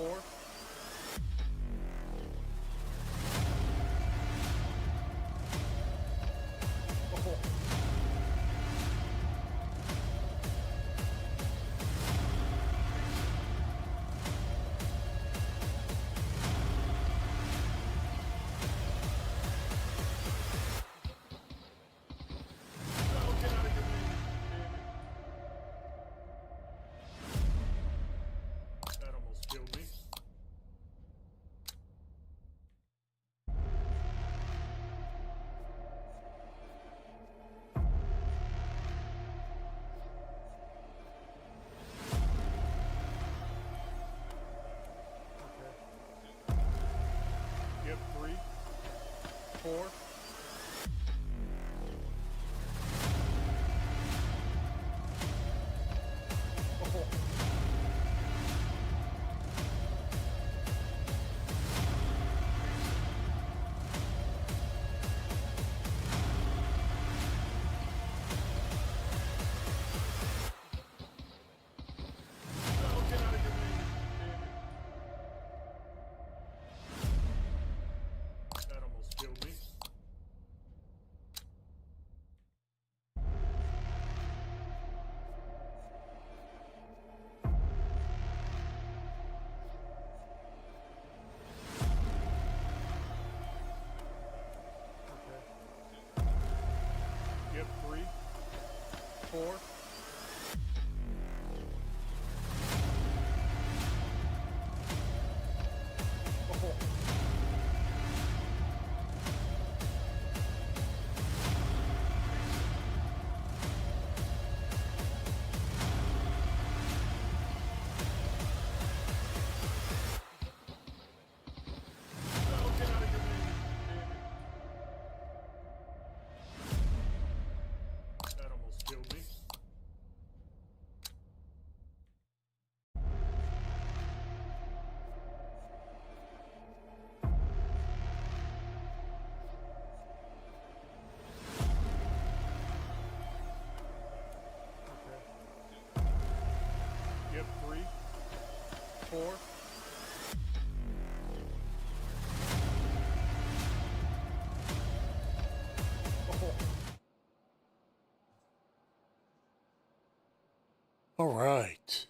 4. Oh. Oh, get out of here, damn it. That almost killed me. Yep, 3, 4. Oh. Oh, get out of here, damn it. That almost killed me. Yep, 3, 4. Oh. Oh, get out of here, damn it. That almost killed me. Yep, 3, 4. Oh. All right.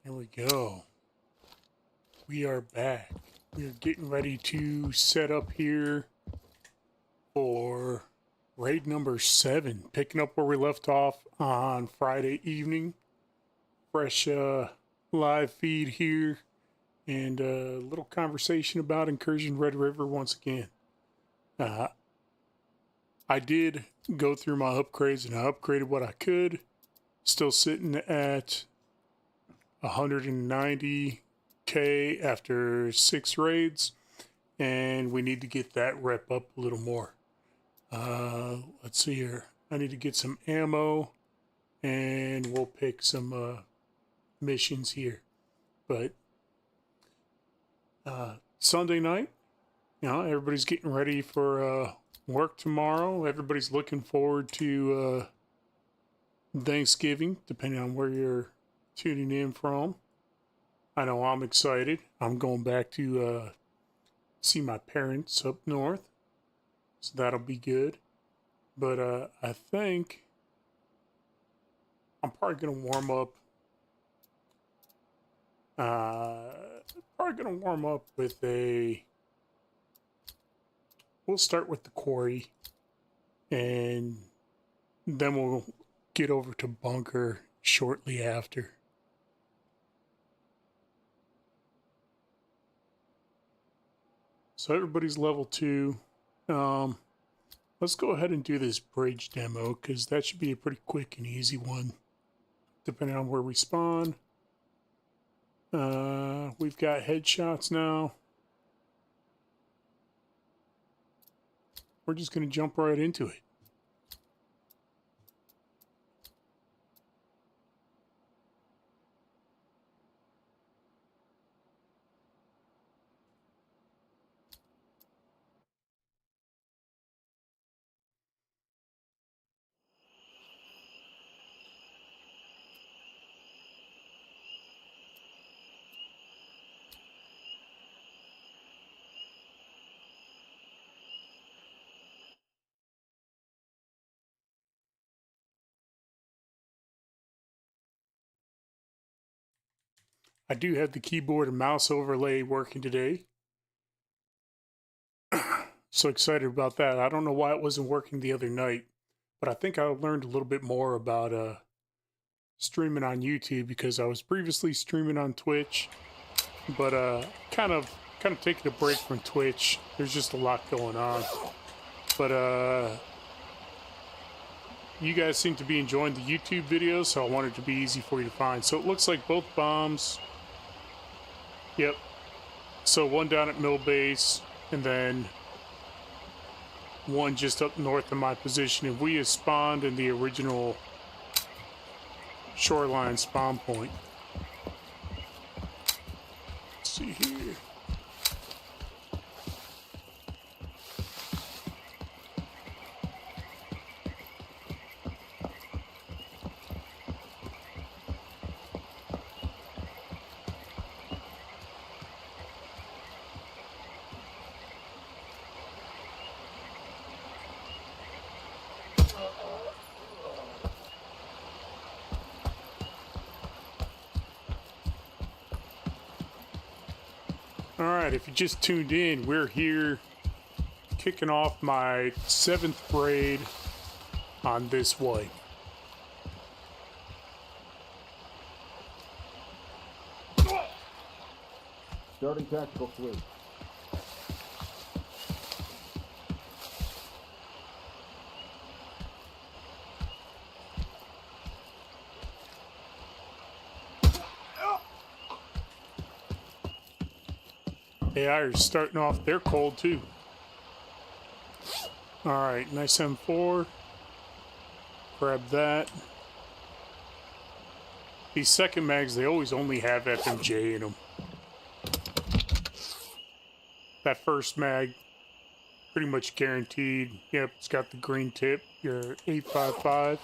Here we go. We are back. We are getting ready to set up here for raid number 7, picking up where we left off on Friday evening. Fresh live feed here, and a little conversation about Incursion Red River once again. I did go through my upgrades and I upgraded what I could. Still sitting at 190k after 6 raids, and we need to get that rep up a little more. Let's see here. I need to get some ammo, and we'll pick some missions here. But Sunday night, you know, everybody's getting ready for work tomorrow. Everybody's looking forward to Thanksgiving, depending on where you're tuning in from. I know I'm excited. I'm going back to see my parents up north, so that'll be good. But I think I'm probably going to warm up. Probably going to warm up with a. We'll start with the Quarry, and then we'll get over to Bunker shortly after. So everybody's level 2. Let's go ahead and do this bridge demo, because that should be a pretty quick and easy one, depending on where we spawn. We've got headshots now. We're just going to jump right into it. I do have the keyboard and mouse overlay working today. So excited about that. I don't know why it wasn't working the other night, but I think I learned a little bit more about streaming on YouTube because I was previously streaming on Twitch, but kind of taking a break from Twitch. There's just a lot going on. But you guys seem to be enjoying the YouTube videos, so I wanted it to be easy for you to find. So it looks like both bombs. Yep. So one down at Mill Base, and then one just up north of my position. And we have spawned in the original shoreline spawn point. Let's see here. Alright, if you just tuned in, we're here kicking off my 7th raid on this wipe. Starting tactical switch. The Irish starting off, they're cold too. Alright, nice M4. Grab that. These second mags, they always only have FMJ in them. That first mag, pretty much guaranteed. Yep, it's got the green tip, your 855.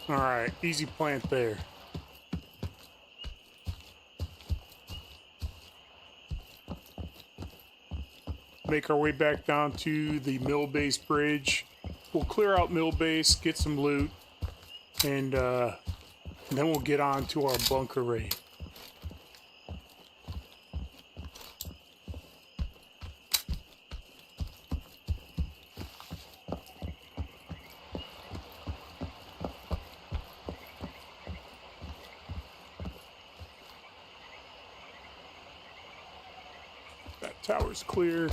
Alright, easy plant there. Make our way back down to the Mill Base Bridge. We'll clear out Mill Base, get some loot, and then we'll get on to our bunker raid. That tower's clear.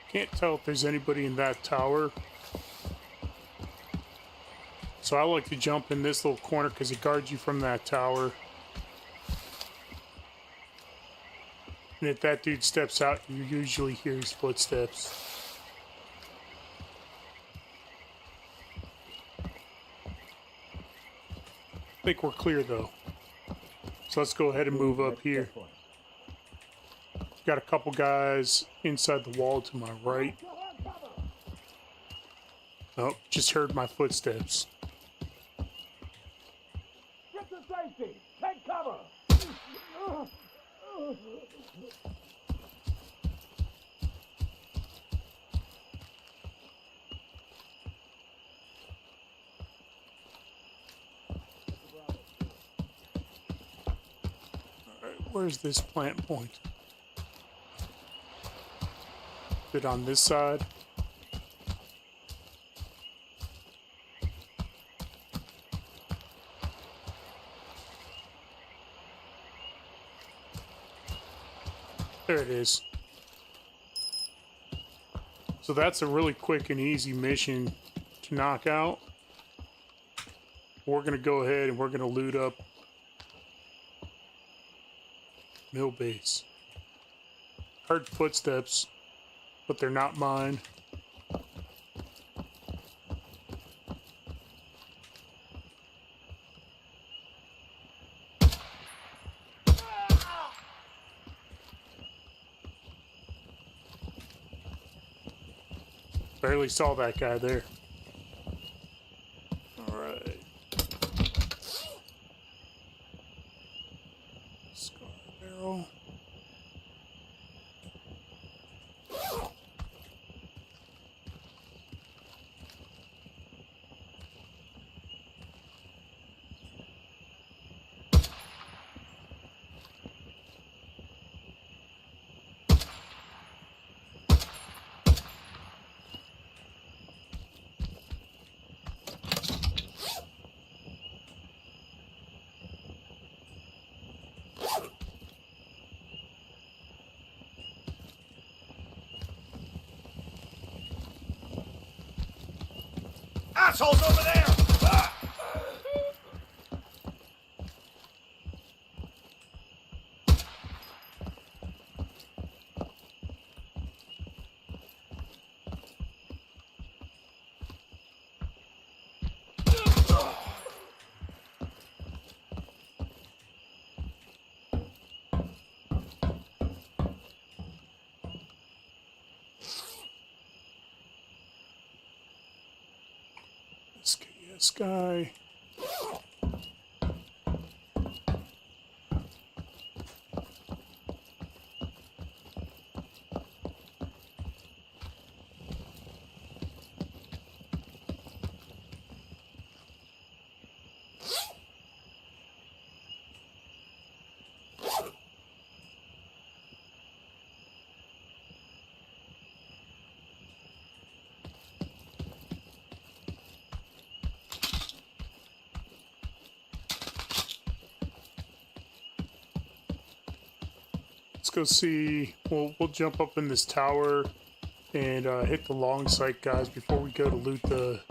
Can't tell if there's anybody in that tower. So I like to jump in this little corner because it guards you from that tower. And if that dude steps out, you usually hear his footsteps. I think we're clear though. So let's go ahead and move up here. Got a couple guys inside the wall to my right. Oh, just heard my footsteps. Get to safety! Take cover! Alright, where's this plant point? Is it on this side? There it is. So that's a really quick and easy mission to knock out. We're going to go ahead and we're going to loot up mill base. Heard footsteps, but they're not mine. Barely saw that guy there. Alright. Scar barrel. Assholes over there! Ah! SKS guy. Let's go see. We'll jump up in this tower and hit the long sight guys before we go to loot the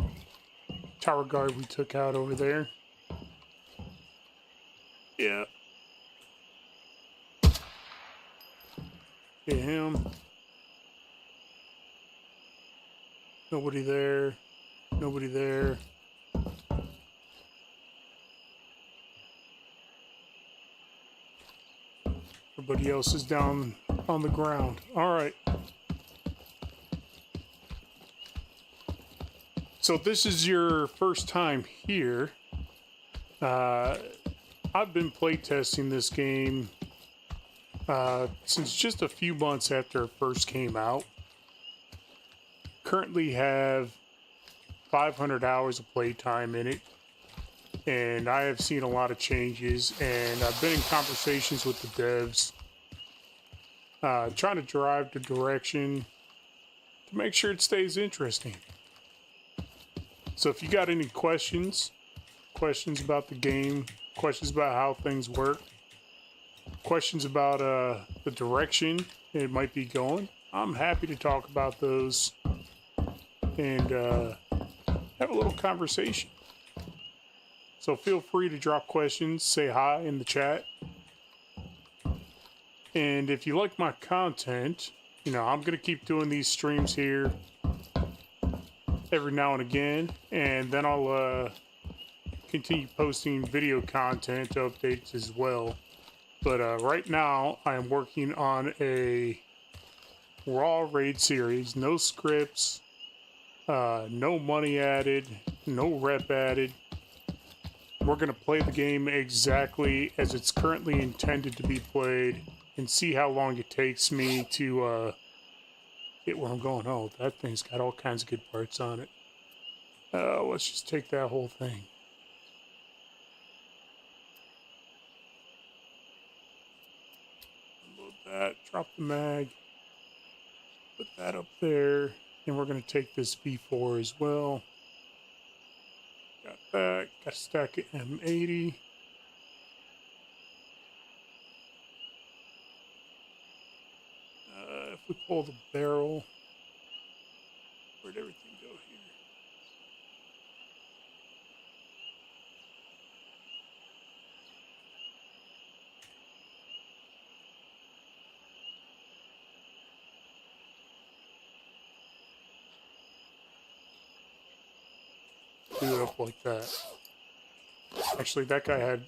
tower guard we took out over there. Yeah. Get him. Nobody there. Nobody there. Everybody else is down on the ground. All right. So if this is your first time here, I've been playtesting this game since just a few months after it first came out. Currently have 500 hours of playtime in it, and I have seen a lot of changes, and I've been in conversations with the devs, trying to drive the direction to make sure it stays interesting. So if you got any questions about the game, questions about how things work, questions about the direction it might be going, I'm happy to talk about those and have a little conversation. So feel free to drop questions, say hi in the chat. And if you like my content, you know, I'm going to keep doing these streams here every now and again. And then I'll continue posting video content updates as well. But right now, I'm working on a raw raid series. No scripts, no money added, no rep added. We're going to play the game exactly as it's currently intended to be played and see how long it takes me to get where I'm going. Oh, that thing's got all kinds of good parts on it. Let's just take that whole thing. Unload that, drop the mag, put that up there, and we're going to take this V4 as well. Got that, got a stack of M80. If we pull the barrel, where'd everything go here? Do it up like that. Actually, that guy had...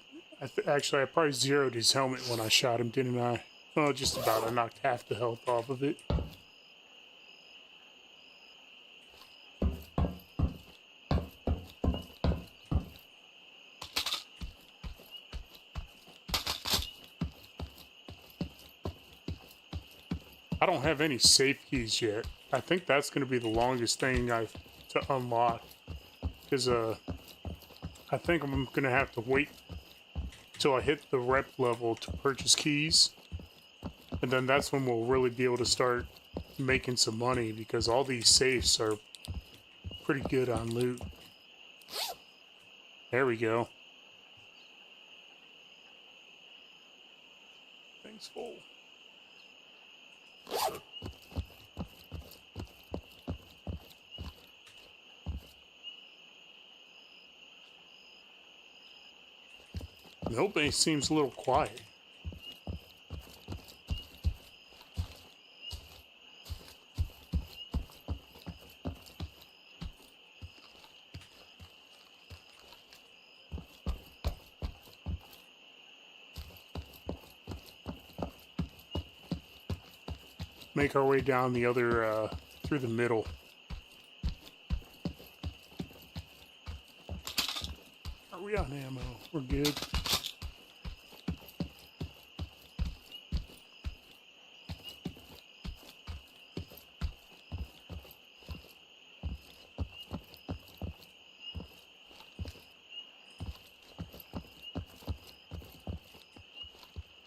Actually, I probably zeroed his helmet when I shot him, didn't I? Well, just about. I knocked half the health off of it. I don't have any safe keys yet. I think that's going to be the longest thing to unlock. Because I think I'm going to have to wait till I hit the rep level to purchase keys. And then that's when we'll really be able to start making some money, because all these safes are pretty good on loot. There we go. Thing's full. Nobody seems a little quiet. Make our way down the other, through the middle. Are we on ammo? We're good.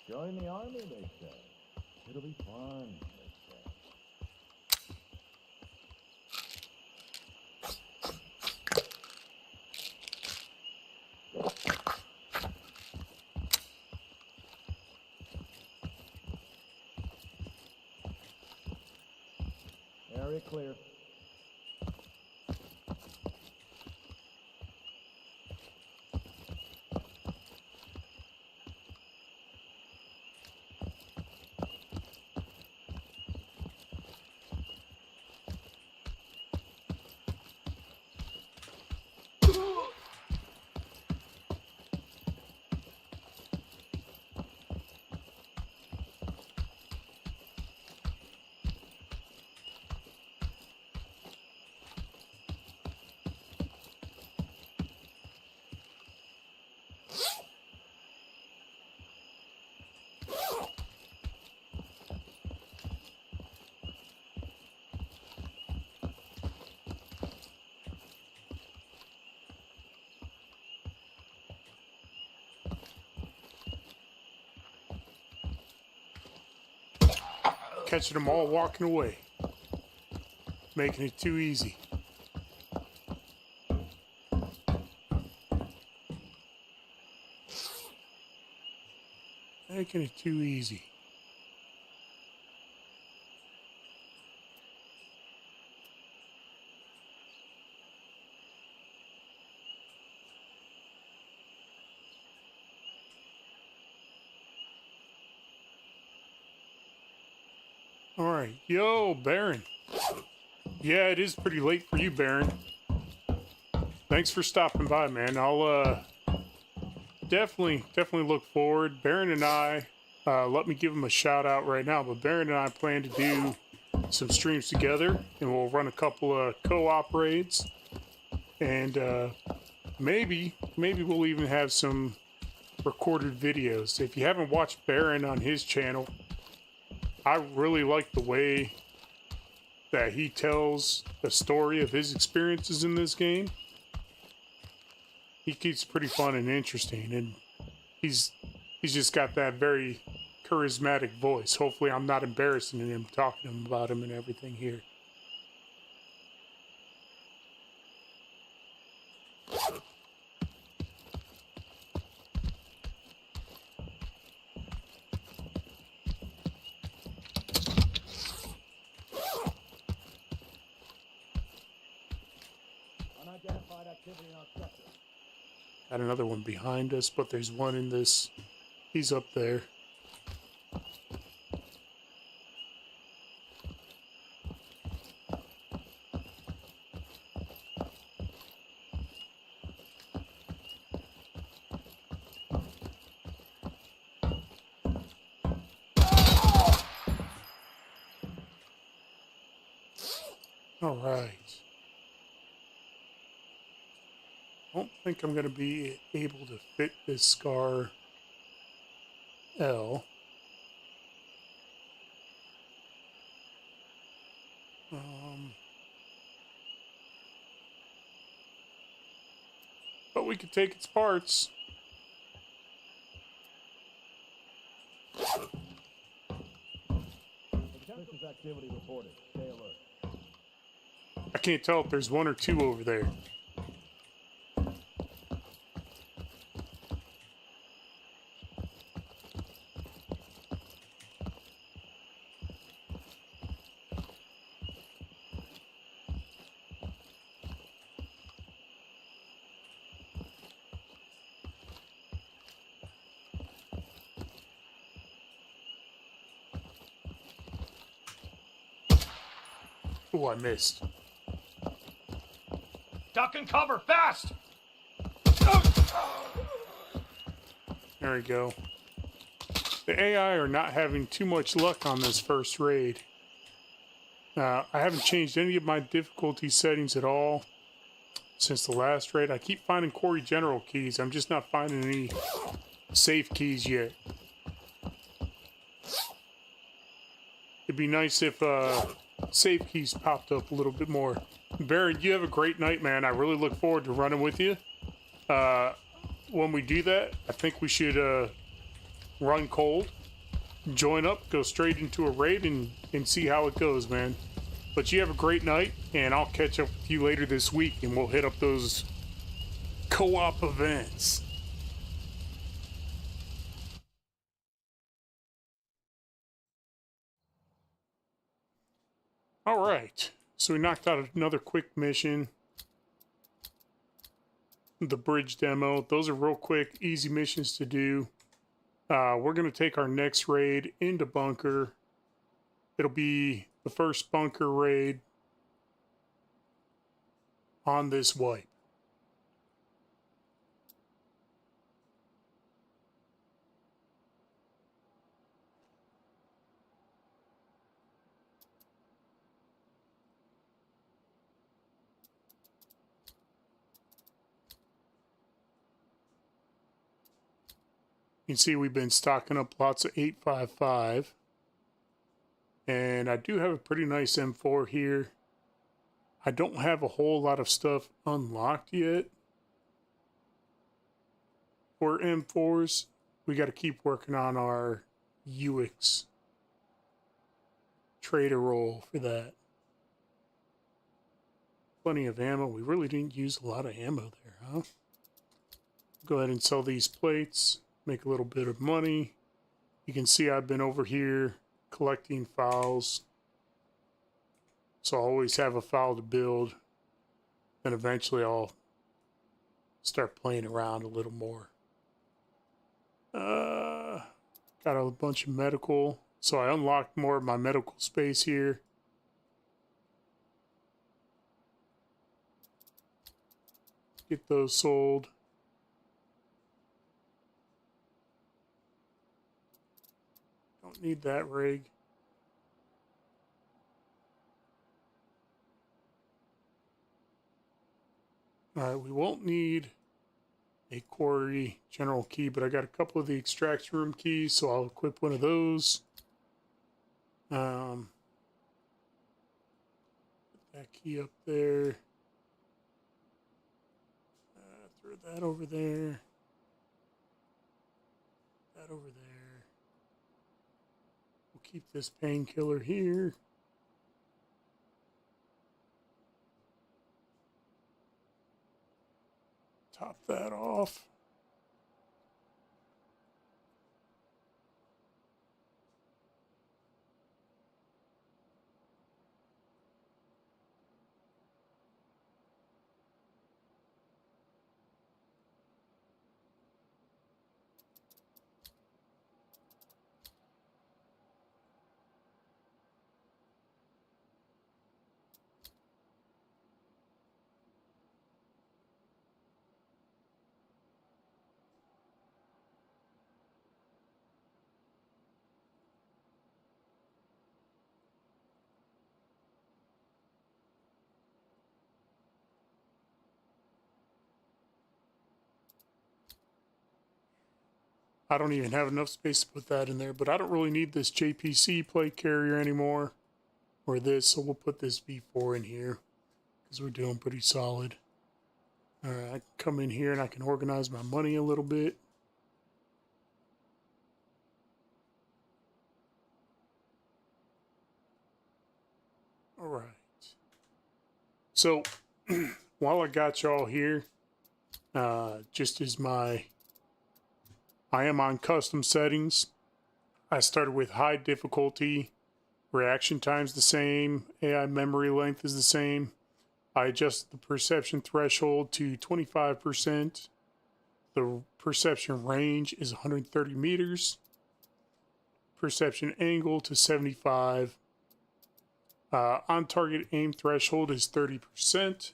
Join the army, they say. It'll be fun, they say. Area clear. Catching them all walking away. Making it too easy. Making it too easy. Alright, yo, Baron. Yeah, it is pretty late for you, Baron. Thanks for stopping by, man. I'll definitely look forward. Baron and I let me give him a shout out right now. But Baron and I plan to do some streams together, and we'll run a couple of co-op raids, and maybe we'll even have some recorded videos. If you haven't watched Baron on his channel, I really like the way that he tells the story of his experiences in this game. He keeps it pretty fun and interesting, and he's just got that very charismatic voice. Hopefully I'm not embarrassing him talking to him about him and everything here. Unidentified activity in our sector. Got another one behind us, but there's one in this. He's up there. All right. I don't think I'm going to be able to fit this Scar L. But we could take its parts. Suspicious activity reported. Stay alert. I can't tell if there's one or two over there. Oh, I missed. Duck and cover, fast! There we go. The AI are not having too much luck on this first raid. I haven't changed any of my difficulty settings at all since the last raid. I keep finding Quarry General keys. I'm just not finding any safe keys yet. It'd be nice if safe keys popped up a little bit more. Baron, you have a great night, man. I really look forward to running with you. When we do that, I think we should run cold, join up, go straight into a raid, and see how it goes, man. But you have a great night, and I'll catch up with you later this week, and we'll hit up those co-op events. All right, so we knocked out another quick mission. The bridge demo. Those are real quick, easy missions to do. We're going to take our next raid into bunker. It'll be the first bunker raid on this wipe. You can see we've been stocking up lots of 855. And I do have a pretty nice M4 here. I don't have a whole lot of stuff unlocked yet for M4s. We got to keep working on our UX trader role for that. Plenty of ammo. We really didn't use a lot of ammo there, huh? Go ahead and sell these plates. Make a little bit of money. You can see I've been over here collecting files. So I'll always have a file to build. Then eventually I'll start playing around a little more. Got a bunch of medical. So I unlocked more of my medical space here. Get those sold. Don't need that rig. Alright, we won't need a quarry general key, but I got a couple of the extraction room keys, so I'll equip one of those. Put that key up there. Throw that over there. That over there. We'll keep this painkiller here. Top that off. I don't even have enough space to put that in there, but I don't really need this JPC plate carrier anymore, or this, so we'll put this V4 in here, because we're doing pretty solid. Alright, I can come in here and I can organize my money a little bit. Alright. So, while I got y'all here, just as I am on custom settings. I started with high difficulty. Reaction time's the same. AI memory length is the same. I adjusted the perception threshold to 25%. The perception range is 130 meters. Perception angle to 75. On target aim threshold is 30%.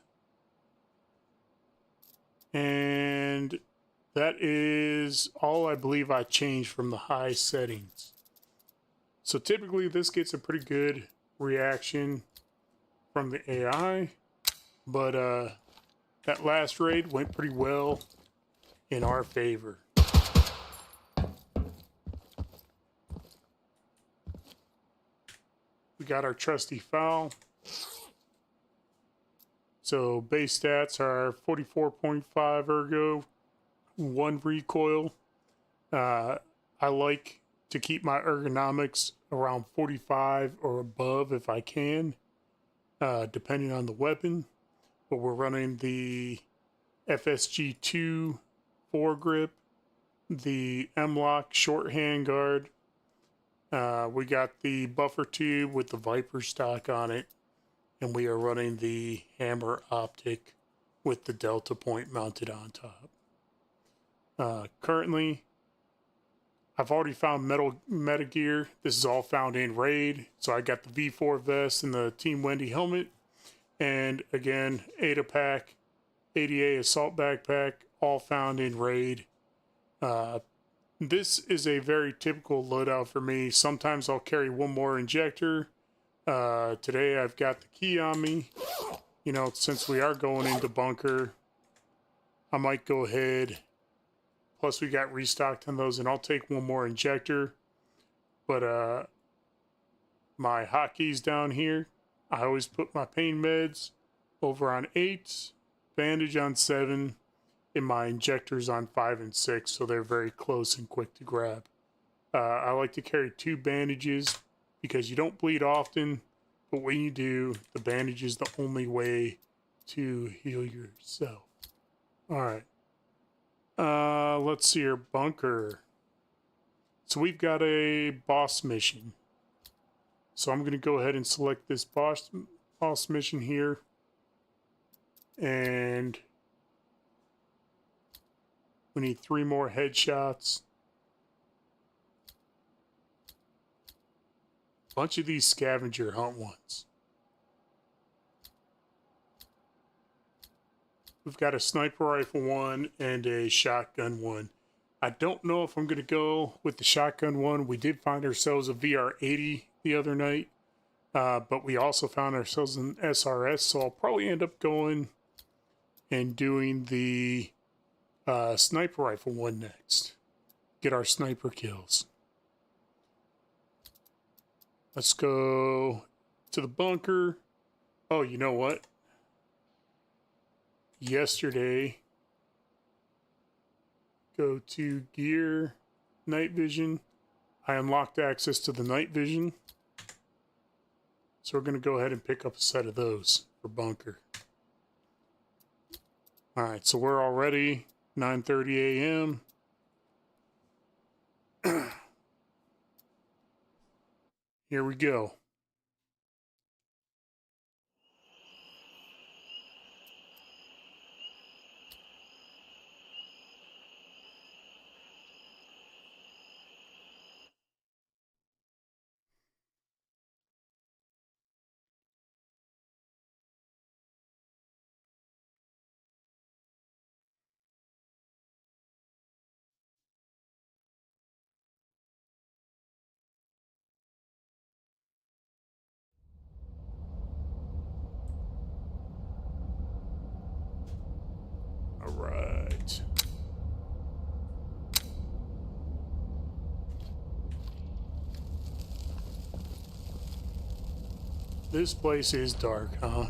And that is all I believe I changed from the high settings. So typically this gets a pretty good reaction from the AI, but that last raid went pretty well in our favor. We got our trusty foul. So base stats are 44.5 ergo, 1 recoil. I like to keep my ergonomics around 45 or above if I can, depending on the weapon. But we're running the FSG2 foregrip, the M-Lock short handguard. We got the buffer tube with the Viper stock on it, and we are running the hammer optic with the delta point mounted on top. Currently, I've already found meta gear. This is all found in raid. So I got the V4 vest and the Team Wendy helmet. And again, ADA pack, ADA assault backpack, all found in raid. This is a very typical loadout for me. Sometimes I'll carry one more injector. Today I've got the key on me. You know, since we are going into bunker, I might go ahead. Plus we got restocked on those, and I'll take one more injector. But my hotkeys down here, I always put my pain meds over on 8, bandage on 7, and my injectors on 5 and 6, so they're very close and quick to grab. I like to carry 2 bandages because you don't bleed often, but when you do, the bandage is the only way to heal yourself. Alright. Let's see your bunker. So we've got a boss mission. So I'm going to go ahead and select this boss mission here. And we need 3 more headshots. Bunch of these scavenger hunt ones. We've got a sniper rifle one and a shotgun one. I don't know if I'm going to go with the shotgun one. We did find ourselves a VR80 the other night, but we also found ourselves an SRS, so I'll probably end up going and doing the sniper rifle one next. Get our sniper kills. Let's go to the bunker. Oh, you know what? Yesterday, go to gear, night vision. I unlocked access to the night vision. So we're going to go ahead and pick up a set of those for bunker. All right, so we're already 9:30 a.m. Here we go. All right. This place is dark, huh?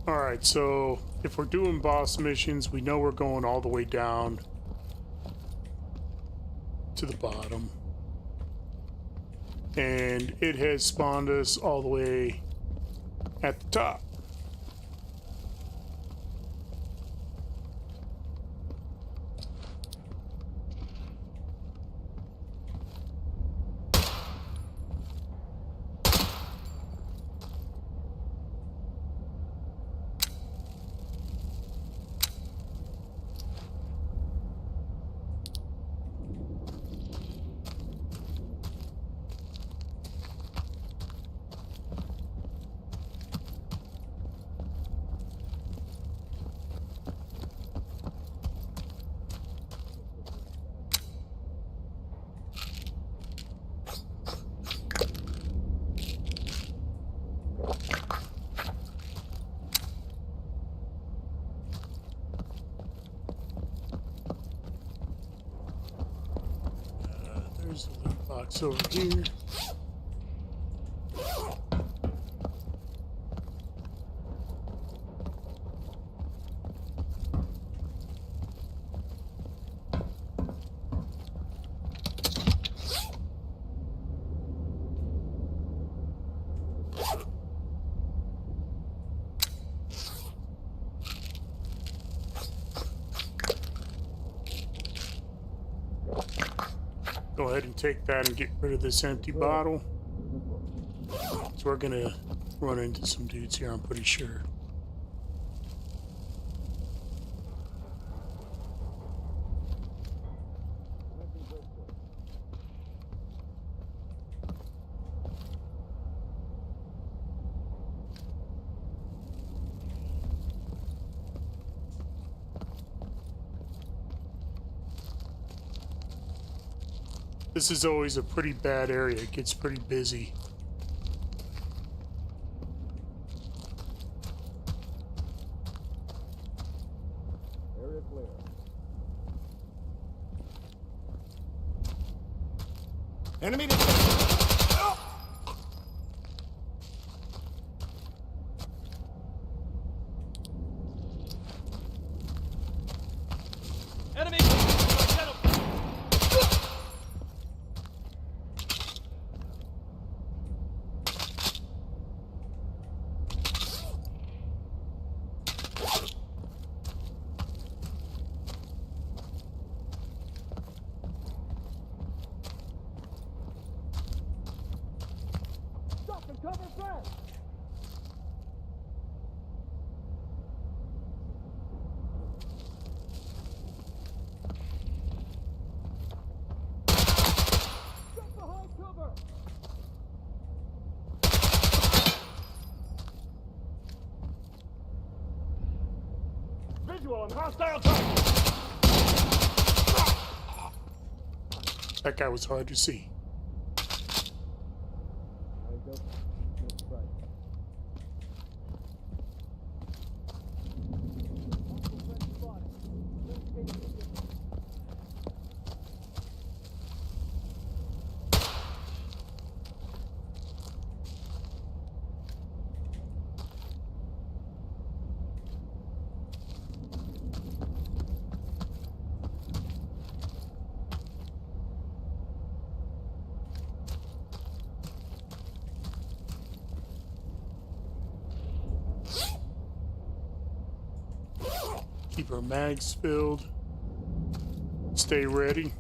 Alright, so if we're doing boss missions, we know we're going all the way down to the bottom. And it has spawned us all the way at the top. There's a loot box over here. Go ahead and take that and get rid of this empty bottle. So we're gonna run into some dudes here, I'm pretty sure. This is always a pretty bad area. It gets pretty busy. Area clear. Enemy detected. Enemy! Visual on hostile target. That guy was hard to see. There you go. That's right. Keep our mags filled. Stay ready.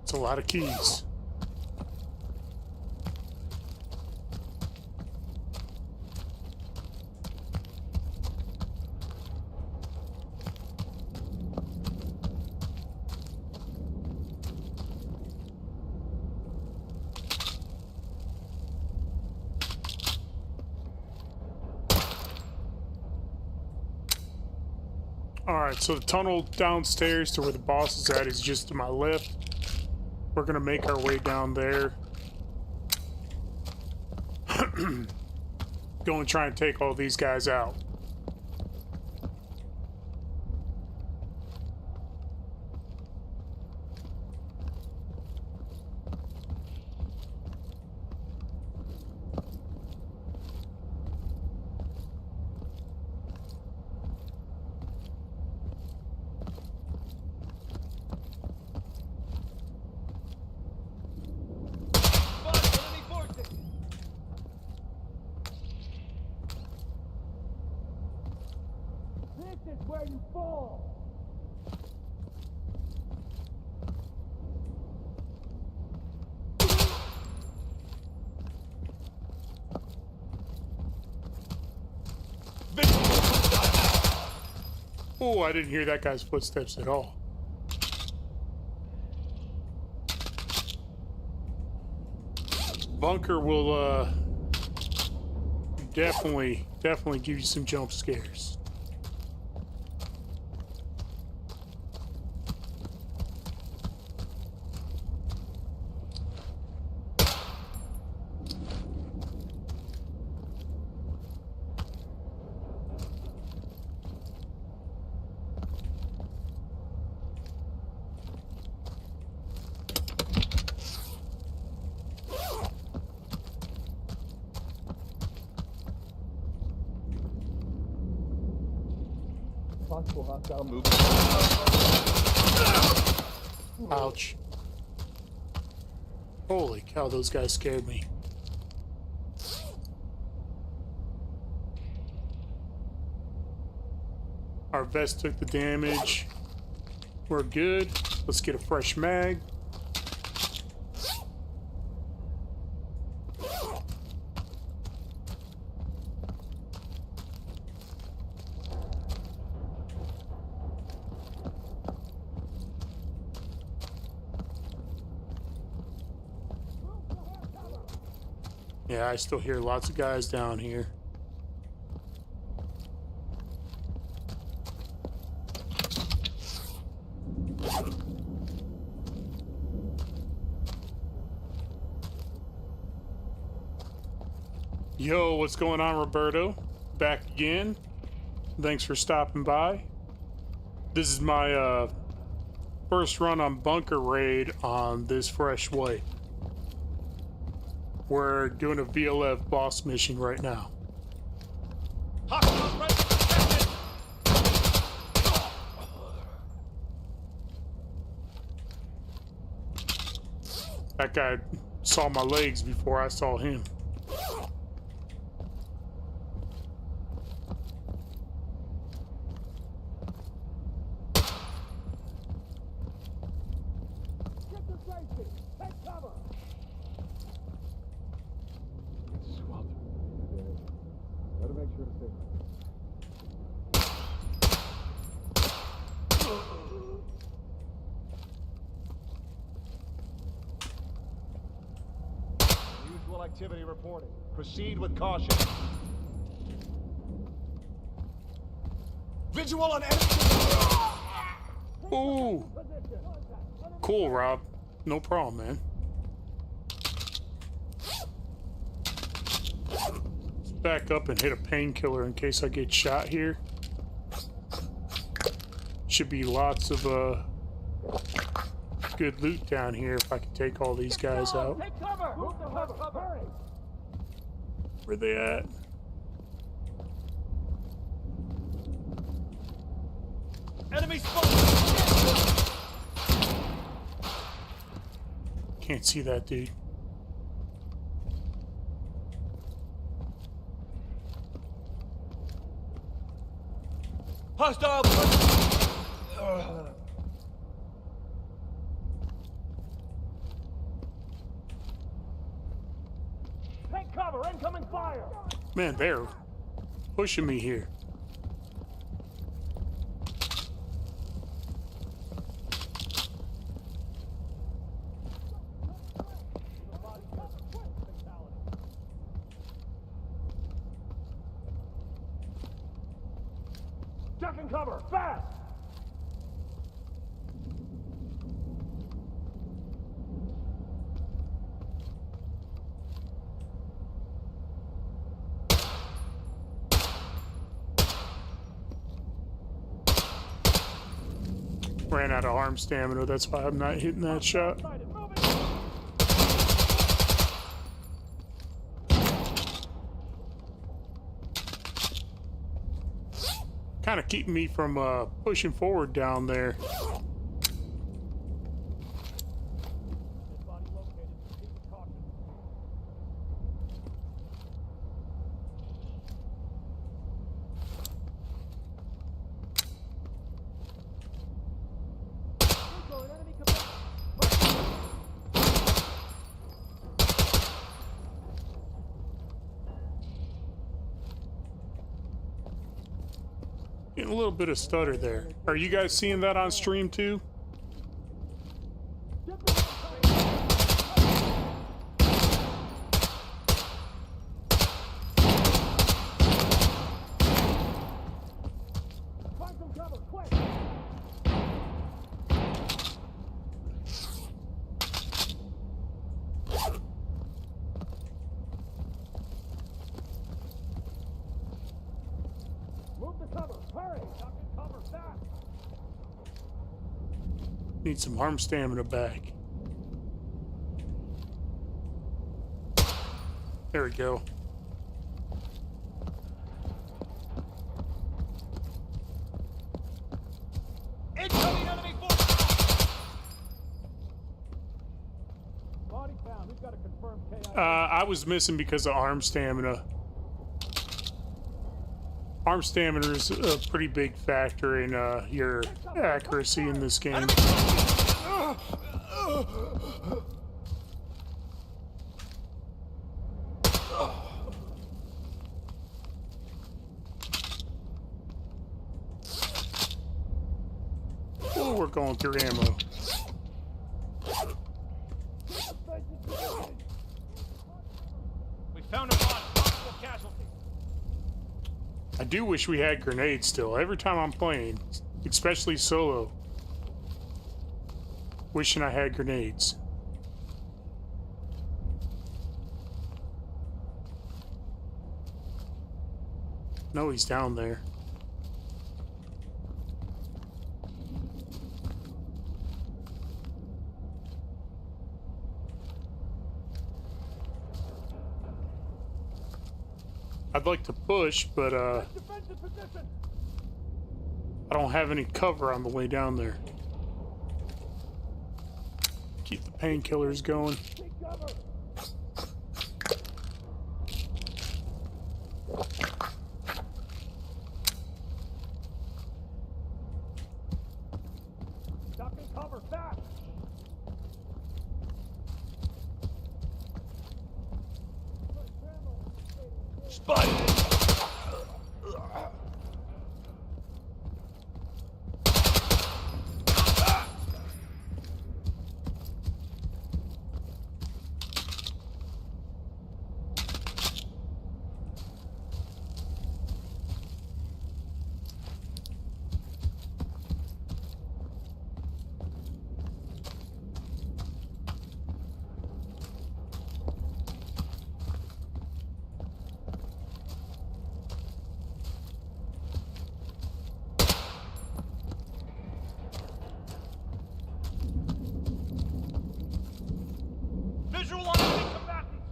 It's a lot of keys. Alright, so the tunnel downstairs to where the boss is at is just to my left. We're gonna make our way down there. Go and try and take all these guys out. Spot enemy forces. This is where you fall! Oh, I didn't hear that guy's footsteps at all. Bunker will definitely give you some jump scares. Possible hostile movement. Ouch. Holy cow, those guys scared me. Our vest took the damage. We're good. Let's get a fresh mag. Yeah, I still hear lots of guys down here. Yo, what's going on, Roberto? Back again. Thanks for stopping by. This is my first run on Bunker Raid on this fresh way. We're doing a VLF boss mission right now. Hostile presence detected. That guy saw my legs before I saw him. Get to safety! Take cover! Swelter. Better make sure to stay. Unusual activity reported. Proceed with caution. Visual on enemy. Ooh. Cool, Rob. No problem, man. Let's back up and hit a painkiller in case I get shot here. Should be lots of good loot down here if I can take all these guys out. Take cover! Move the cover! Hurry! Where they at? Enemy spotted! Can't see that dude. Hostile! Take cover! Incoming fire! Man, they're pushing me here. Duck and cover! Fast! Ran out of arm stamina, that's why I'm not hitting that shot. Kind of keeping me from pushing forward down there. Getting a little bit of stutter there. Are you guys seeing that on stream too? Find some cover, quick! Move the cover! Hurry! Duck and cover, fast! Need some arm stamina back. There we go. Incoming enemy force! Body found. We've got a confirmed KI. I was missing because of arm stamina. Arm stamina is a pretty big factor in your accuracy in this game. Oh, we're going through ammo. We found a body. Possible casualty. I do wish we had grenades still. Every time I'm playing, especially solo, wishing I had grenades. No, he's down there. I'd like to push, but Defensive position! I don't have any cover on the way down there. Keep the painkillers going. Take cover! Visual on enemy combatants!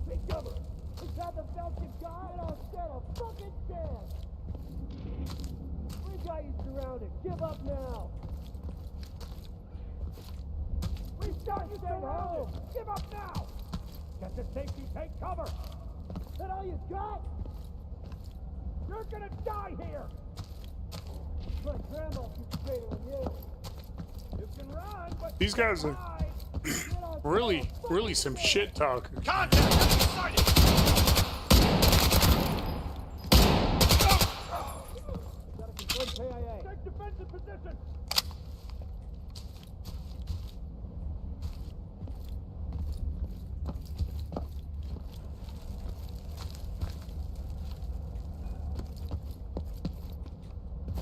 Take cover! Is that the best you got? I don't stand a fucking chance! We got you surrounded. Give up now! We got you surrounded! Give up now! Get to safety, take cover! Is that all you got? You're gonna die here! My grandma keeps greater than you. You can run, but These guys are hide! really some shit talkers. Contact! Sighted! Gotta confirm KIA. Take defensive position!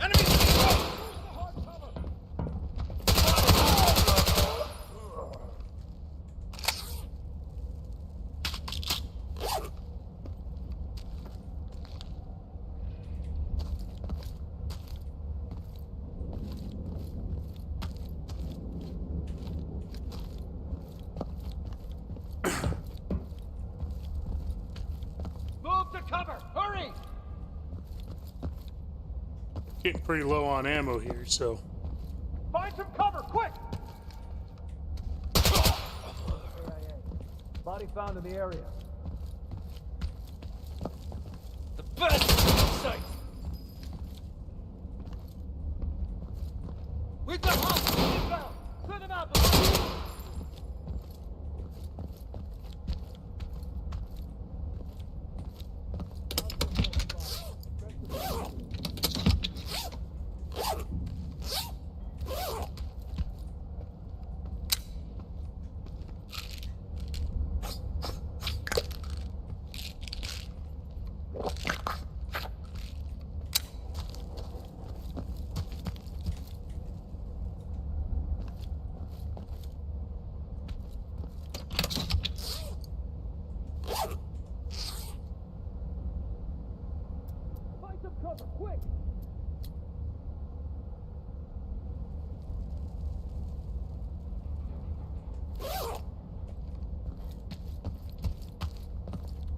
Enemy! Hard cover! Move to cover! Hurry! Getting pretty low on ammo here, so Find some cover, quick! Body found in the area. The best sight! We've got hostiles inbound! Clear them out! Find some cover, quick!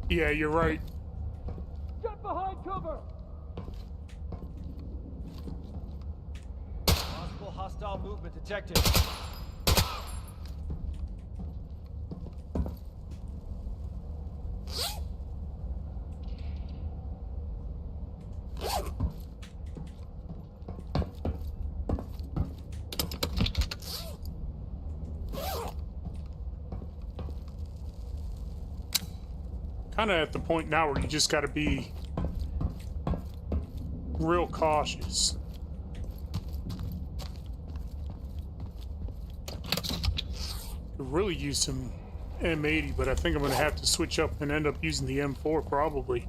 yeah, you're right. Get behind cover! Possible hostile movement detected. Kind of at the point now where you just got to be real cautious. Could really use some M80, but I think I'm going to have to switch up and end up using the M4 probably.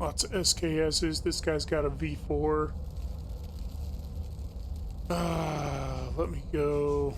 Lots of SKSs. This guy's got a V4. Let me go.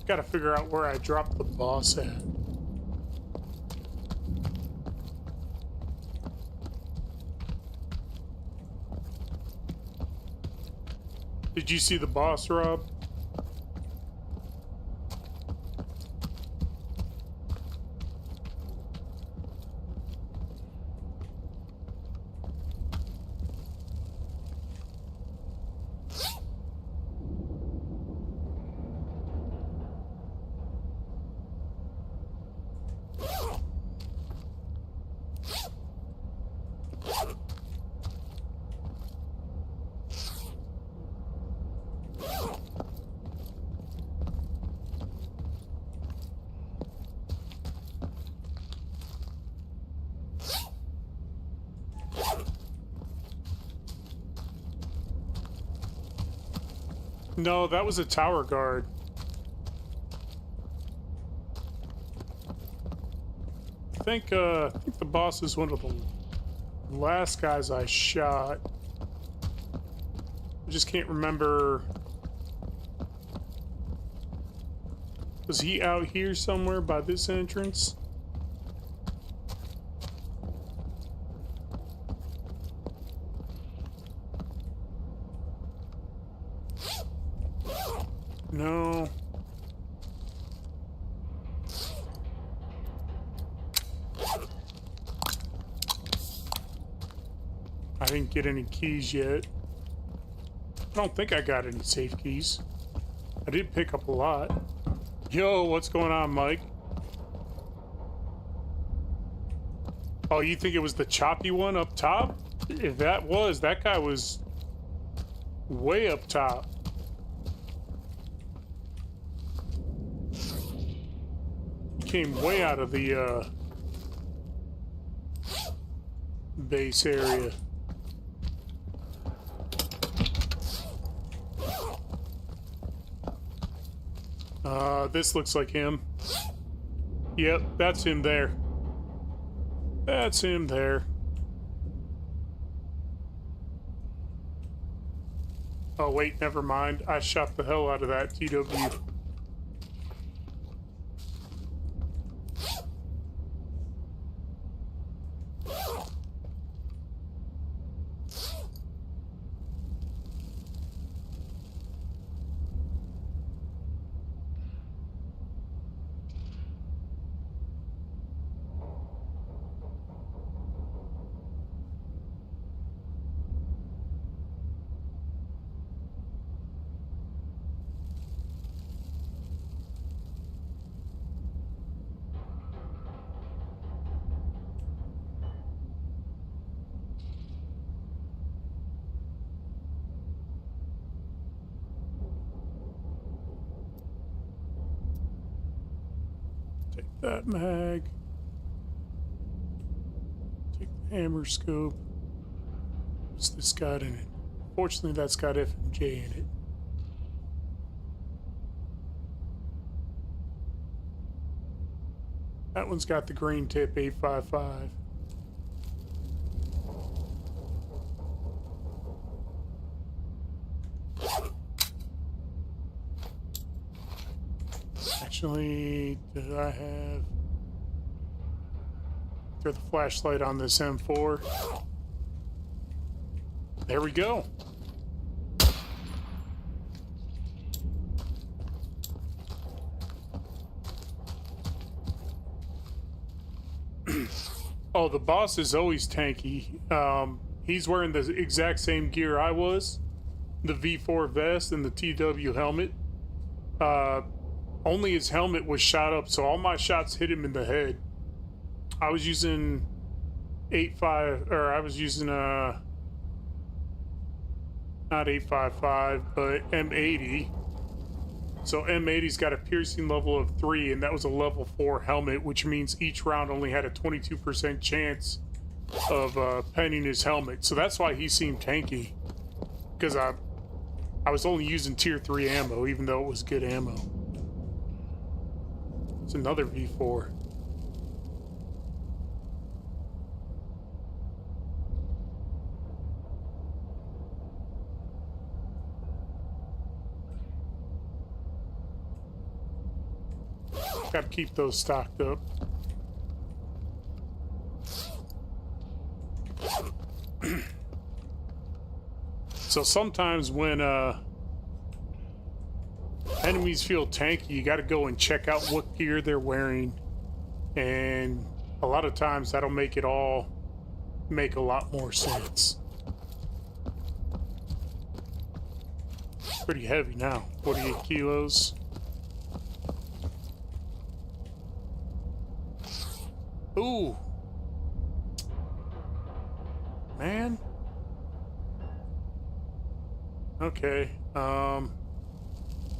Gotta figure out where I dropped the boss at. Did you see the boss, Rob? No, that was a tower guard. I think the boss is one of the last guys I shot. I just can't remember. Was he out here somewhere by this entrance? No. I didn't get any keys yet. I don't think I got any safe keys. I did pick up a lot. Yo, what's going on, Mike? Oh, you think it was the choppy one up top? If that was, that guy was way up top. Came way out of the base area. This looks like him. Yep, that's him there. That's him there. Oh wait, never mind. I shot the hell out of that TW. That mag. Take the hammer scope. What's this got in it? Fortunately, that's got F and J in it. That one's got the green tip 855. Actually, did I have... Throw the flashlight on this M4. There we go. Oh, the boss is always tanky. He's wearing the exact same gear I was. The V4 vest and the TW helmet. Only his helmet was shot up, so all my shots hit him in the head. I was using 8.5, or I was using not 8.55, but M80. So M80's got a piercing level of 3, and that was a level 4 helmet, which means each round only had a 22% chance of penning his helmet. So that's why he seemed tanky, because I was only using tier 3 ammo, even though it was good ammo. It's another V4. Gotta keep those stocked up. So sometimes when enemies feel tanky, you gotta go and check out what gear they're wearing, and a lot of times that'll make it all make a lot more sense. Pretty heavy now, 48 kilos. Ooh. Man. Okay.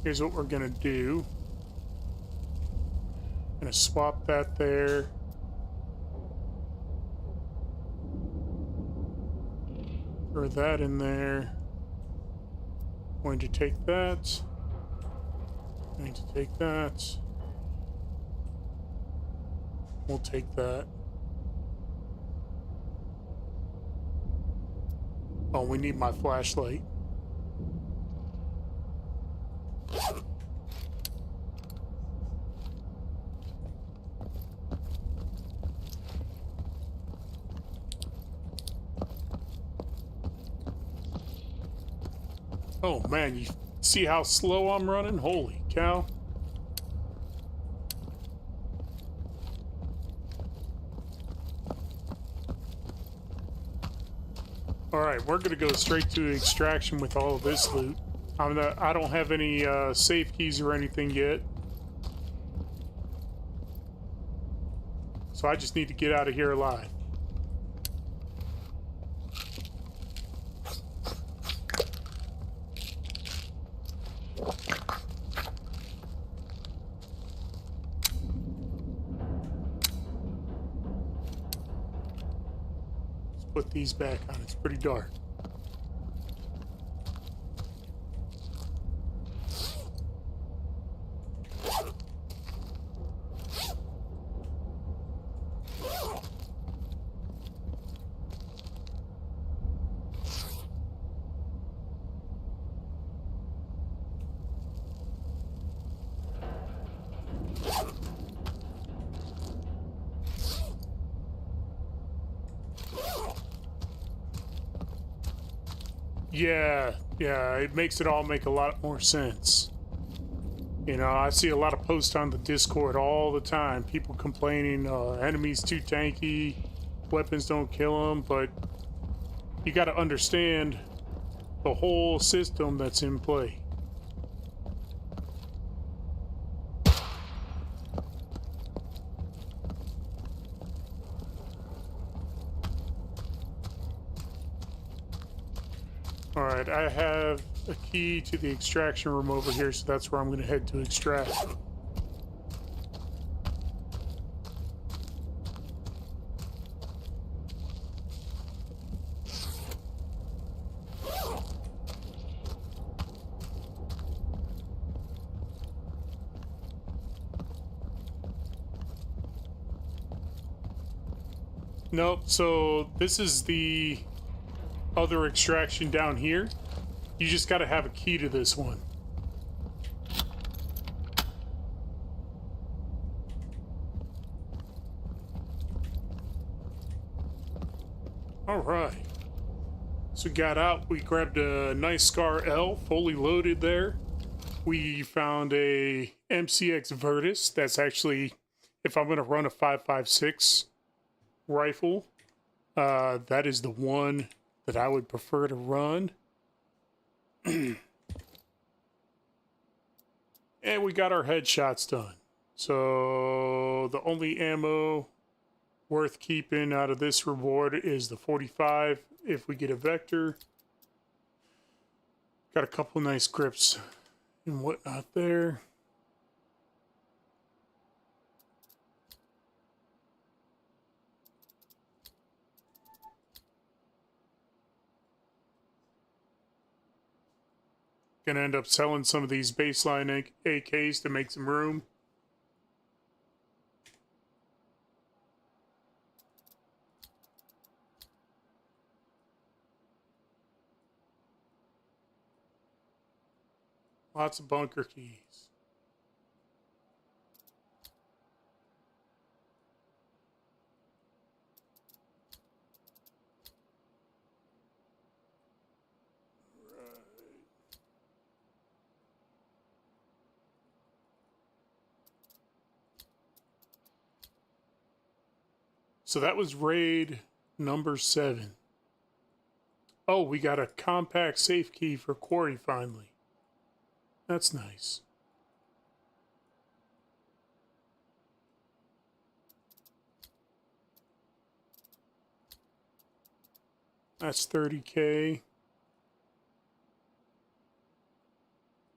Here's what we're gonna do. Gonna swap that there. Throw that in there. Going to take that. Going to take that. We'll take that. Oh, we need my flashlight. Oh man, you see how slow I'm running? Holy cow. Alright, we're gonna go straight to extraction with all of this loot. I don't have any safe keys or anything yet. So I just need to get out of here alive. Let's put these back on. It's pretty dark. Yeah, it makes it all make a lot more sense. You know, I see a lot of posts on the Discord all the time. People complaining, enemies too tanky, weapons don't kill them, but you got to understand the whole system that's in play. Alright, I have a key to the extraction room over here, so that's where I'm going to head to extract. Nope, so this is the other extraction down here. You just got to have a key to this one. All right. So we got out. We grabbed a nice Scar L, fully loaded there. We found a MCX Virtus. That's actually, if I'm going to run a 5.56 rifle, that is the one that I would prefer to run. And we got our headshots done. So the only ammo worth keeping out of this reward is the 45 if we get a vector. Got a couple nice grips and whatnot there. Gonna end up selling some of these baseline AKs to make some room. Lots of bunker keys. So that was raid number 7. Oh, we got a compact safe key for Quarry finally. That's nice. That's 30K.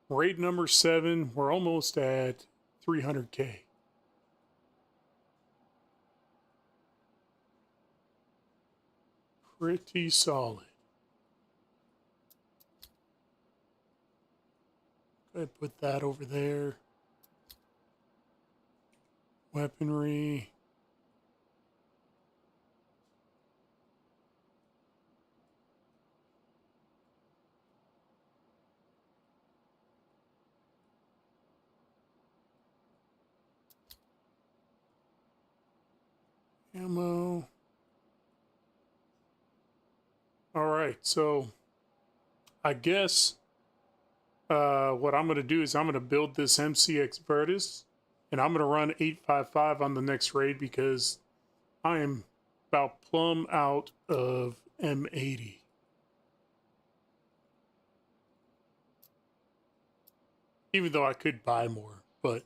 Raid number 7, we're almost at 300K. Pretty solid. Go ahead and put that over there. Weaponry. Ammo. All right, so I guess what I'm going to do is I'm going to build this MCX Vertus, and I'm going to run 855 on the next raid because I am about plumb out of M80. Even though I could buy more, but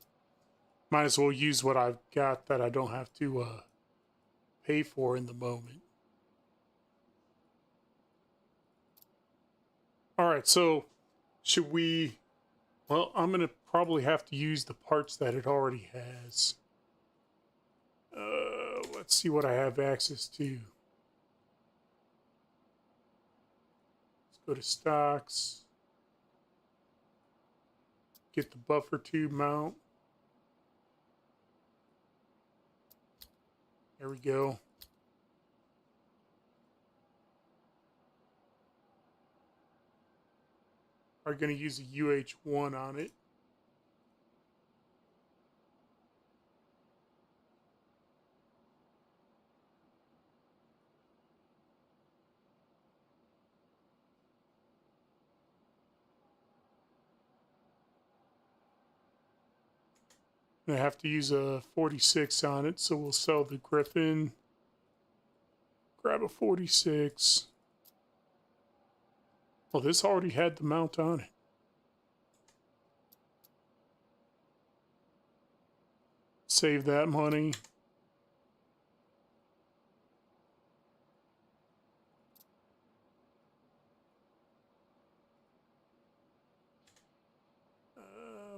might as well use what I've got that I don't have to pay for in the moment. All right, so should we... Well, I'm going to probably have to use the parts that it already has. Let's see what I have access to. Let's go to stocks. Get the buffer tube mount. There we go. Are going to use a UH1 on it. I have to use a 46 on it, so we'll sell the Griffin. Grab a 46. Well, this already had the mount on it. Save that money.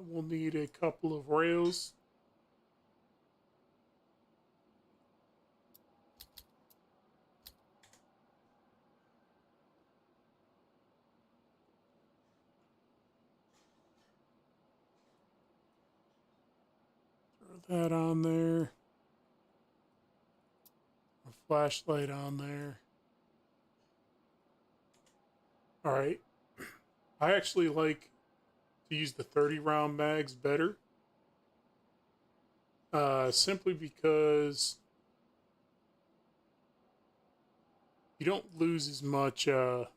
We'll need a couple of rails. Throw that on there. A flashlight on there. All right. I actually like to use the 30 round mags better. Simply because you don't lose as much ergo.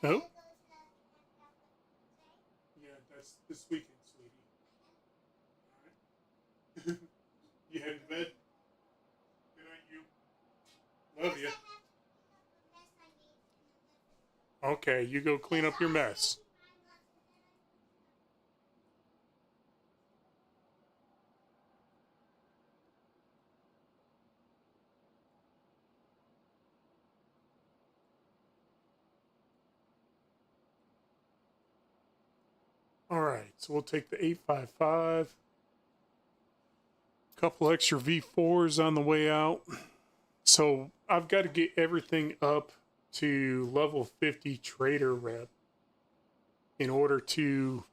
Oh. Yeah, that's this weekend, sweetie. You head to bed? Good night, you. Love you. Okay, you go clean up your mess. All right, so we'll take the 855. Couple extra V4s on the way out. So I've got to get everything up to level 50 trader rep in order to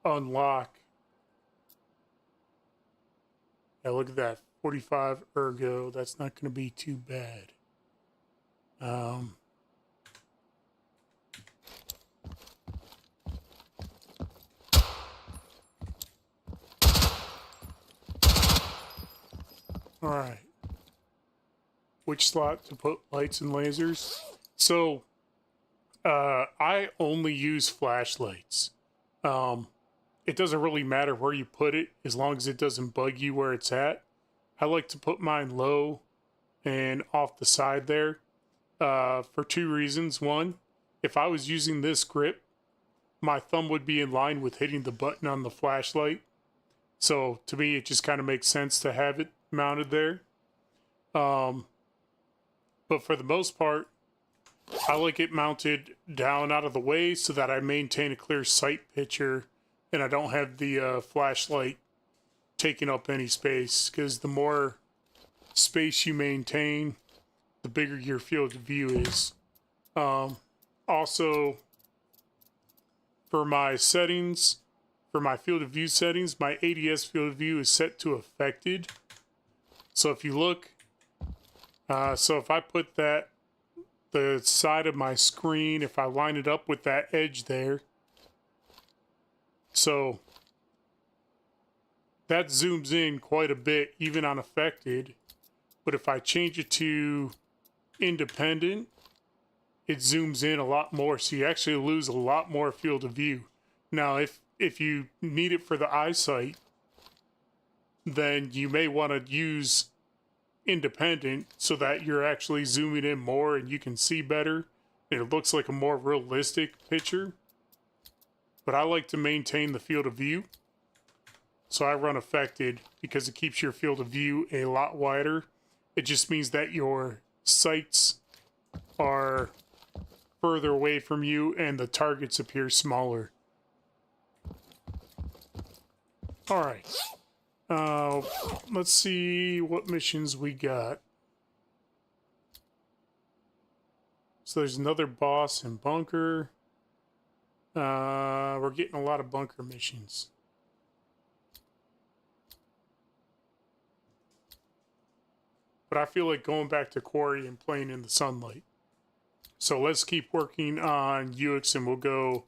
unlock. Now look at that, 45 ergo. That's not going to be too bad. All right. Which slot to put lights and lasers? So I only use flashlights. It doesn't really matter where you put it as long as it doesn't bug you where it's at. I like to put mine low and off the side there for two reasons. One, if I was using this grip, my thumb would be in line with hitting the button on the flashlight. So to me, it just kind of makes sense to have it mounted there. But for the most part, I like it mounted down out of the way so that I maintain a clear sight picture and I don't have the flashlight taking up any space, because the more space you maintain, the bigger your field of view is. Also, for my settings, for my field of view settings, my ADS field of view is set to affected. So if you look, so if I put that, the side of my screen, if I line it up with that edge there, so that zooms in quite a bit, even on affected. But if I change it to independent, it zooms in a lot more. So you actually lose a lot more field of view. Now, if you need it for the eyesight, then you may want to use independent so that you're actually zooming in more and you can see better and it looks like a more realistic picture. But I like to maintain the field of view, so I run affected because it keeps your field of view a lot wider. It just means that your sights are further away from you and the targets appear smaller. All right. Let's see what missions we got. So there's another boss and bunker. We're getting a lot of bunker missions. But I feel like going back to Quarry and playing in the sunlight. So let's keep working on UX and we'll go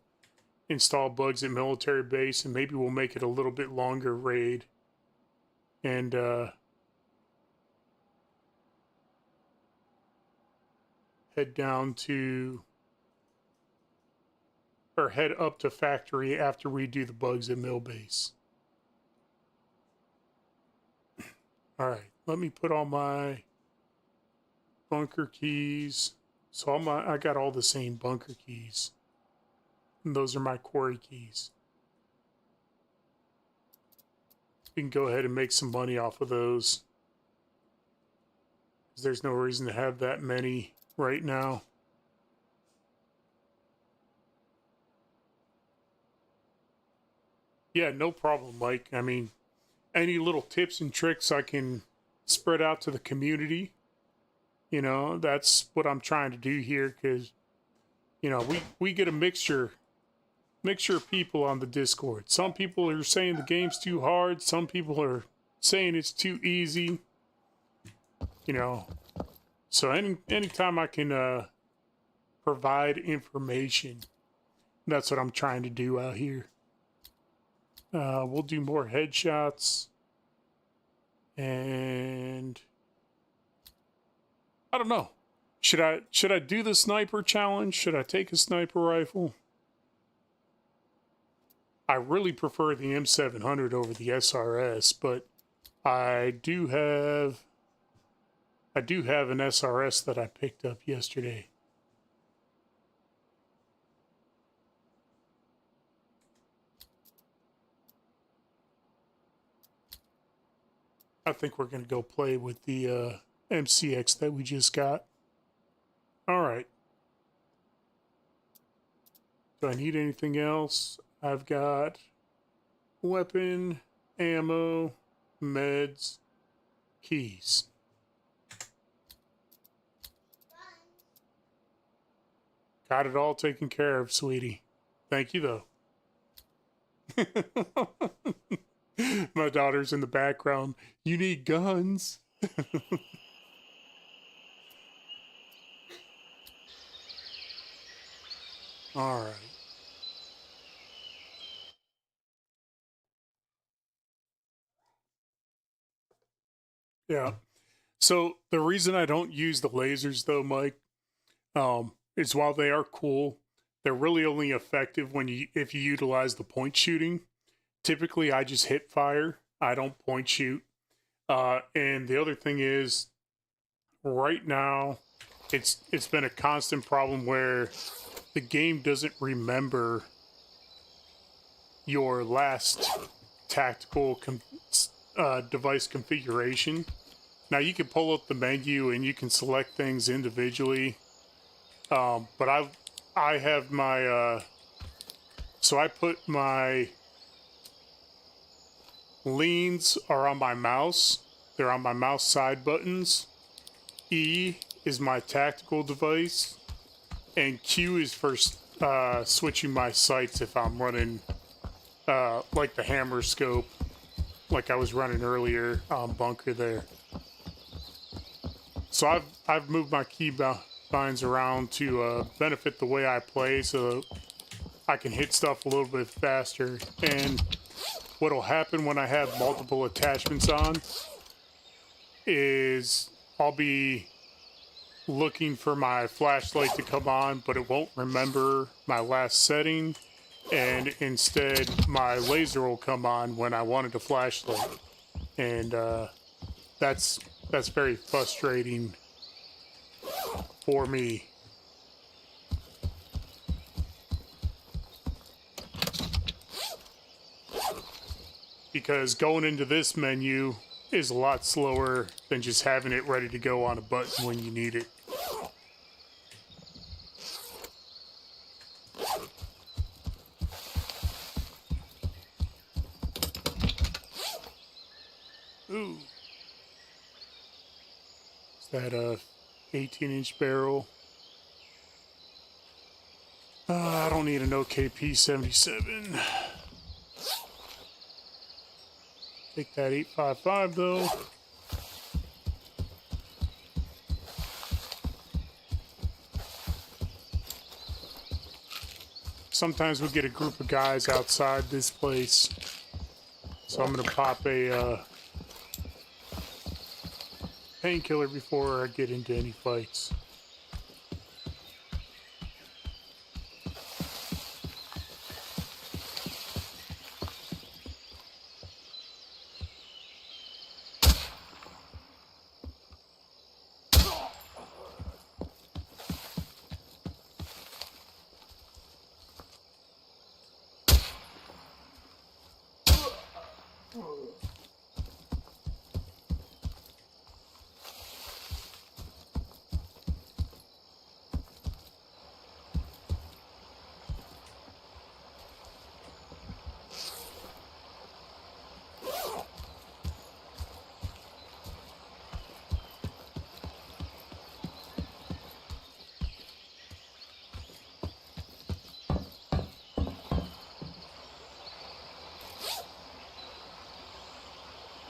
install bugs at military base and maybe we'll make it a little bit longer raid. And head down to, or head up to factory after we do the bugs at mill base. All right, let me put all my bunker keys. So I got all the same bunker keys. And those are my quarry keys. We can go ahead and make some money off of those. There's no reason to have that many right now. Yeah, no problem, Mike. I mean, any little tips and tricks I can spread out to the community, you know, that's what I'm trying to do here, because, you know, we get a mixture of people on the Discord. Some people are saying the game's too hard. Some people are saying it's too easy. You know, so anytime I can provide information, that's what I'm trying to do out here. We'll do more headshots. And I don't know. Should I do the sniper challenge? Should I take a sniper rifle? I really prefer the M700 over the SRS, but I do have an SRS that I picked up yesterday. I think we're going to go play with the MCX that we just got. All right. Do I need anything else? I've got weapon, ammo, meds, keys. Got it all taken care of, sweetie. Thank you, though. My daughter's in the background. You need guns. All right. Yeah. So the reason I don't use the lasers, though, Mike, is while they are cool, they're really only effective when if you utilize the point shooting. Typically, I just hit fire. I don't point shoot. And the other thing is, right now, it's been a constant problem where the game doesn't remember your last tactical device configuration. Now, you can pull up the menu and you can select things individually. But I have my, so I put my leans are on my mouse. They're on my mouse side buttons. E is my tactical device. And Q is for switching my sights if I'm running, like the hammer scope, like I was running earlier on bunker there. So I've moved my key binds around to benefit the way I play, so I can hit stuff a little bit faster. And what'll happen when I have multiple attachments on is I'll be looking for my flashlight to come on, but it won't remember my last setting, and instead my laser will come on when I wanted a flashlight, and that's very frustrating for me. Because going into this menu is a lot slower than just having it ready to go on a button when you need it. Ooh. Is that a 18-inch barrel? I don't need an OKP-77. Take that 8.55 though. Sometimes we get a group of guys outside this place, so I'm gonna pop a painkiller before I get into any fights.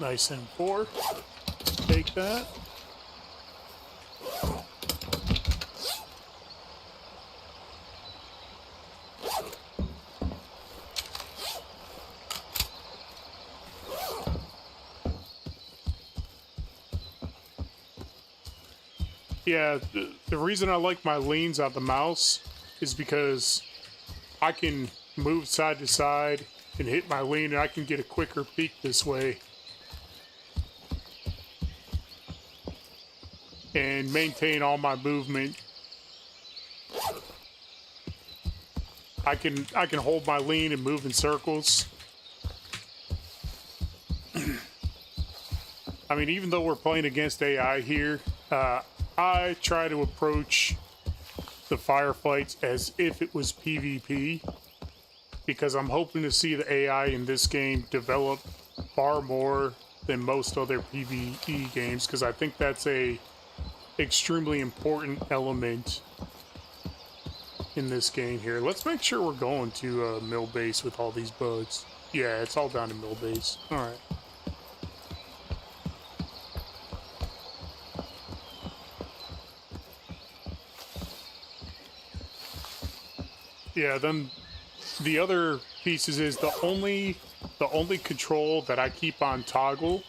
Nice M4. Take that. Yeah, the reason I like my leans on the mouse is because I can move side to side and hit my lean, and I can get a quicker peek this way and maintain all my movement. I can hold my lean and move in circles. I mean, even though we're playing against AI here, I try to approach the firefights as if it was PvP, because I'm hoping to see the AI in this game develop far more than most other PvE games, because I think that's a extremely important element in this game here. Let's make sure we're going to mill base with all these bugs. Yeah, it's all down to mill base. All right. Yeah, then the other pieces is the only control that I keep on toggle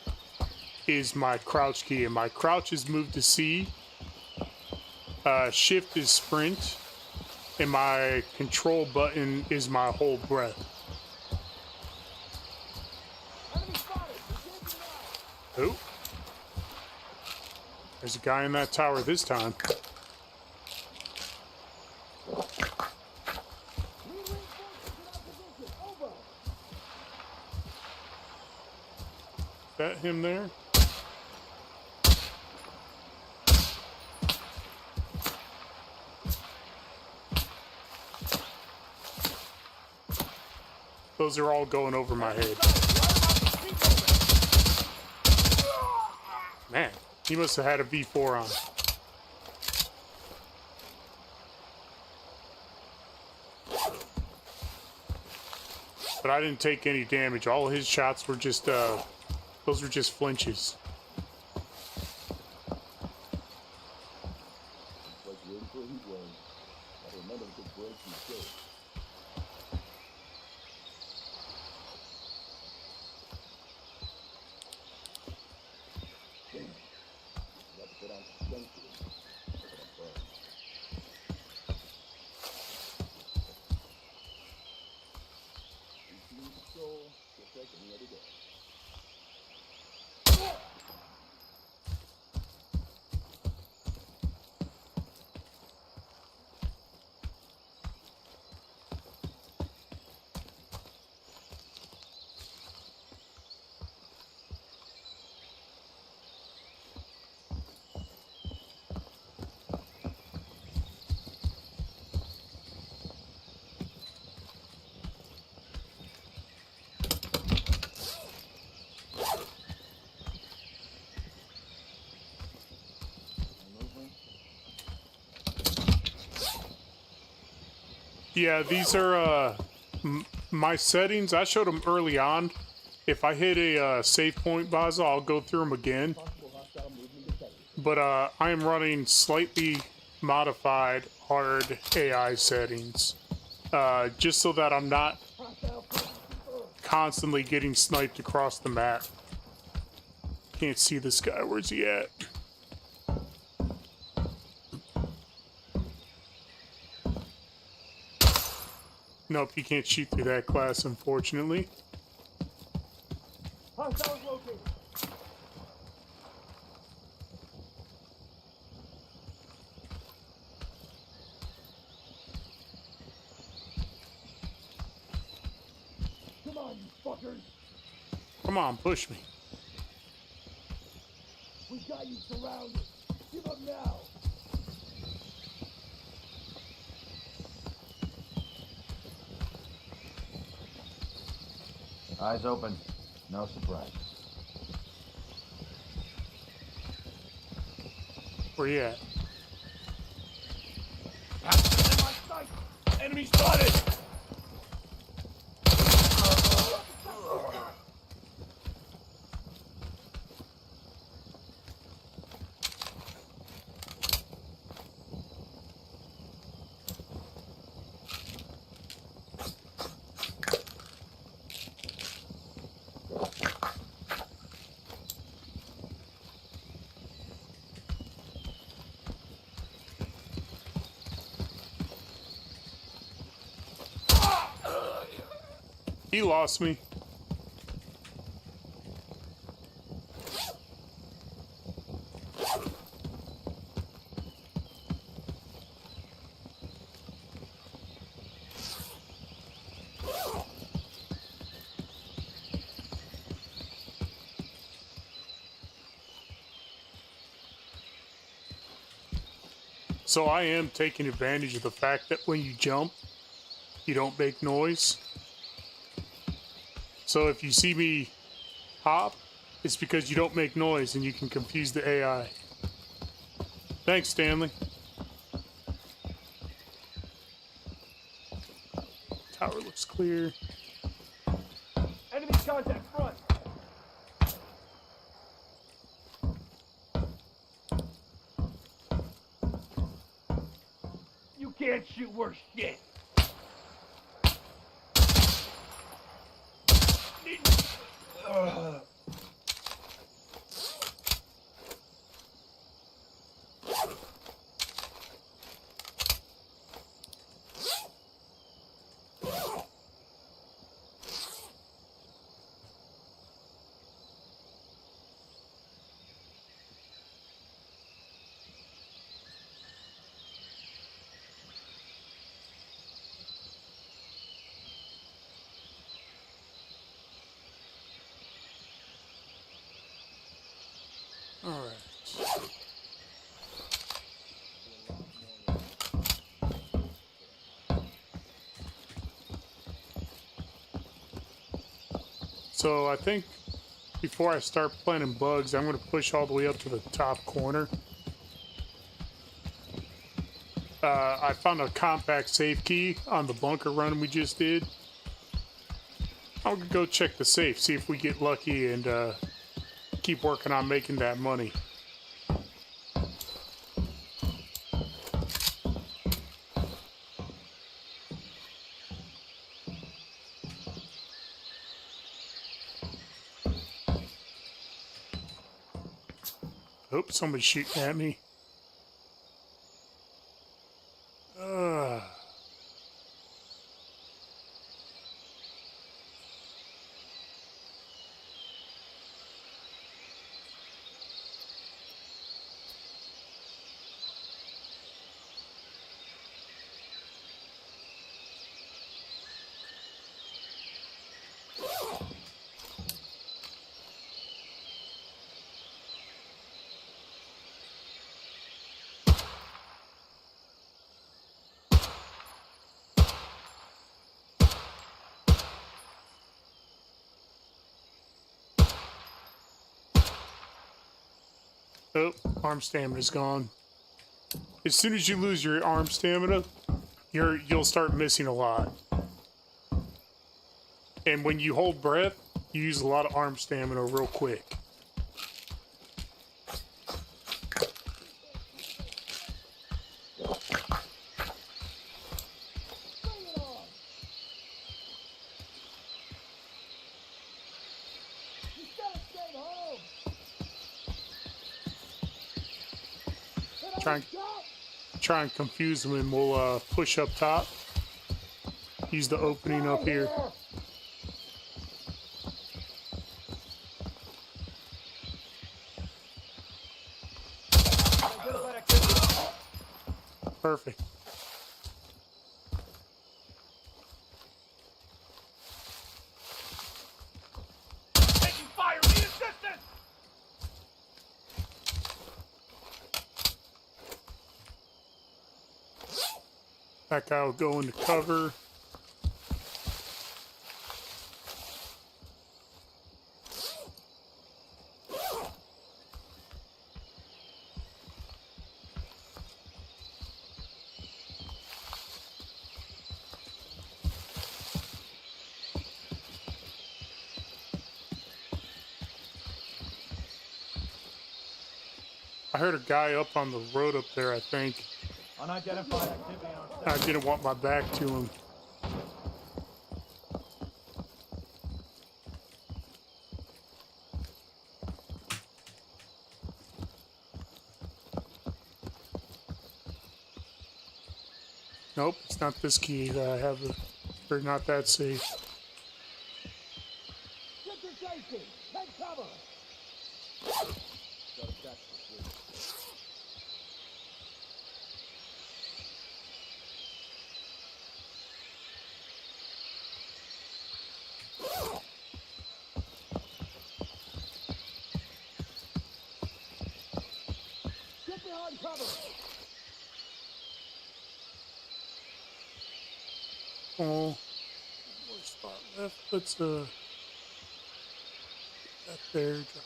is my crouch key, and my crouch is moved to C, shift is sprint, and my control button is my hold breath. Oh, there's a guy in that tower this time. Is that him there? Those are all going over my head. Man, he must have had a V4 on. But I didn't take any damage. All his shots were just, those were just flinches. Like waiting for a heat wave. I remember the break you killed. Damn. You have to put on sensors. Look at them burn. You see the soul just like any other day. Yeah, these are my settings. I showed them early on. If I hit a save point, Baza, I'll go through them again. But I am running slightly modified hard AI settings, just so that I'm not constantly getting sniped across the map. Can't see this guy. Where's he at? Nope, you can't shoot through that glass, unfortunately. Hostiles located. Come on, you fuckers. Come on, push me. We got you surrounded. Give up now. Eyes open. No surprises. Where you at? Enemy spotted! He lost me. So I am taking advantage of the fact that when you jump, you don't make noise. So if you see me hop, it's because you don't make noise and you can confuse the AI. Thanks, Stanley. Tower looks clear. Enemy contact front. You can't shoot worse shit. All right. So I think before I start planting bugs, I'm going to push all the way up to the top corner. I found a compact safe key on the bunker run we just did. I'm going to go check the safe, see if we get lucky, and keep working on making that money. Oops, somebody's shooting at me. Oh, arm stamina's gone. As soon as you lose your arm stamina, you'll start missing a lot. And when you hold breath, you use a lot of arm stamina real quick. Try and confuse them, and we'll push up top. Use the opening up here. Perfect. Taking fire! Need assistance! That guy will go into cover. I heard a guy up on the road up there, I think. Unidentified activity on I didn't want my back to him. Nope, it's not this key that I have, or not that safe. Find cover! Oh, one more spot left. Let's get that there. Drop that.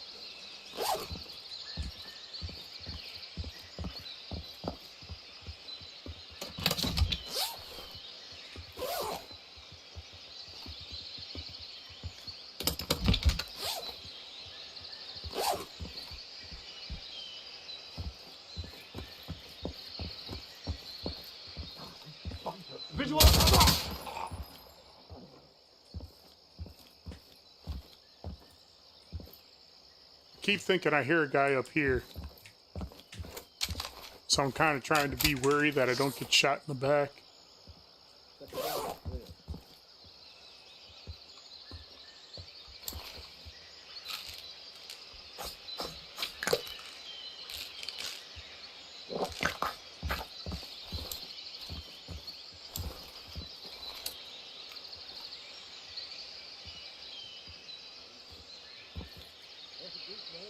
Visual! Keep thinking I hear a guy up here. So I'm kind of trying to be wary that I don't get shot in the back. Second round is clear. There's a beast, man.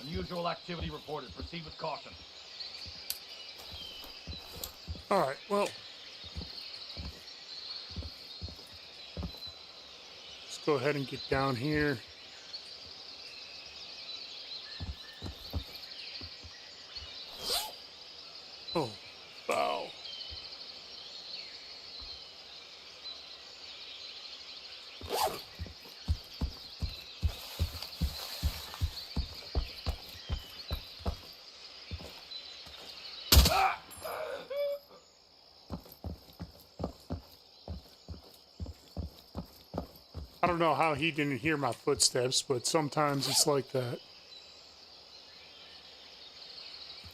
Unusual activity reported. Proceed with caution. Alright, well. Let's go ahead and get down here. Oh, wow. I don't know how he didn't hear my footsteps, but sometimes it's like that.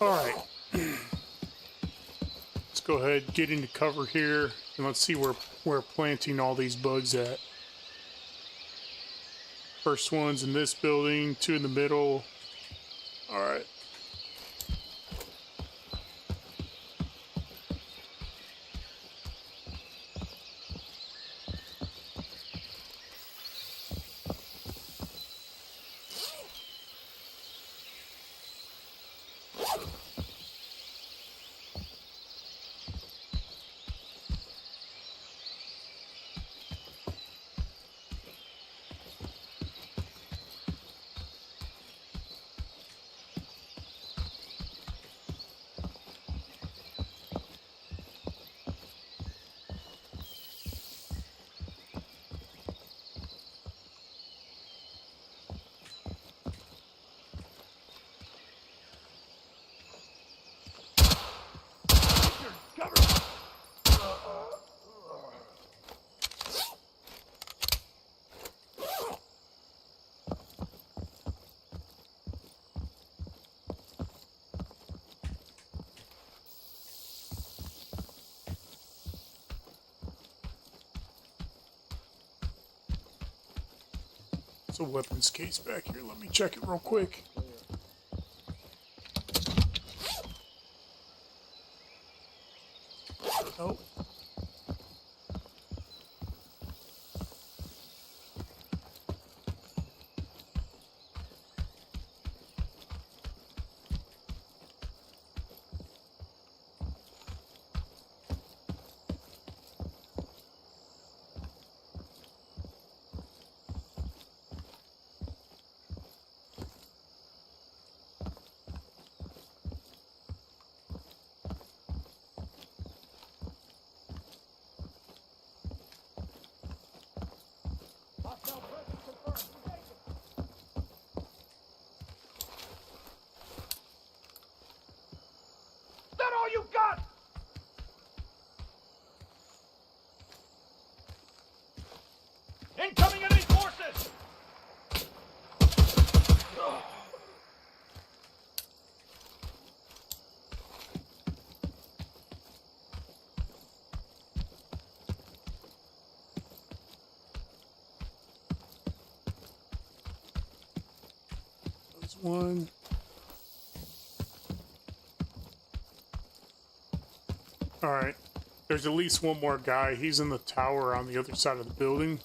Alright. Let's go ahead, get into cover here, and let's see where we're planting all these bugs at. First one's in this building, two in the middle. Alright. There's a weapons case back here. Let me check it real quick. Nope. one. Alright. There's at least one more guy. He's in the tower on the other side of the building.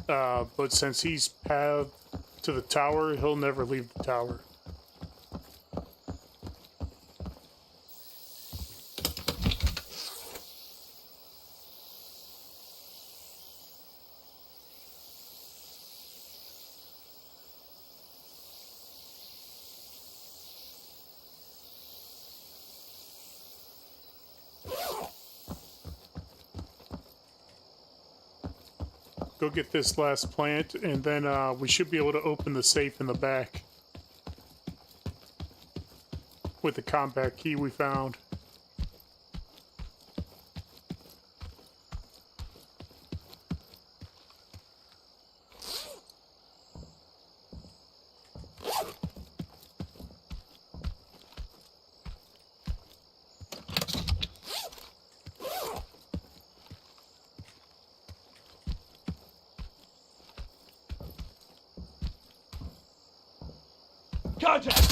But since he's pathed to the tower, he'll never leave the tower. Go get this last plant, and then we should be able to open the safe in the back with the compact key we found. Contact!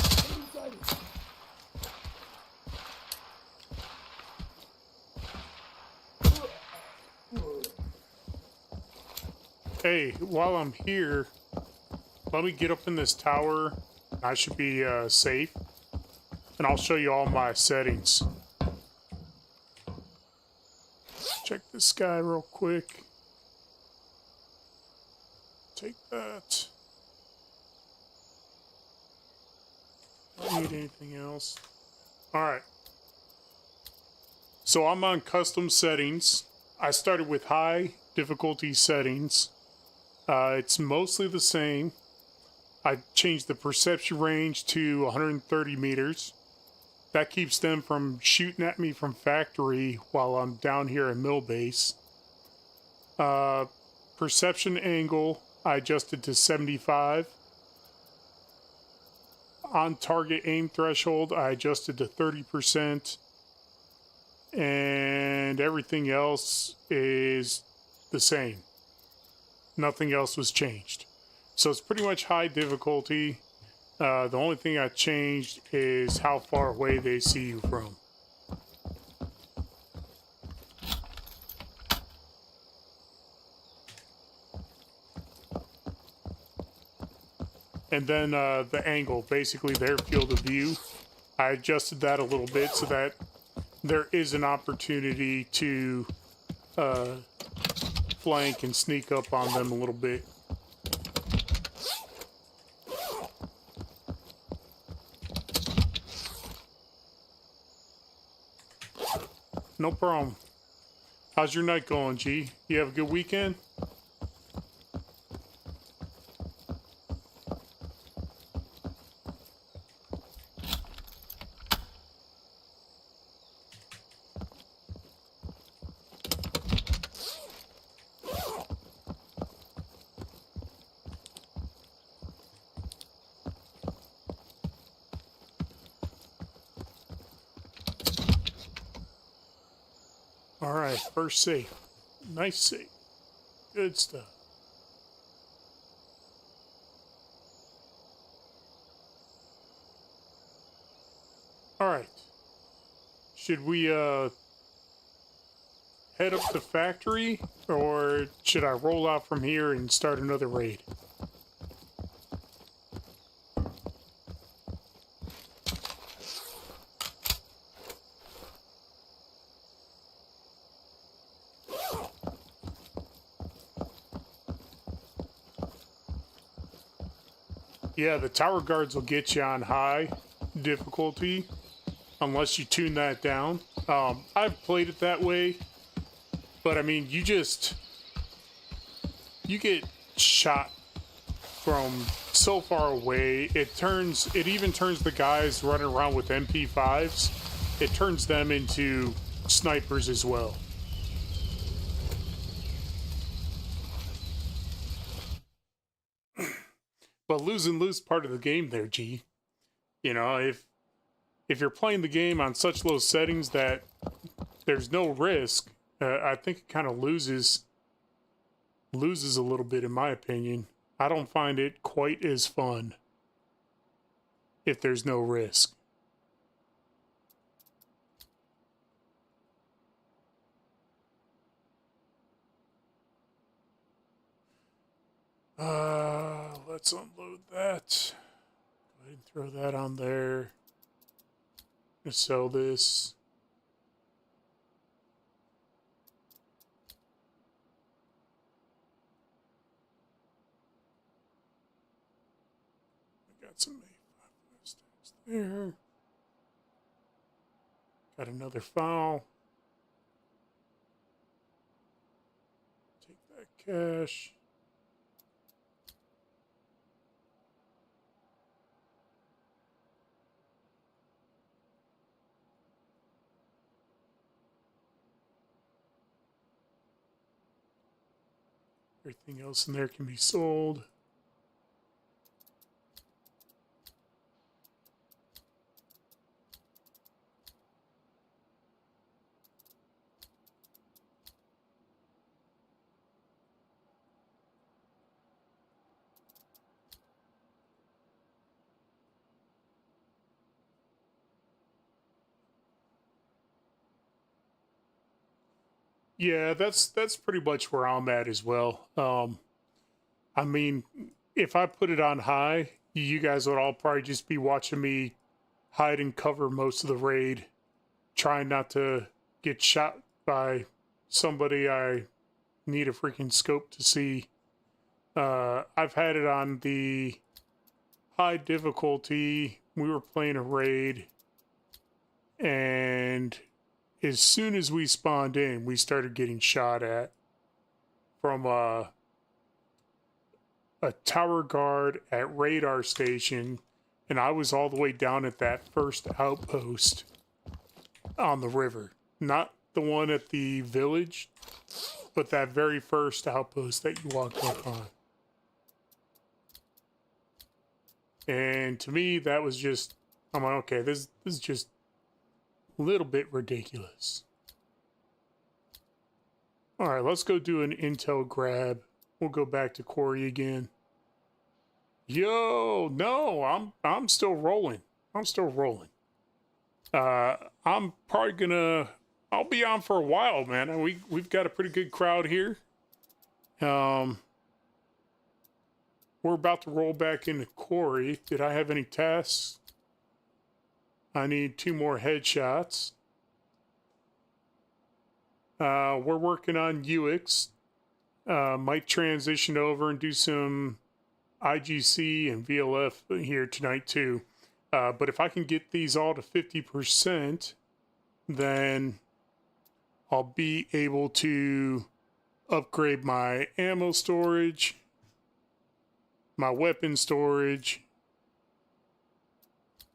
Hey, while I'm here, let me get up in this tower. I should be safe. And I'll show you all my settings. Check this guy real quick. Take that. Don't need anything else. Alright. So I'm on custom settings. I started with high difficulty settings. It's mostly the same. I changed the perception range to 130 meters. That keeps them from shooting at me from factory while I'm down here in mill base. Perception angle, I adjusted to 75. On target aim threshold, I adjusted to 30%. And everything else is the same. Nothing else was changed. So it's pretty much high difficulty. The only thing I changed is how far away they see you from. And then the angle, basically their field of view. I adjusted that a little bit so that there is an opportunity to flank and sneak up on them a little bit. No problem. How's your night going, G? You have a good weekend? Alright, first safe. Nice safe. Good stuff. Alright. Should we head up the factory, or should I roll out from here and start another raid? Yeah, the tower guards will get you on high difficulty unless you tune that down. I've played it that way, but I mean, you get shot from so far away. It even turns the guys running around with MP5s, it turns them into snipers as well. But lose and lose part of the game there, G. You know, if you're playing the game on such low settings that there's no risk, I think it kind of loses a little bit, in my opinion. I don't find it quite as fun. if there's no risk. Let's unload that. Go ahead and throw that on there. I'm gonna sell this. I got some A5 stacks there. Got another file. Take that cash. Everything else in there can be sold. Yeah, that's pretty much where I'm at as well. I mean, if I put it on high, you guys would all probably just be watching me hide and cover most of the raid, trying not to get shot by somebody I need a freaking scope to see. I've had it on the high difficulty. We were playing a raid, and as soon as we spawned in, we started getting shot at from a tower guard at radar station, and I was all the way down at that first outpost on the river. Not the one at the village, but that very first outpost that you walked up on. And to me, that was just, I'm like, okay, this is just a little bit ridiculous. All right, let's go do an intel grab. We'll go back to Quarry again. Yo, no, I'm still rolling. I'm still rolling. I'm probably gonna, I'll be on for a while, man. And we've got a pretty good crowd here. We're about to roll back into Quarry. Did I have any tasks? I need 2 more headshots. We're working on UX. Might transition over and do some IGC and VLF here tonight too. But if I can get these all to 50%, then I'll be able to upgrade my ammo storage, my weapon storage,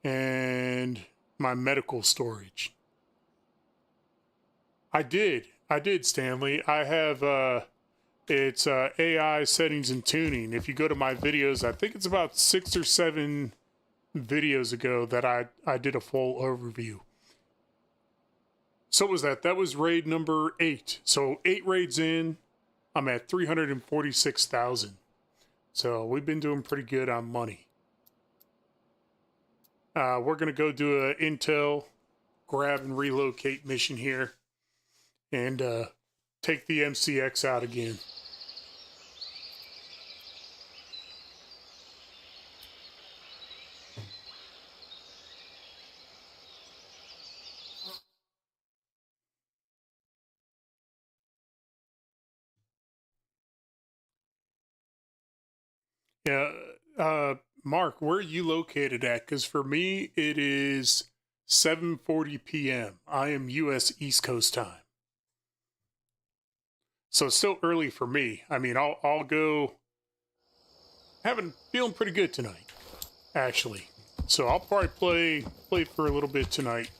and my medical storage. I did, Stanley. I have, it's AI settings and tuning. If you go to my videos, I think it's about 6 or 7 videos ago that I did a full overview. So what was that? That was raid number 8. So 8 raids in, I'm at 346,000. So we've been doing pretty good on money. We're going to go do a intel grab and relocate mission here and take the MCX out again. Yeah, Mark, where are you located at? Because for me, it is 7:40 p.m. I am U.S. East Coast time. So it's still early for me. I mean, I'll go feeling pretty good tonight, actually. So I'll probably play for a little bit tonight.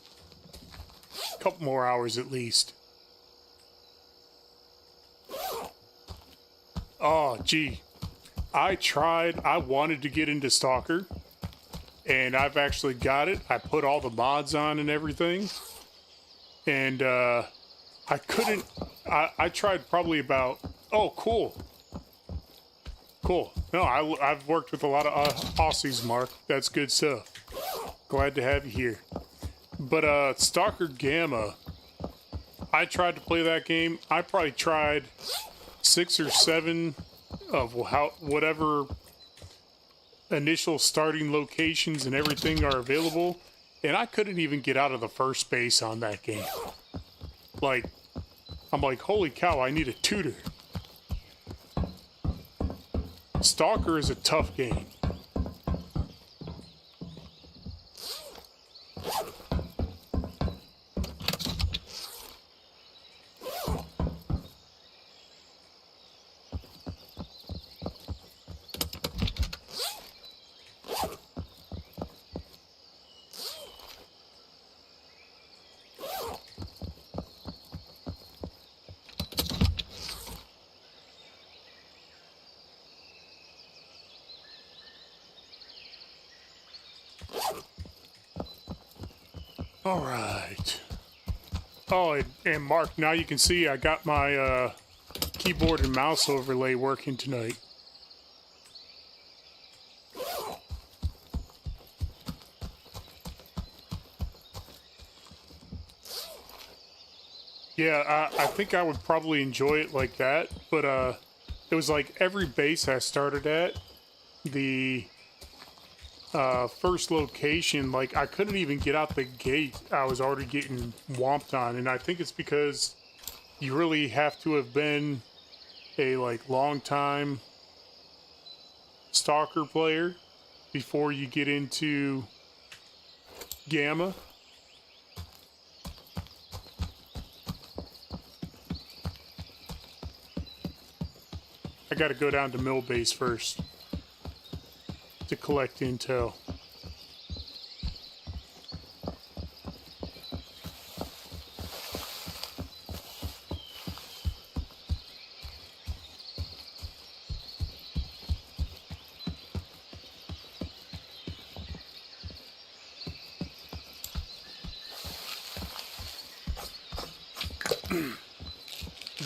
A couple more hours at least. Oh, gee. I wanted to get into Stalker, and I've actually got it. I put all the mods on and everything, and I couldn't, I tried probably about, oh, cool. Cool. No, I've worked with a lot of Aussies, Mark. That's good stuff. Glad to have you here. But Stalker Gamma, I tried to play that game. I probably tried 6 or 7 of whatever initial starting locations and everything are available, and I couldn't even get out of the first base on that game. Like, I'm like, holy cow, I need a tutor. Stalker is a tough game. All right. Oh, and Mark, now you can see I got my keyboard and mouse overlay working tonight. Yeah, I think I would probably enjoy it like that, but it was like every base I started at, the first location, like I couldn't even get out the gate. I was already getting whomped on, and I think it's because you really have to have been a like long time Stalker player before you get into Gamma. I gotta go down to Mill Base first to collect intel.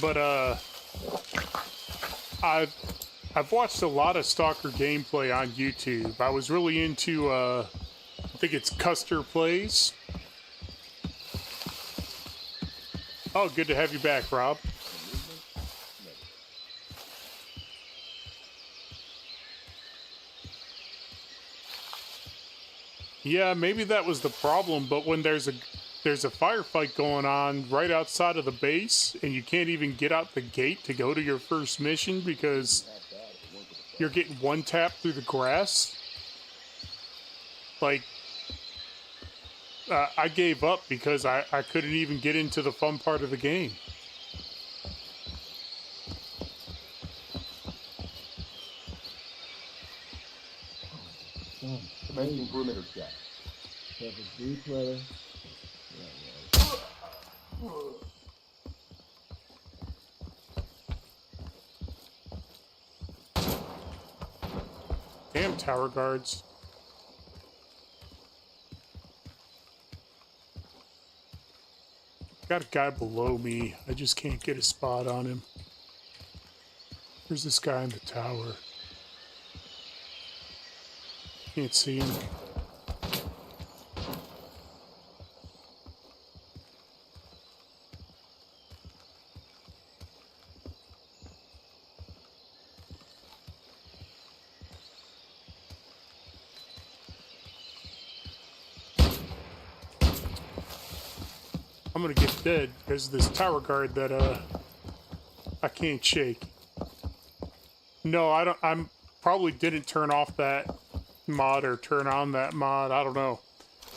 But I've watched a lot of Stalker gameplay on YouTube. I was really into I think it's Custer Plays. Oh, good to have you back, Rob. Yeah, maybe that was the problem, but when there's a firefight going on right outside of the base, and you can't even get out the gate to go to your first mission because you're getting one tap through the grass. Like, I gave up because I couldn't even get into the fun part of the game. Commencing perimeter check. Have a deep letter. Damn tower guards. Got a guy below me. I just can't get a spot on him. Where's this guy in the tower? Can't see him. I'm gonna get dead because of this tower guard that I can't shake. No, I don't. I'm probably didn't turn off that mod or turn on that mod. I don't know.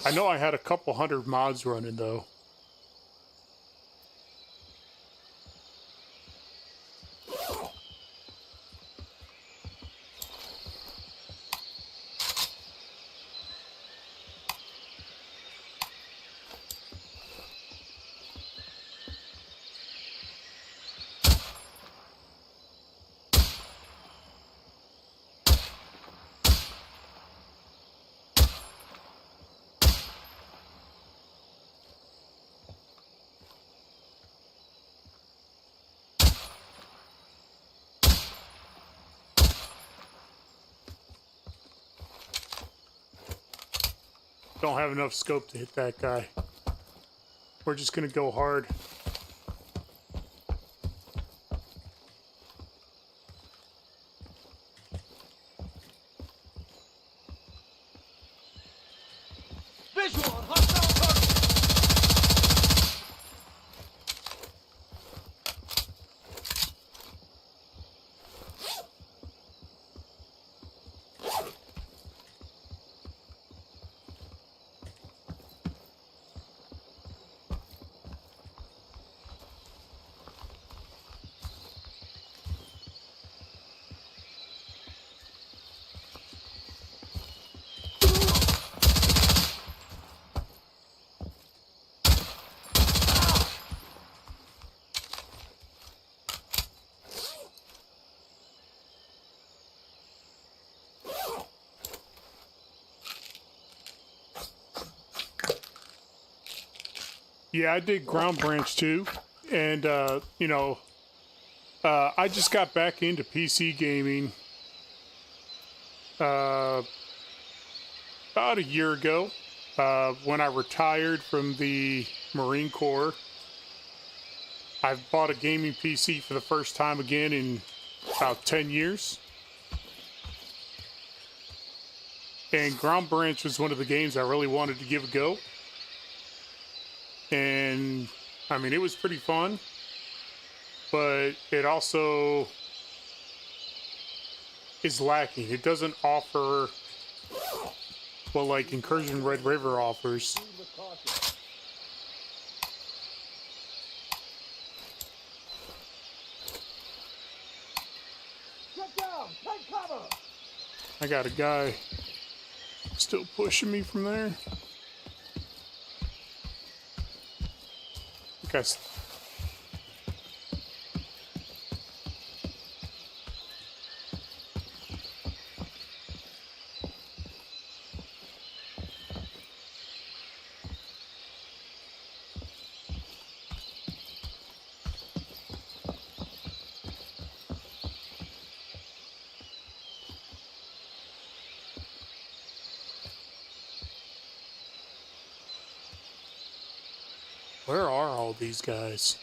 I know I had a couple hundred mods running though. don't have enough scope to hit that guy. We're just gonna go hard. Visual on hostile target. Yeah, I did Ground Branch too, and you know, I just got back into PC gaming about a year ago when I retired from the Marine Corps. I bought a gaming PC for the first time again in about 10 years. And Ground Branch was one of the games I really wanted to give a go. And I mean, it was pretty fun, but it also is lacking. It doesn't offer what like Incursion Red River offers. Proceed with caution. Get down! Take cover! I got a guy still pushing me from there. Guys. Where are all these guys?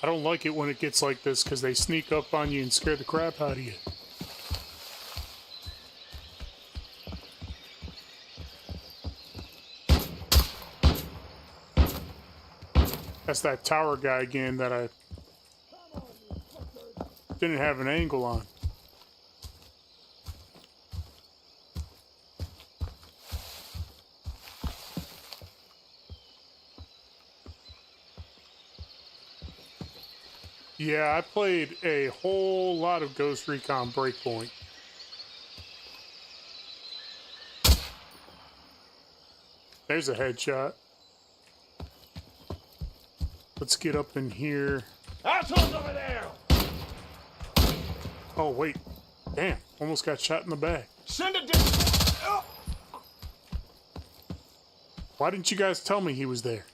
I don't like it when it gets like this because they sneak up on you and scare the crap out of you. That's that tower guy again that I didn't have an angle on. Yeah, I played a whole lot of Ghost Recon Breakpoint. There's a headshot. Let's get up in here. Assholes over there! Oh, wait. Damn, almost got shot in the back. Send it. Why didn't you guys tell me he was there?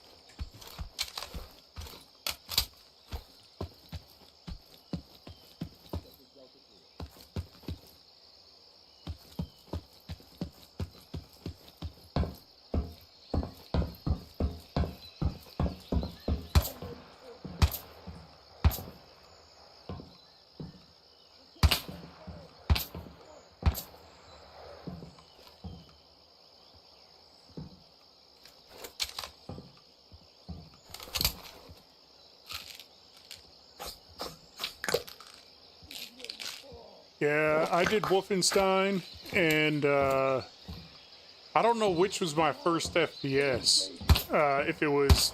Yeah, I did Wolfenstein, and I don't know which was my first FPS. If it was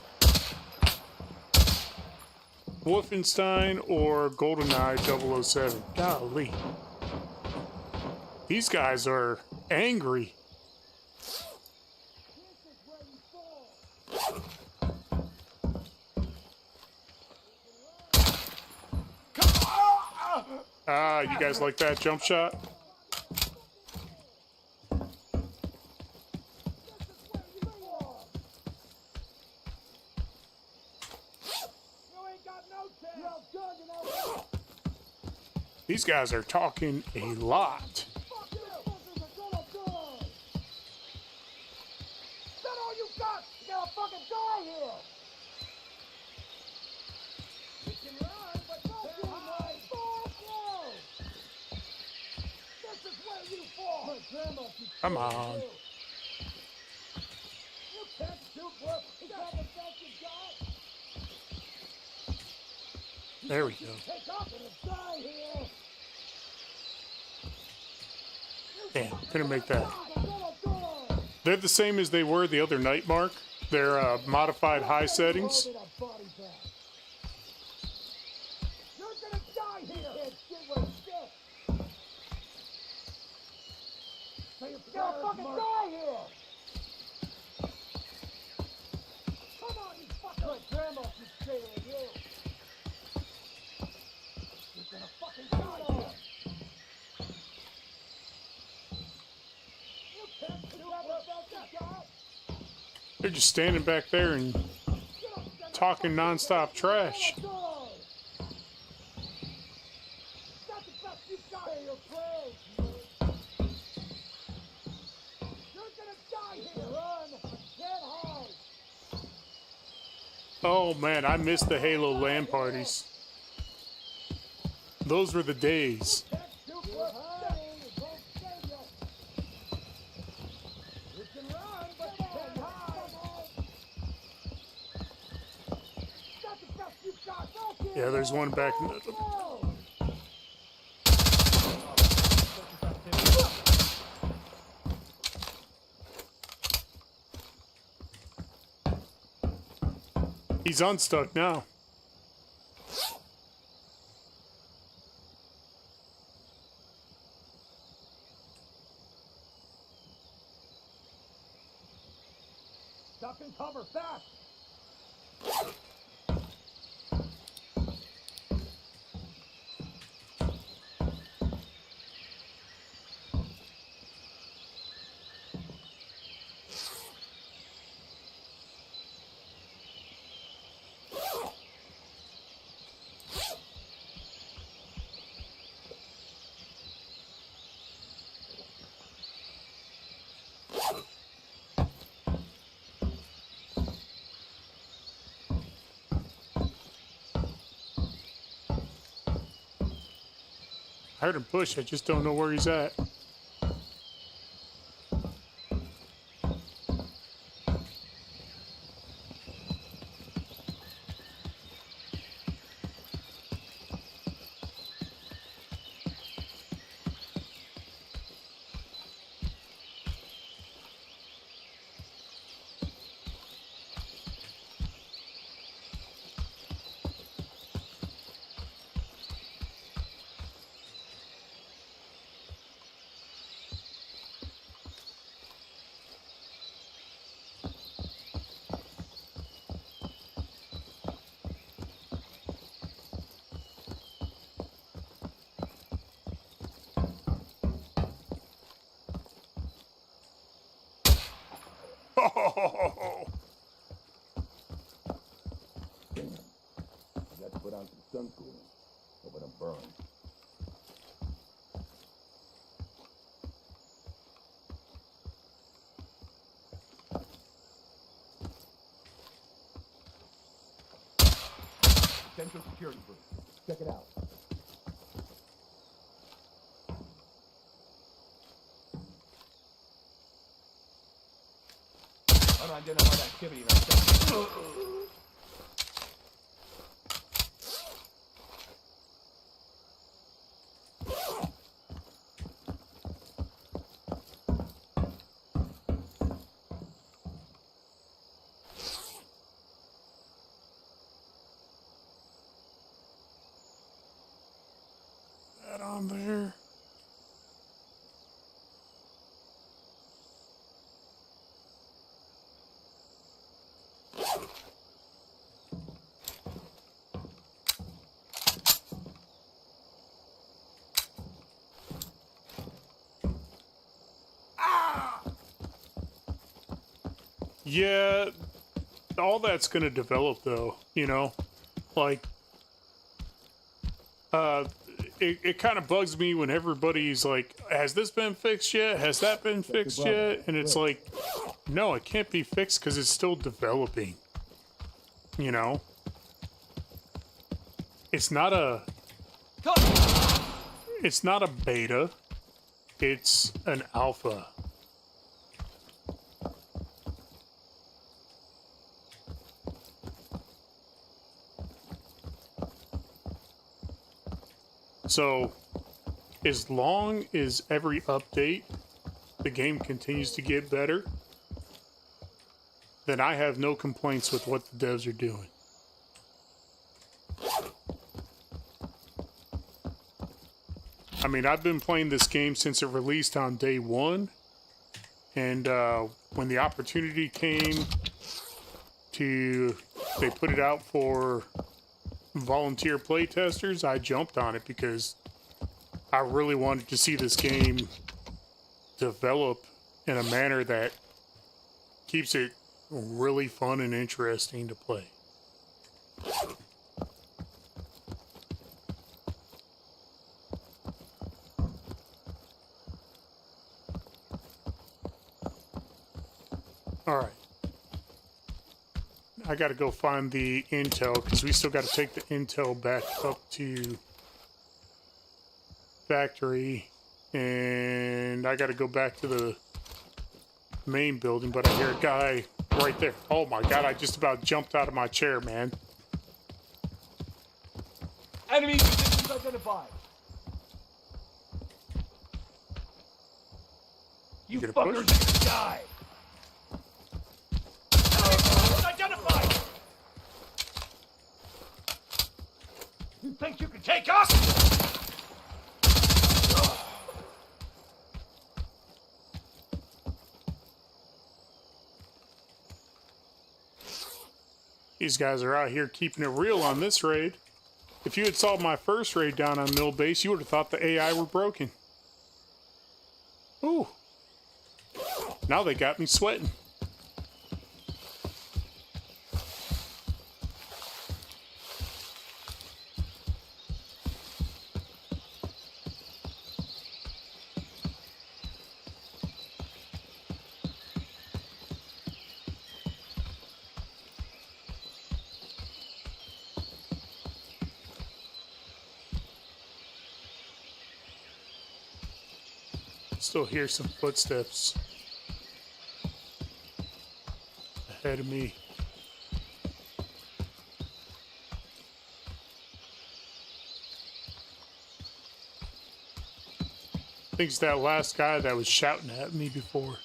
Wolfenstein or GoldenEye 007. Golly. These guys are angry. Ah, you guys like that jump shot? These guys are talking a lot. Fuck you! Fuckers are gonna die! Is that all you got? You gotta fucking die here! You can run, but fuck you, Mike! Fuck you! This is where you fall! My grandma keeps Come on. You can't shoot work! Is that the best you got? There we go. Take off and die here! Damn, couldn't make that. Fuckers are gonna die! They're the same as they were the other night, Mark. They're modified high settings. Hold it up, body bag. You're gonna die here! You can't shoot with shit! So you gotta fucking die here! Come on, you fucker! My grandma keeps saying you! You're gonna fucking die here! You can't shoot with that! They're just standing back there and talking nonstop trash. That's the best you got in your brain! You're gonna die here! Run! Get high! Oh man, I miss the Halo LAN parties. Those were the days. Can't shoot with hiding! It won't save you! You can run, but get high! That's the best you got! Yeah, there's one back in the... Go! He's unstuck now. Duck and cover, fast! I heard him push, I just don't know where he's at. Oh, I got to put on some sun cooling. Hope I don't burn. Central security booth. Check it out. Unidentified activity in our sector. that on there. Yeah, all that's going to develop though, you know, like, it kind of bugs me when everybody's like, has this been fixed yet? Has that been fixed yet? And it's like, no, it can't be fixed because it's still developing. You know? It's not a beta. It's an alpha. So, as long as every update, the game continues to get better, then I have no complaints with what the devs are doing. I mean, I've been playing this game since it released on day one, and when the opportunity came they put it out for volunteer playtesters, I jumped on it because I really wanted to see this game develop in a manner that keeps it really fun and interesting to play. All right. I got to go find the intel because we still got to take the intel back up to factory, and I got to go back to the main building, but I hear a guy right there. Oh my god, I just about jumped out of my chair, man. Enemy positions identified. You gonna fuckers push? need to die. Enemy positions identified. You think you can take us? These guys are out here keeping it real on this raid. If you had saw my first raid down on Mill Base, you would have thought the AI were broken. Ooh. Now they got me sweating. Still hear some footsteps ahead of me. I think it's that last guy that was shouting at me before.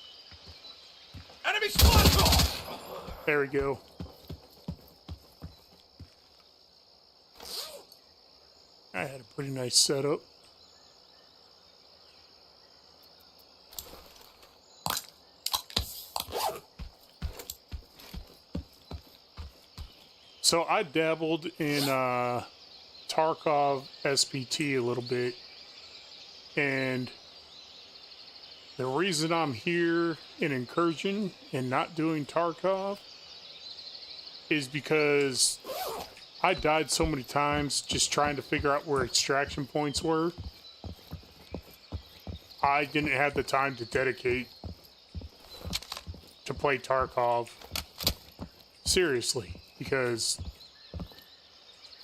Enemy squad! There we go. I had a pretty nice setup. So I dabbled in Tarkov SPT a little bit, and the reason I'm here in Incursion and not doing Tarkov is because I died so many times just trying to figure out where extraction points were. I didn't have the time to dedicate to play Tarkov seriously, because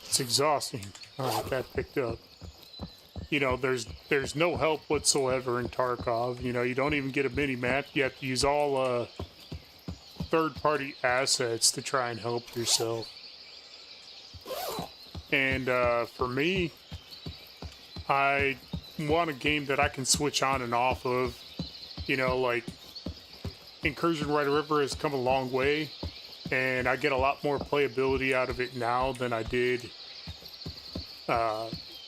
it's exhausting. All right, that picked up. You know, there's no help whatsoever in Tarkov. You know, you don't even get a mini-map. You have to use all third-party assets to try and help yourself. And for me, I want a game that I can switch on and off of. You know, like Incursion Red River has come a long way, and I get a lot more playability out of it now than I did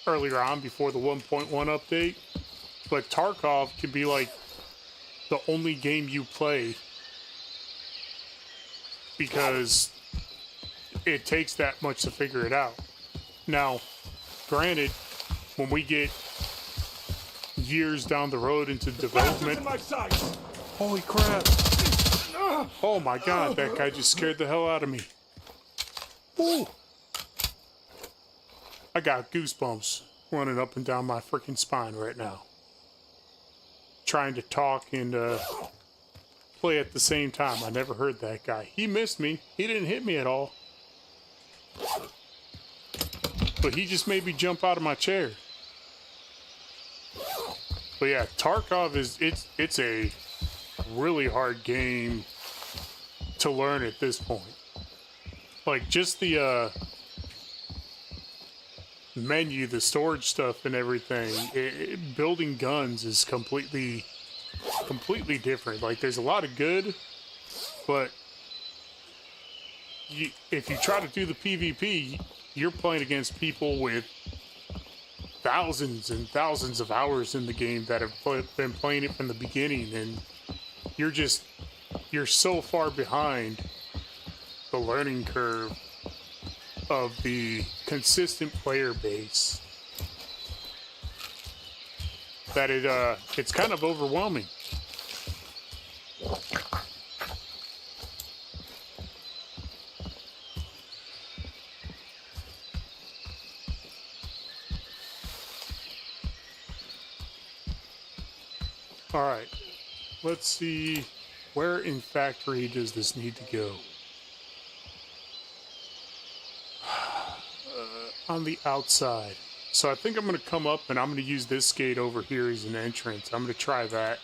earlier on before the 1.1 update. But Tarkov can be like the only game you play because it takes that much to figure it out. Now, granted, when we get years down the road into development... Holy crap! Oh my god, that guy just scared the hell out of me. Ooh! I got goosebumps. running up and down my freaking spine right now. Trying to talk and play at the same time. I never heard that guy. He missed me. He didn't hit me at all. But he just made me jump out of my chair. But yeah, Tarkov it's a really hard game to learn at this point. Like just the menu, the storage stuff and everything, building guns is completely different. Like there's a lot of good, but if you try to do the PvP, you're playing against people with thousands and thousands of hours in the game that have been playing it from the beginning, and you're so far behind the learning curve of the consistent player base that it's kind of overwhelming. All right, let's see, where in factory does this need to go? On the outside. So I think I'm going to come up and I'm going to use this gate over here as an entrance. I'm going to try that.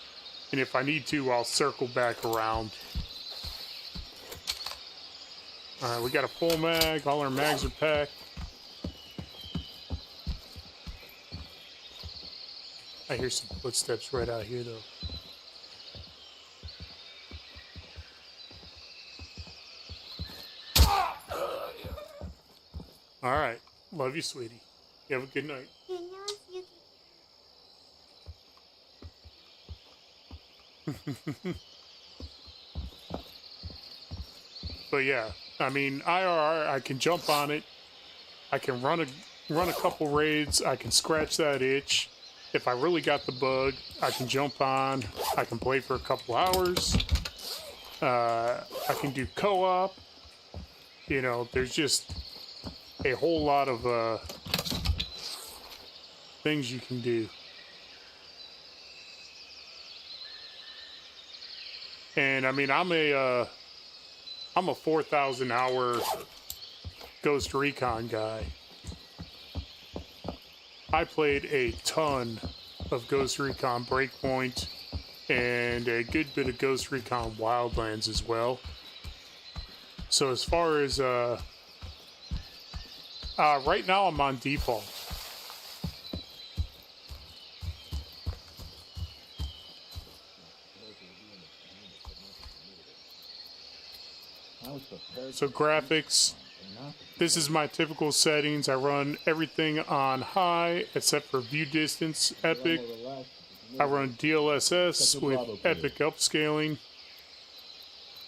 And if I need to, I'll circle back around. Alright, we got a full mag. All our mags are packed. I hear some footsteps right out here, though. Alright. Love you, sweetie. You have a good night. But yeah, I mean, IRR, I can jump on it. I can run a couple raids. I can scratch that itch. If I really got the bug, I can jump on. I can play for a couple hours. I can do co-op. You know, there's just a whole lot of things you can do. And I mean, I'm a 4,000 hour Ghost Recon guy. I played a ton of Ghost Recon Breakpoint and a good bit of Ghost Recon Wildlands as well. So as far as right now I'm on default. So graphics, this is my typical settings. I run everything on high except for view distance, epic. I run DLSS with epic upscaling.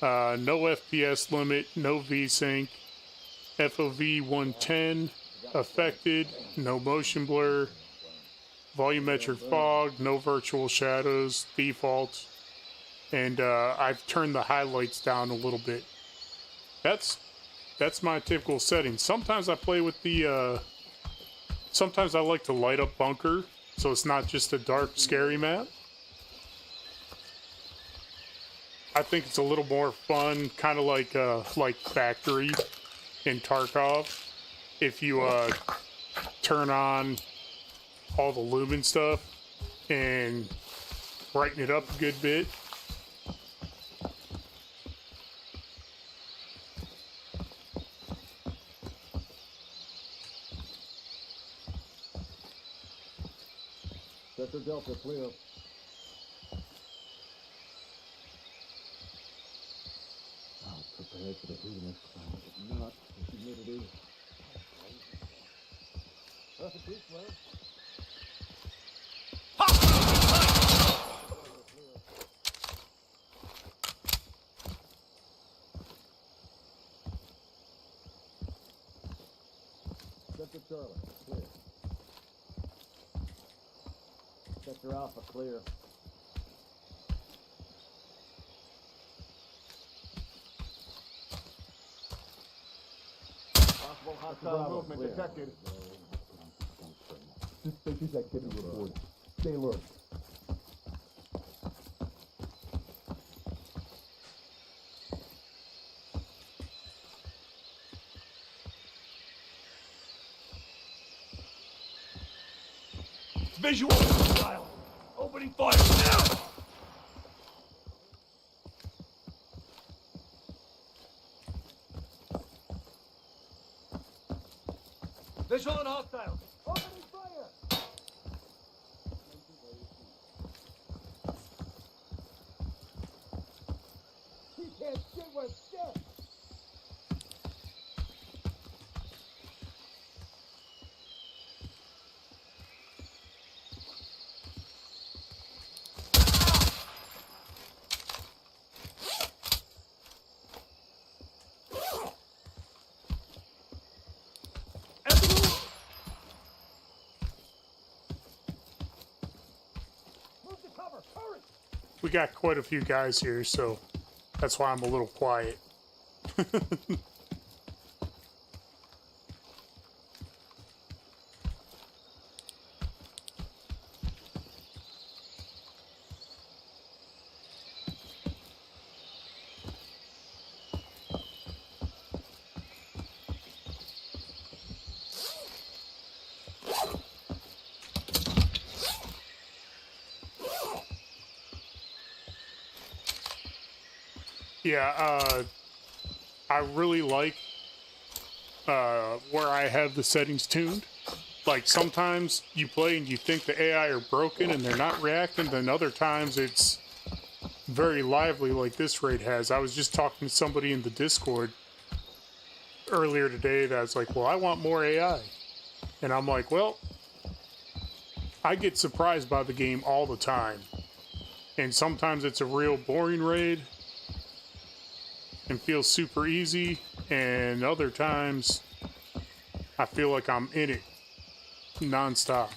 No FPS limit, no VSync. FOV 110, affected, no motion blur. Volumetric fog, no virtual shadows, default. And I've turned the highlights down a little bit. That's my typical setting. Sometimes I play with the, sometimes I like to light up bunker, so it's not just a dark, scary map. I think it's a little more fun, kind of like Factory in Tarkov. If you turn on all the lumen stuff and brighten it up a good bit. Sector Delta clear. I'm prepared for the heat in this climate, but not the humidity. Perfect heat, well. Sector Charlie, clear. Sector Alpha, clear. Possible hostile movement detected. Suspicious activity reported. Stay alert. Visual style. Opening fire now. Visual and hostile. Opening fire! He can't sit with shit! Move to cover! Hurry! We got quite a few guys here, so that's why I'm a little quiet. Yeah, I really like where I have the settings tuned. Like, sometimes you play and you think the AI are broken and they're not reacting, then other times it's very lively like this raid has. I was just talking to somebody in the Discord earlier today that was like, well, I want more AI. And I'm like, well, I get surprised by the game all the time. And sometimes it's a real boring raid and feels super easy, and other times I feel like I'm in it non-stop.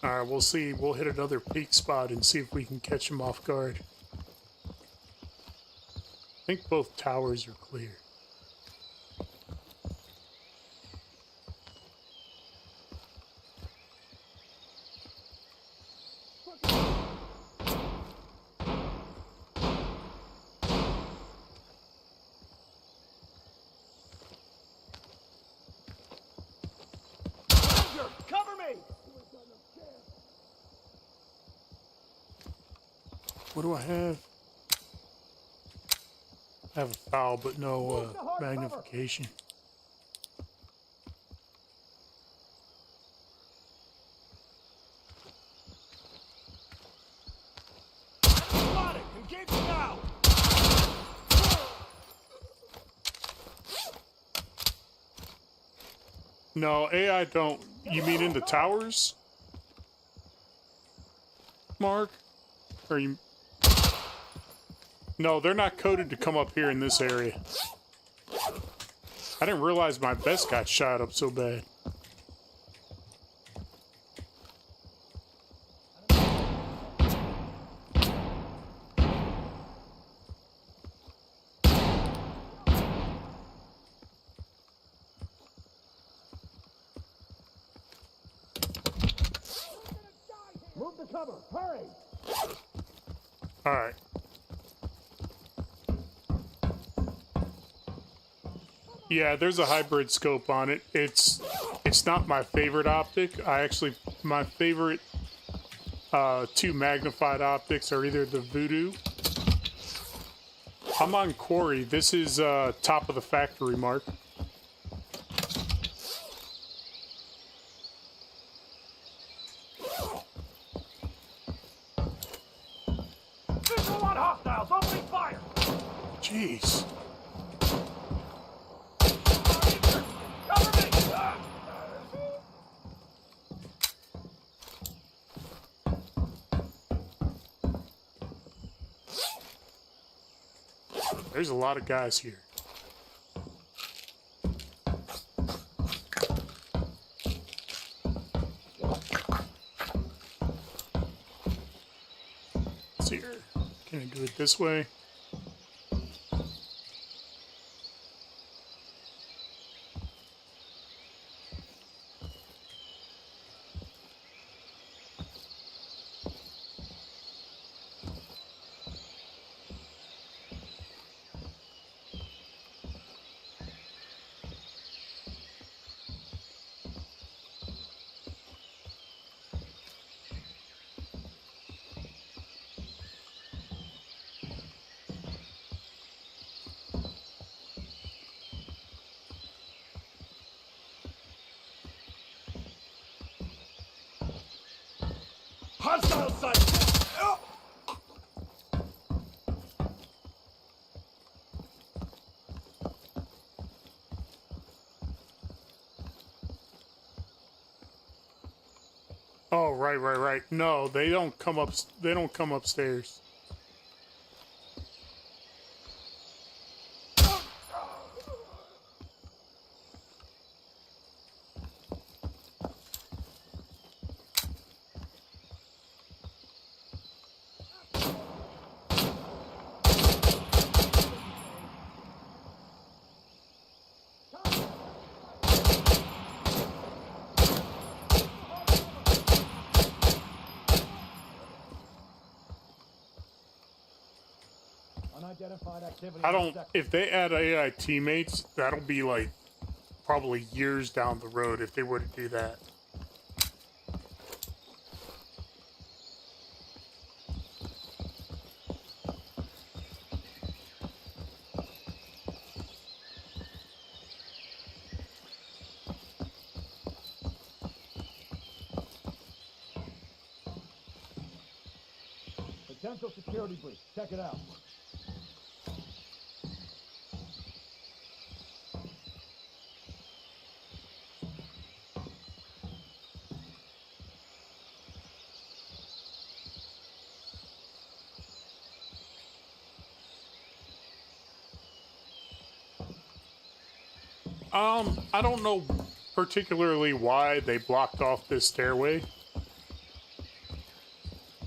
Alright, we'll see. We'll hit another peak spot and see if we can catch him off guard. I think both towers are clear. Ranger, cover me. What do I have? I have a foul, but no magnification. Spotted. Engage now. No, AI don't. You mean in the towers? Mark? Or you... No, they're not coded to come up here in this area. I didn't realize my vest got shot up so bad. Move to cover! Hurry! Alright. Yeah, there's a hybrid scope on it. It's not my favorite optic. My favorite two magnified optics are either the Voodoo I'm on Quarry. This is top of the factory, Mark. Visual on hostiles! Opening fire! Jeez. Cover me! Ah! There's a lot of guys here. Let's see here. Can I do it this way? Hostile sight! Oh! Oh, right. No, they don't come up. They don't come upstairs. Unidentified activity. I in the don't. sector. If they add AI teammates, that'll be like probably years down the road if they were to do that. Potential security breach. Check it out. I don't know particularly why they blocked off this stairway.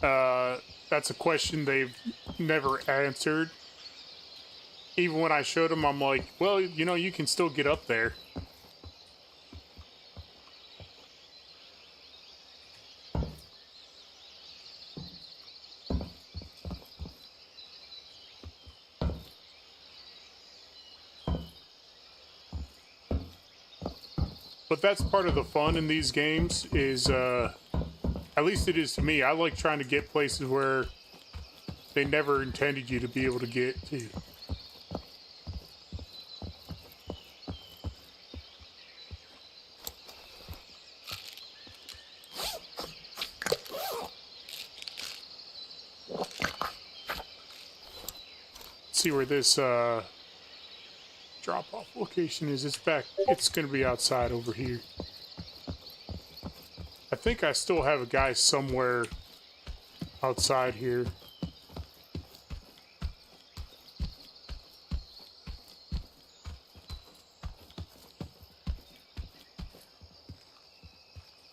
That's a question they've never answered. Even when I showed them, I'm like, well, you know, you can still get up there. But that's part of the fun in these games is, at least it is to me. I like trying to get places where they never intended you to be able to get to. Let's see where this drop-off location is. It's back. It's going to be outside over here. I think I still have a guy somewhere outside here.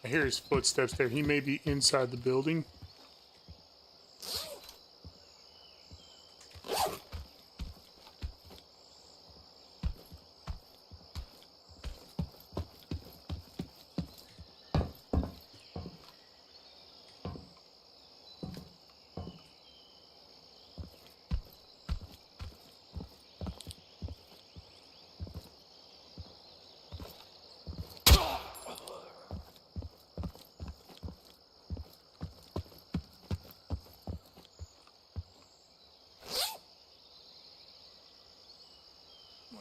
I hear his footsteps there. He may be inside the building.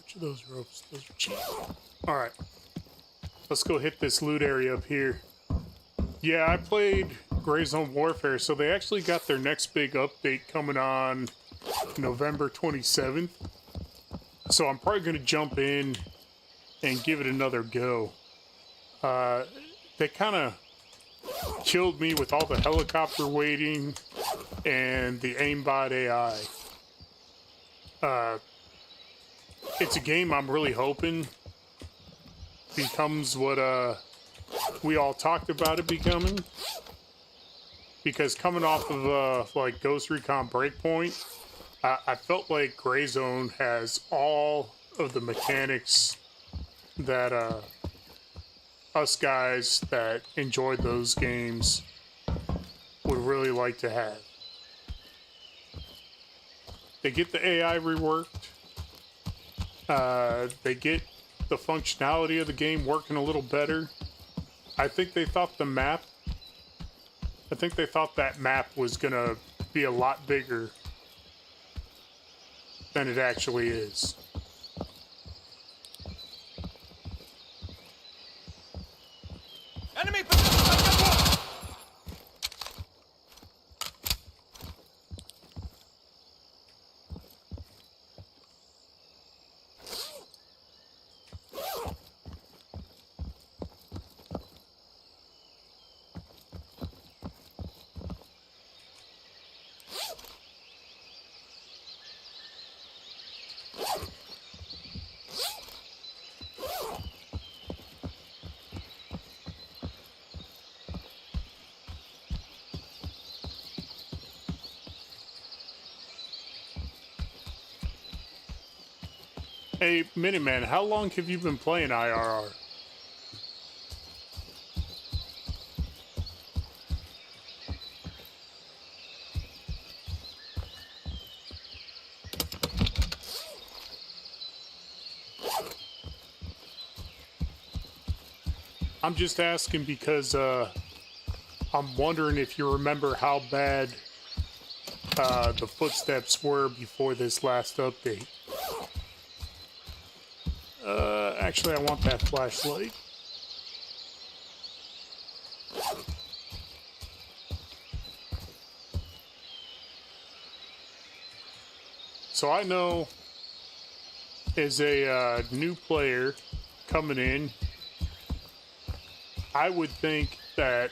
bunch of those ropes. Those are cheap. Alright. Let's go hit this loot area up here. Yeah, I played Gray Zone Warfare, so they actually got their next big update coming on November 27th. So I'm probably going to jump in and give it another go. They kind of killed me with all the helicopter waiting and the aimbot AI. It's a game I'm really hoping becomes what we all talked about it becoming. Because coming off of like Ghost Recon Breakpoint, I felt like Gray Zone has all of the mechanics that us guys that enjoyed those games would really like to have. They get the AI reworked. They get the functionality of the game working a little better. I think they thought that map was gonna be a lot bigger than it actually is. Enemy position! Hey, Minuteman, how long have you been playing IRR? I'm just asking because I'm wondering if you remember how bad the footsteps were before this last update. Actually, I want that flashlight. So I know as a new player coming in, I would think that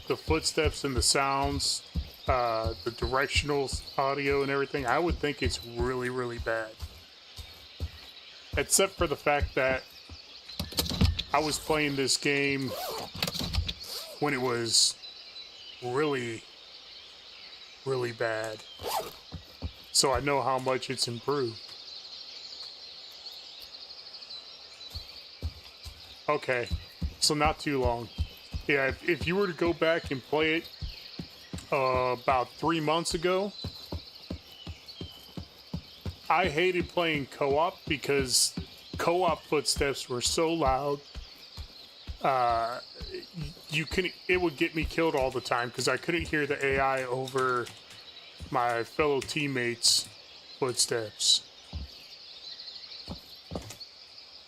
the footsteps and the sounds, the directional audio and everything, I would think it's really, really bad. Except for the fact that I was playing this game when it was really, really bad. So I know how much it's improved. Okay, so not too long. Yeah, if you were to go back and play it about 3 months ago, I hated playing co-op because co-op footsteps were so loud. It would get me killed all the time because I couldn't hear the AI over my fellow teammates' footsteps.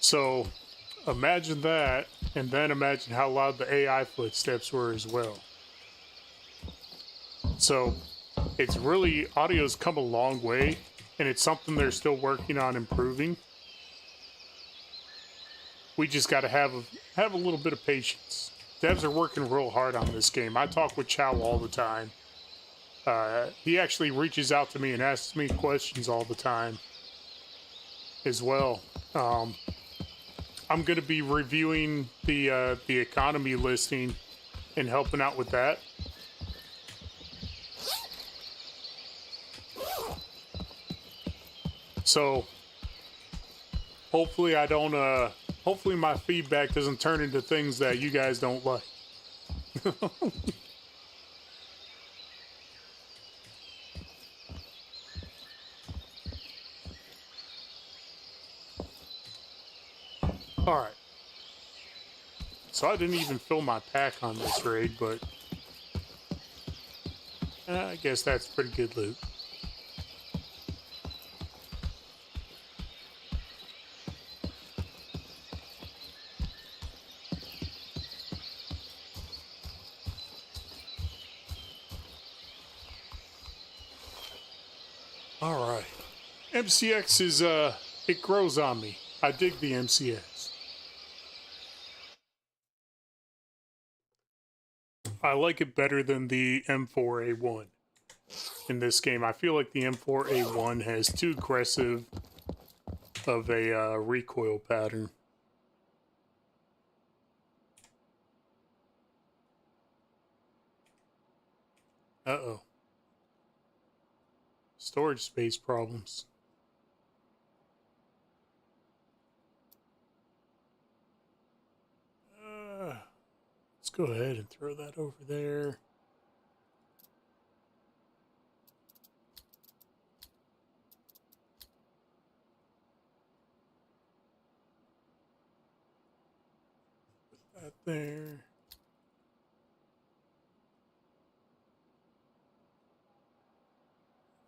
So imagine that, and then imagine how loud the AI footsteps were as well. So it's really, audio's come a long way, and it's something they're still working on improving. We just got to have a little bit of patience. Devs are working real hard on this game. I talk with Chow all the time. He actually reaches out to me and asks me questions all the time as well. I'm going to be reviewing the economy listing and helping out with that. So hopefully hopefully my feedback doesn't turn into things that you guys don't like. Alright. So I didn't even fill my pack on this raid, but I guess that's pretty good loot. All right. MCX is, it grows on me. I dig the MCX. I like it better than the M4A1 in this game. I feel like the M4A1 has too aggressive of a recoil pattern. Uh-oh. Storage space problems. Let's go ahead and throw that over there. Put that there.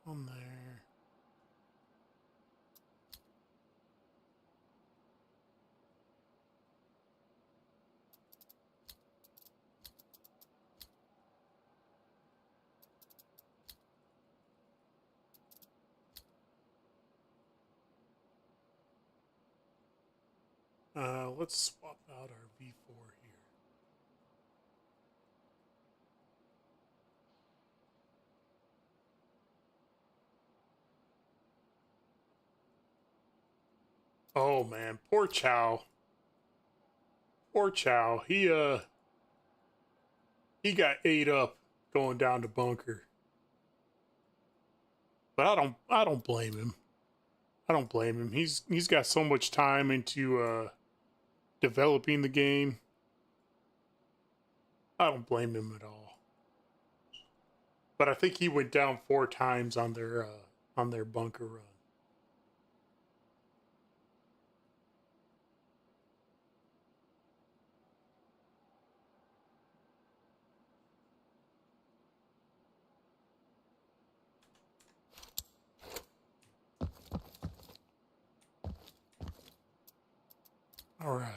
On there. Let's swap out our V4 here. Oh man, poor Chow. Poor Chow. He got ate up going down to bunker. But I don't blame him. I don't blame him. He's got so much time into developing the game. I don't blame him at all. But I think he went down 4 times on their bunker run. All right.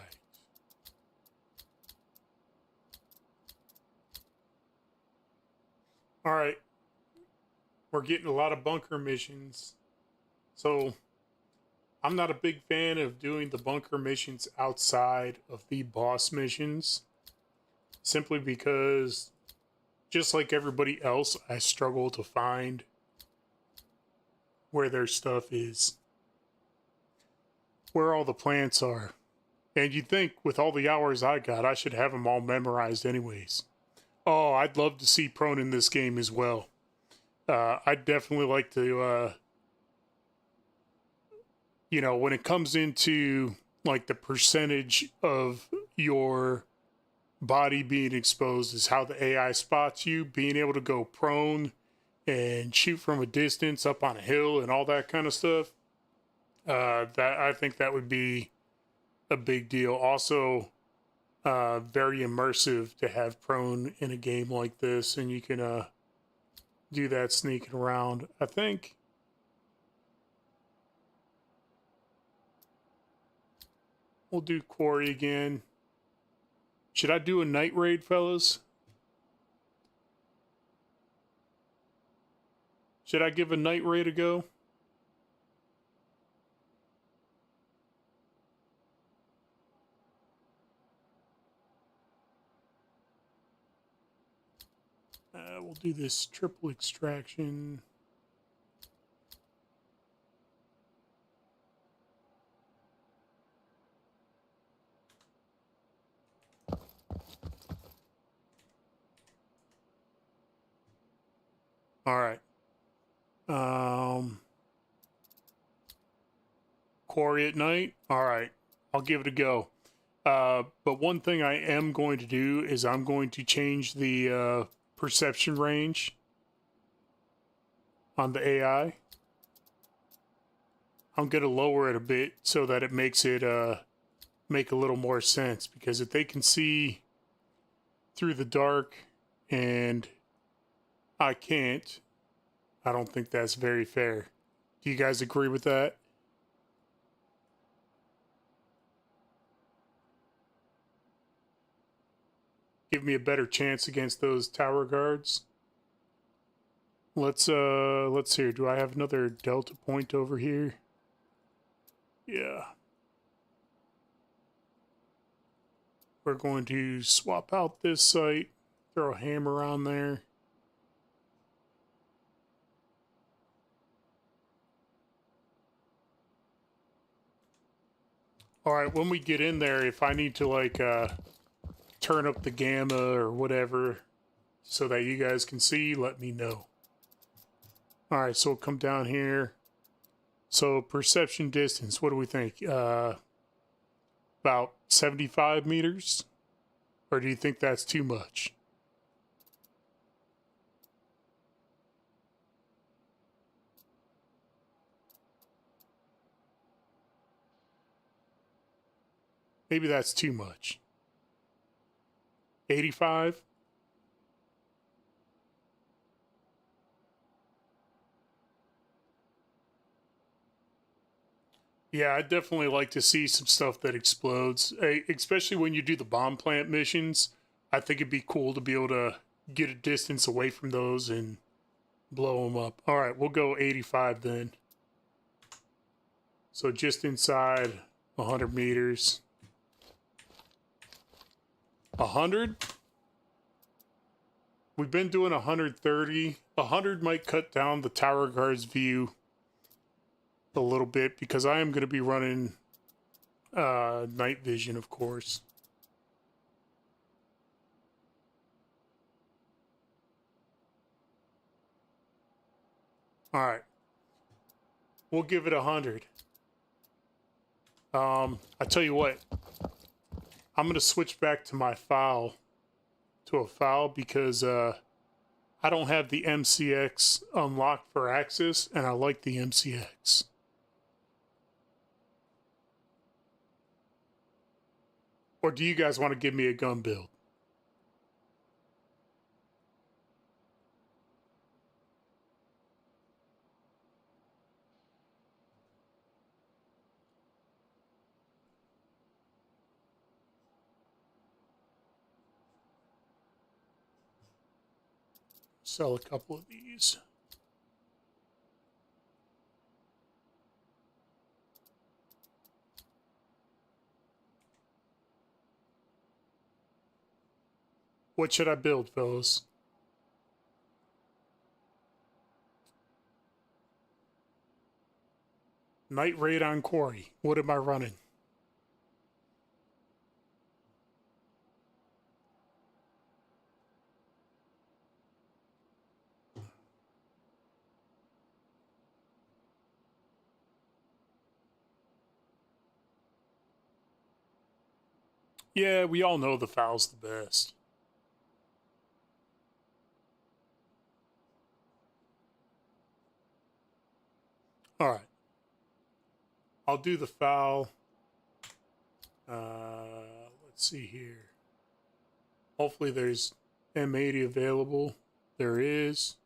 All right. We're getting a lot of bunker missions. So I'm not a big fan of doing the bunker missions outside of the boss missions. Simply because, just like everybody else, I struggle to find where their stuff is. Where all the plants are. And you'd think with all the hours I got, I should have them all memorized anyways. Oh, I'd love to see prone in this game as well. I'd definitely like to, you know, when it comes into like the percentage of your body being exposed is how the AI spots you, being able to go prone and shoot from a distance up on a hill and all that kind of stuff. That I think that would be a big deal. Also, very immersive to have prone in a game like this, and you can do that sneaking around. I think we'll do Quarry again. Should I do a night raid, fellas? Should I give a night raid a go? We'll do this triple extraction. All right. Quarry at night. All right. I'll give it a go. But one thing I am going to do is I'm going to change the perception range on the AI. I'm going to lower it a bit so that it makes it make a little more sense, because if they can see through the dark and I can't, I don't think that's very fair. Do you guys agree with that? Give me a better chance against those tower guards. let's hear. Do I have another delta point over here? Yeah. We're going to swap out this site, throw a hammer on there. All right, when we get in there, if I need to like turn up the gamma or whatever so that you guys can see, let me know. All right, so we'll come down here. So perception distance, what do we think? About 75 meters? Or do you think that's too much? Maybe that's too much. 85? Yeah, I'd definitely like to see some stuff that explodes, especially when you do the bomb plant missions. I think it'd be cool to be able to get a distance away from those and blow them up. All right, we'll go 85 then. So just inside 100 meters. 100? We've been doing 130. 100 might cut down the tower guard's view a little bit because I am going to be running night vision, of course. All right. We'll give it 100. I tell you what. I'm going to switch back to my foul, to a foul, because I don't have the MCX unlocked for access, and I like the MCX. Or do you guys want to give me a gun build? Sell a couple of these. What should I build, fellas? Night raid on Quarry. What am I running? Yeah, we all know the foul's the best. All right. I'll do the foul. Let's see here. Hopefully there's M80 available. There is.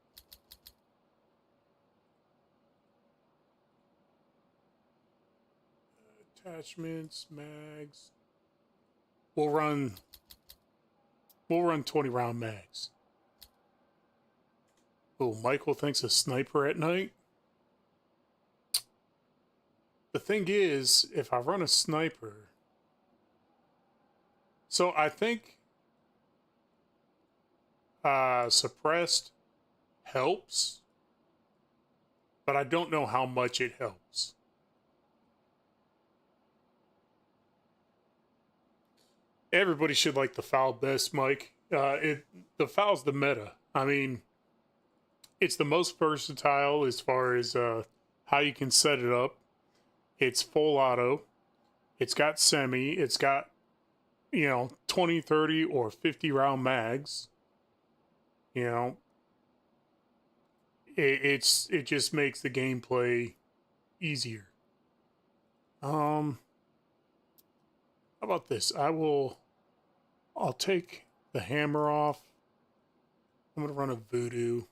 Attachments, mags. We'll run 20 round mags. Oh, Michael thinks a sniper at night. The thing is, if I run a sniper, so I think suppressed helps, but I don't know how much it helps. Everybody should like the foul best, Mike. The foul's the meta. I mean, it's the most versatile as far as how you can set it up. It's full auto. It's got semi. It's got, 20, 30, or 50 round mags. It just makes the gameplay easier. How about this? I'll take the hammer off. I'm gonna run a voodoo.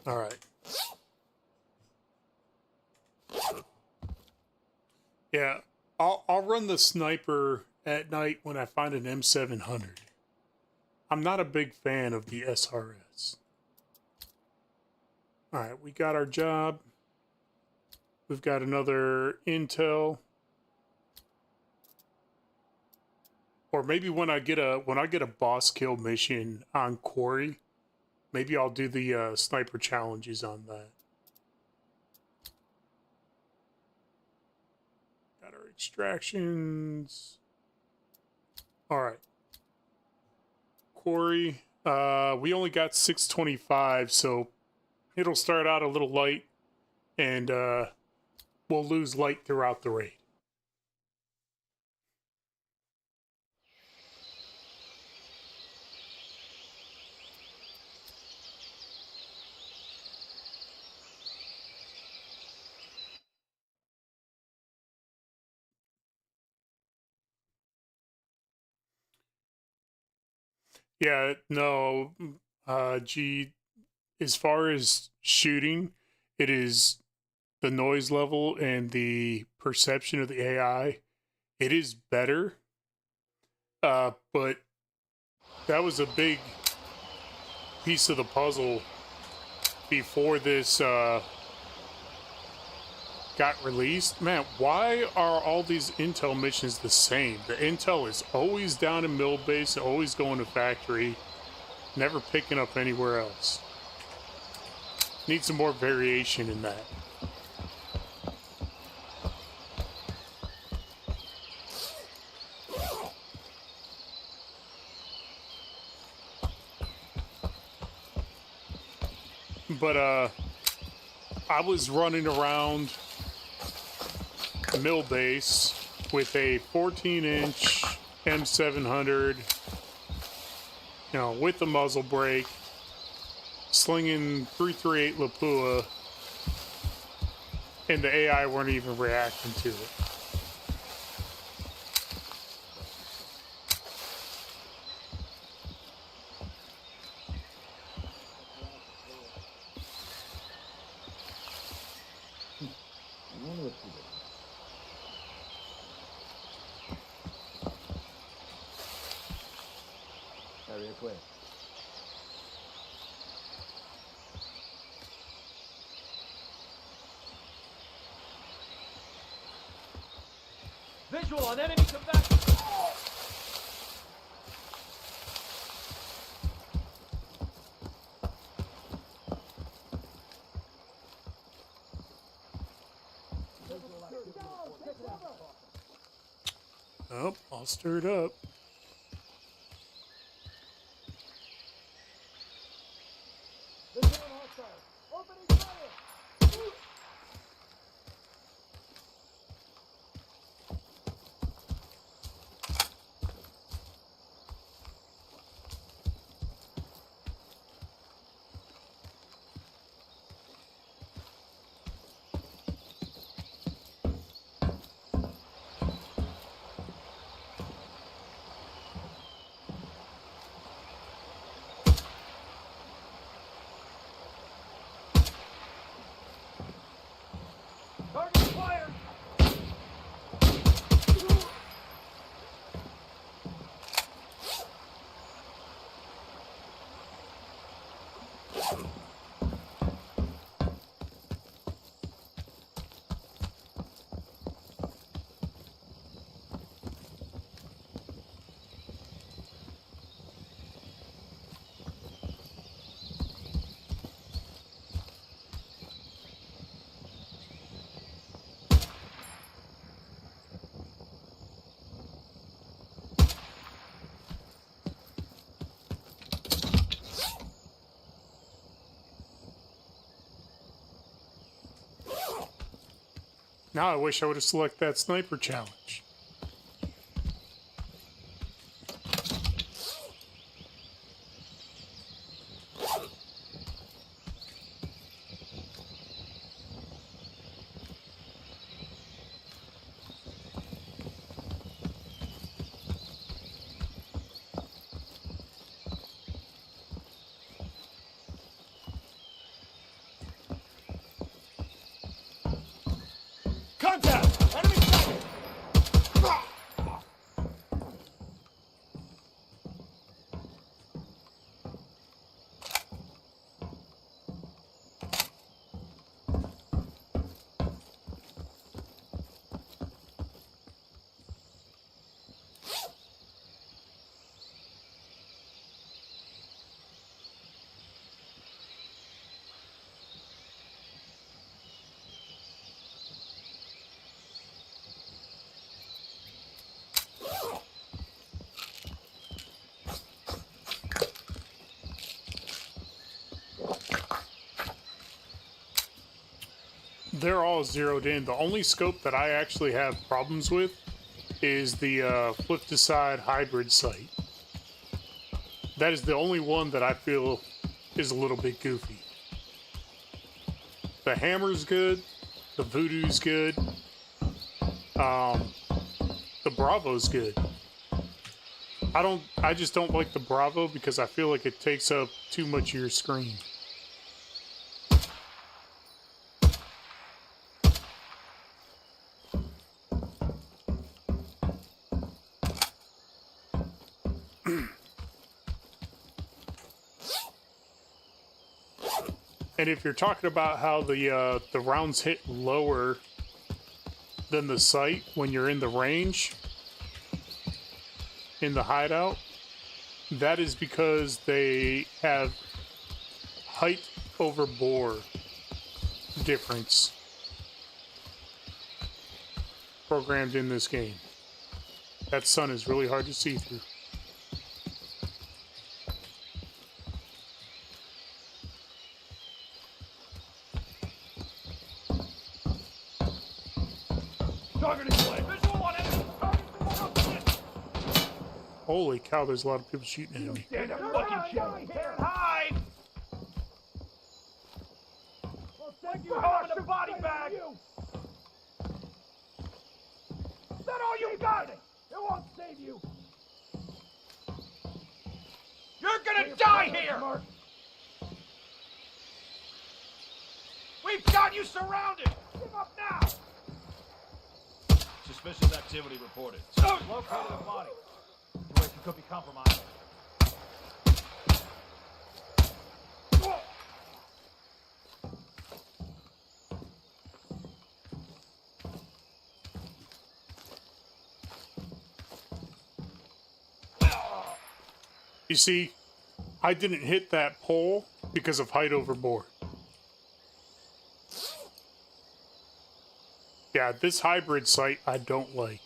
All right. Yeah, I'll run the sniper at night when I find an M700. I'm not a big fan of the SRS. All right, we got our job. We've got another intel. Or maybe when I get a boss kill mission on Quarry, maybe I'll do the sniper challenges on that. Got our extractions. All right. Quarry, we only got 625, so it'll start out a little light, and we'll lose light throughout the raid. Yeah, no, G, as far as shooting, it is the noise level and the perception of the AI. It is better, but that was a big piece of the puzzle before this got released. Man, why are all these intel missions the same? The intel is always down in mill base, always going to factory, never picking up anywhere else. Need some more variation in that. But I was running around mill base with a 14-inch M700, you know, with the muzzle brake, slinging 338 Lapua, and the AI weren't even reacting to it. I wonder what she did. Area clear. Visual on enemy combatant. Oh, all stirred up. Visual on hostile. Opening fire. Target fire. Now I wish I would have selected that sniper challenge. Contact! Enemy sighted! they're all zeroed in. The only scope that I actually have problems with is the flip to side hybrid sight. That is the only one that I feel is a little bit goofy. The hammer's good, the voodoo's good, the Bravo's good. I just don't like the Bravo because I feel like it takes up too much of your screen. And if you're talking about how the rounds hit lower than the sight when you're in the range, in the hideout, that is because they have height over bore difference programmed in this game. That sun is really hard to see through. Holy cow, there's a lot of people shooting at me. Stand up, fucking shit. Hide! Well, thank You have a body bag! Is that all you got? It won't save you. You're gonna die here! Mark. We've got you surrounded! Give up now. Suspicious activity reported. Located a body. Situation could be compromised. You see, I didn't hit that pole because of height over bore. Yeah, this hybrid sight I don't like.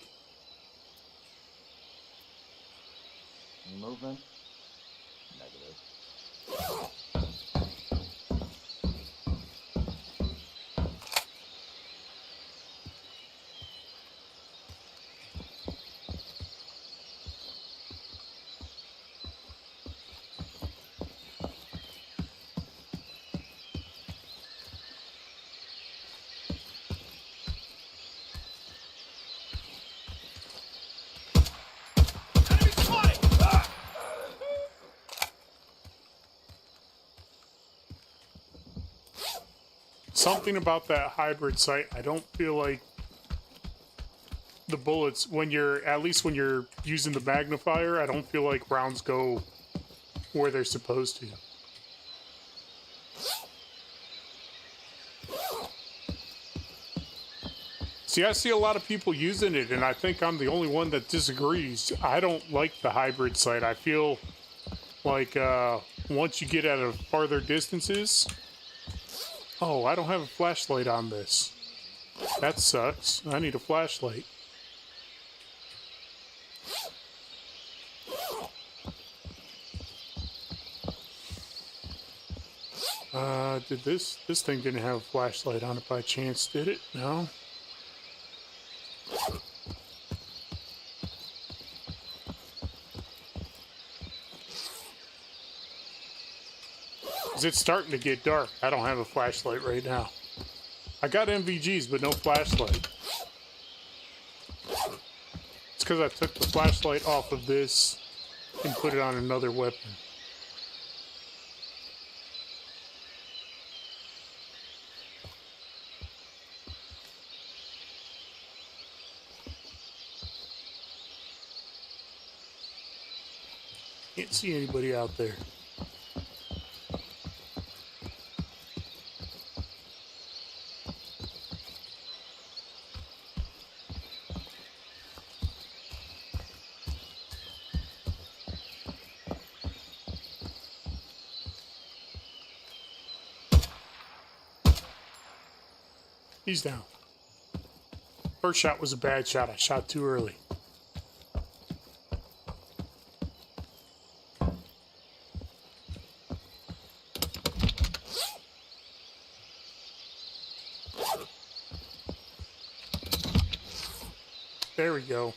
Any movement? Negative. Enemy spotted! Something about that hybrid sight, I don't feel like the bullets, when you're, at least when you're using the magnifier, I don't feel like rounds go where they're supposed to. See, I see a lot of people using it, and I think I'm the only one that disagrees. I don't like the hybrid sight. I feel like once you get at a farther distances... Oh, I don't have a flashlight on this. That sucks. I need a flashlight. Did this thing didn't have a flashlight on it by chance, did it? No. It's starting to get dark. I don't have a flashlight right now. I got MVGs, but no flashlight. It's because I took the flashlight off of this and put it on another weapon. Can't see anybody out there. He's down. First shot was a bad shot. I shot too early. There we go.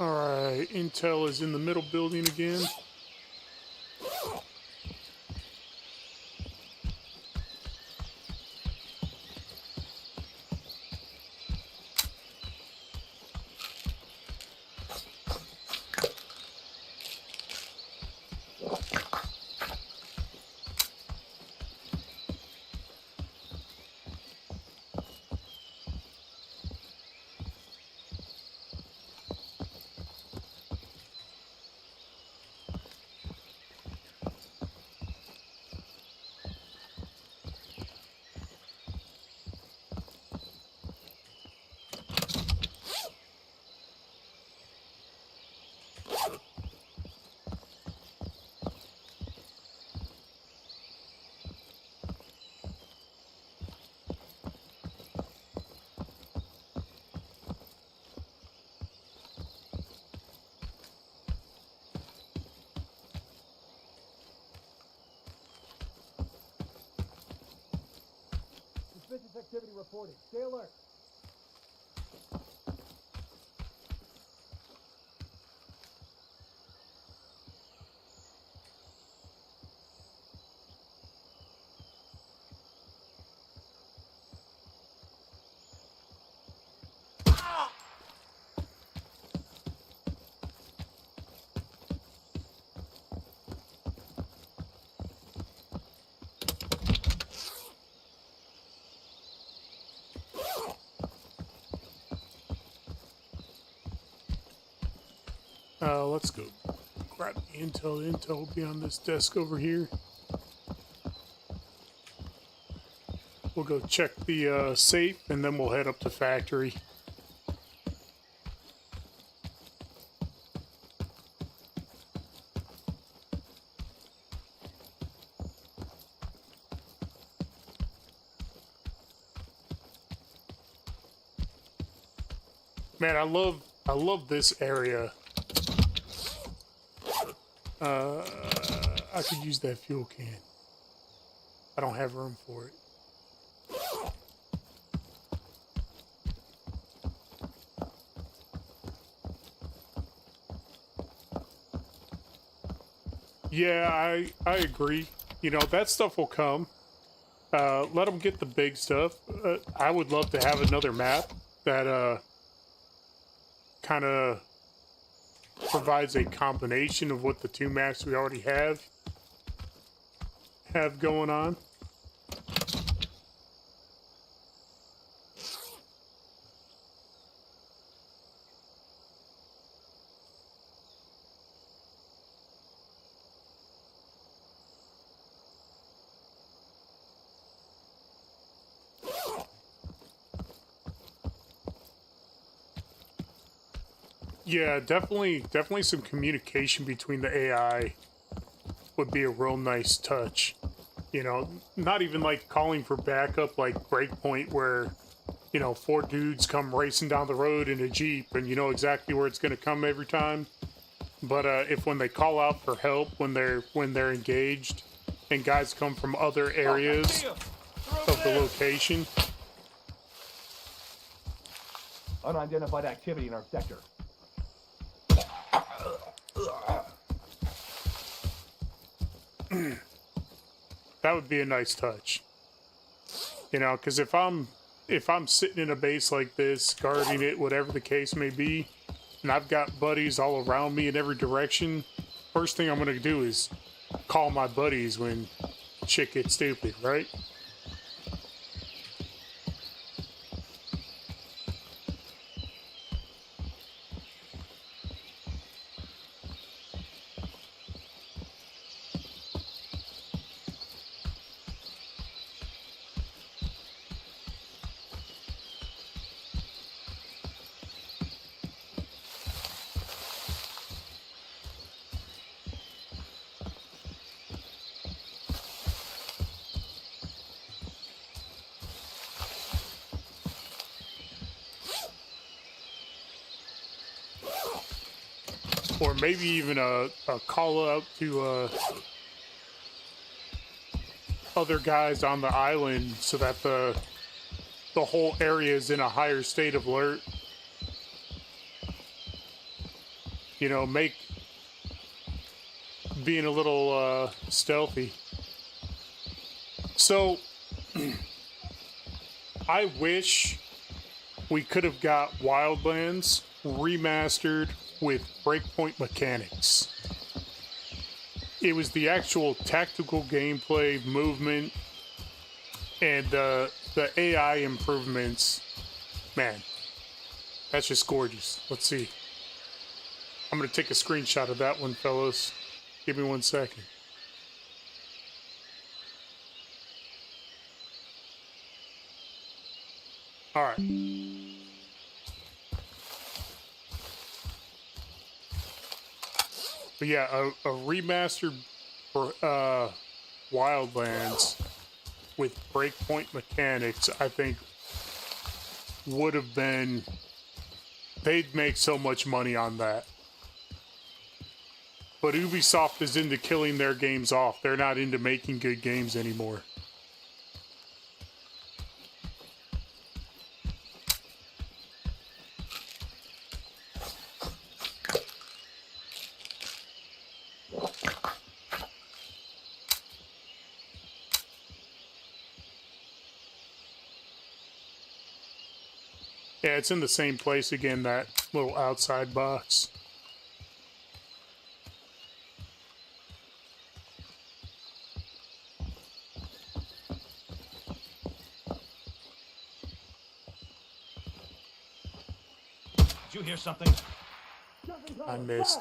Alright, Intel is in the middle building again. Suspicious activity reported. Stay alert. Let's go grab the Intel. The Intel will be on this desk over here. We'll go check the safe, and then we'll head up to factory. Man, I love this area. I could use that fuel can. I don't have room for it. Yeah, I agree. You know, that stuff will come. Let them get the big stuff. I would love to have another map that kind of provides a combination of what the two maps we already have going on. Yeah, definitely some communication between the AI would be a real nice touch. You know, not even like calling for backup like Breakpoint where, you know, 4 dudes come racing down the road in a Jeep and you know exactly where it's going to come every time. But if when they call out for help when they're engaged and guys come from other areas of the location. Unidentified activity in our sector. That would be a nice touch. You know, because if I'm sitting in a base like this, guarding it, whatever the case may be, and I've got buddies all around me in every direction, first thing I'm going to do is call my buddies when shit gets stupid, right? or maybe even a call out to other guys on the island so that the whole area is in a higher state of alert. You know, make being a little stealthy. So I wish we could have got Wildlands remastered with breakpoint mechanics. It was the actual tactical gameplay, movement, and the AI improvements. Man, that's just gorgeous. Let's see. I'm going to take a screenshot of that one, fellas. Give me 1 second. All right. But yeah, a remastered Wildlands with breakpoint mechanics, I think, would have been... They'd make so much money on that. But Ubisoft is into killing their games off. They're not into making good games anymore. Yeah, it's in the same place again, that little outside box. Did you hear something? I missed.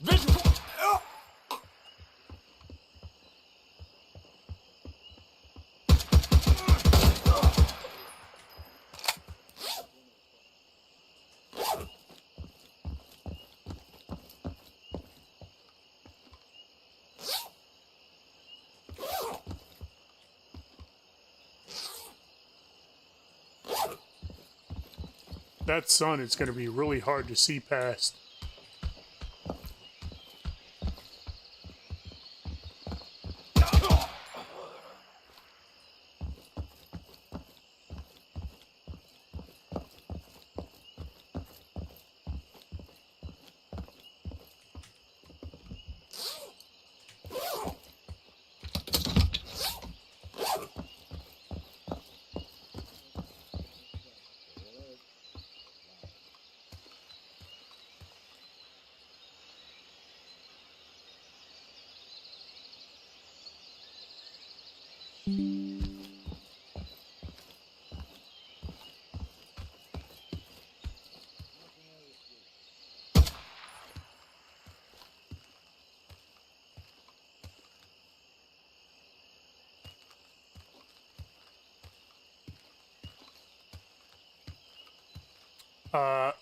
Visual! That sun is going to be really hard to see past.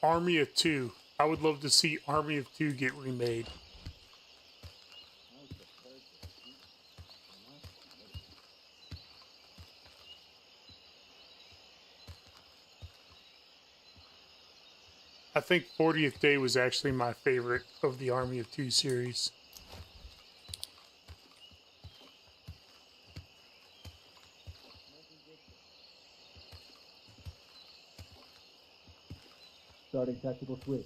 Army of Two. I would love to see Army of Two get remade. I think 40th Day was actually my favorite of the Army of Two series. Starting tactical switch.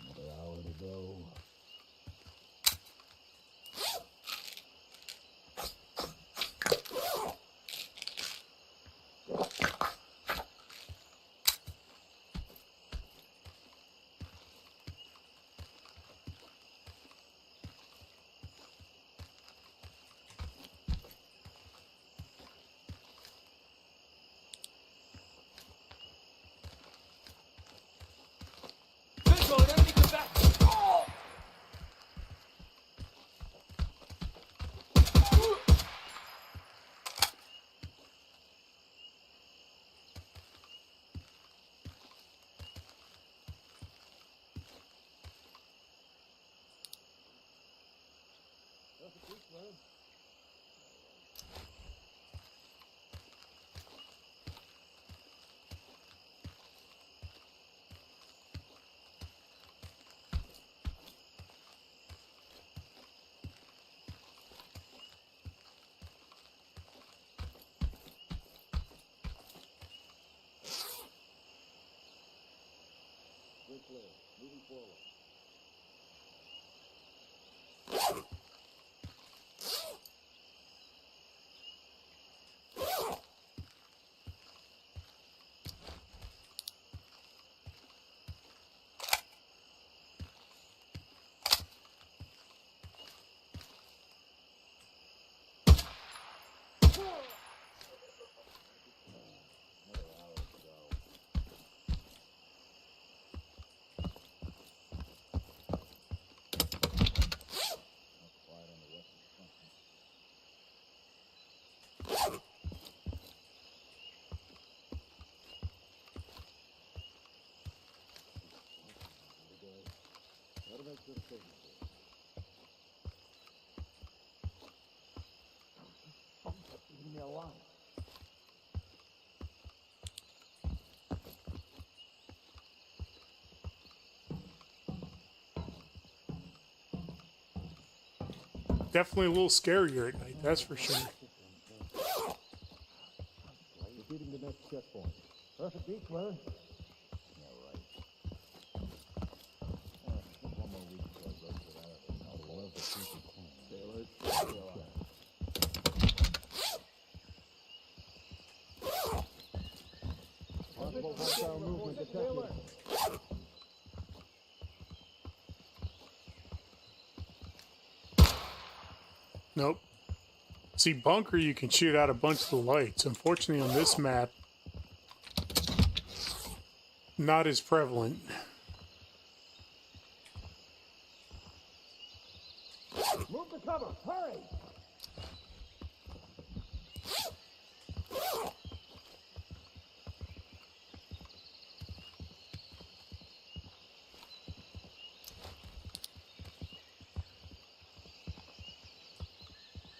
Another hour to go. We're clear. Moving forward. Leave me alone. Definitely a little scarier at night, that's for sure. Repeating the next checkpoint. Perfect beach weather. Yeah, right. Just one more week before I go to that. I'll love the people. Sailors, sail on. Possible hostile movement detected. Nope. See, bunker, you can shoot out a bunch of the lights. Unfortunately, on this map, not as prevalent. Move the cover. Hurry.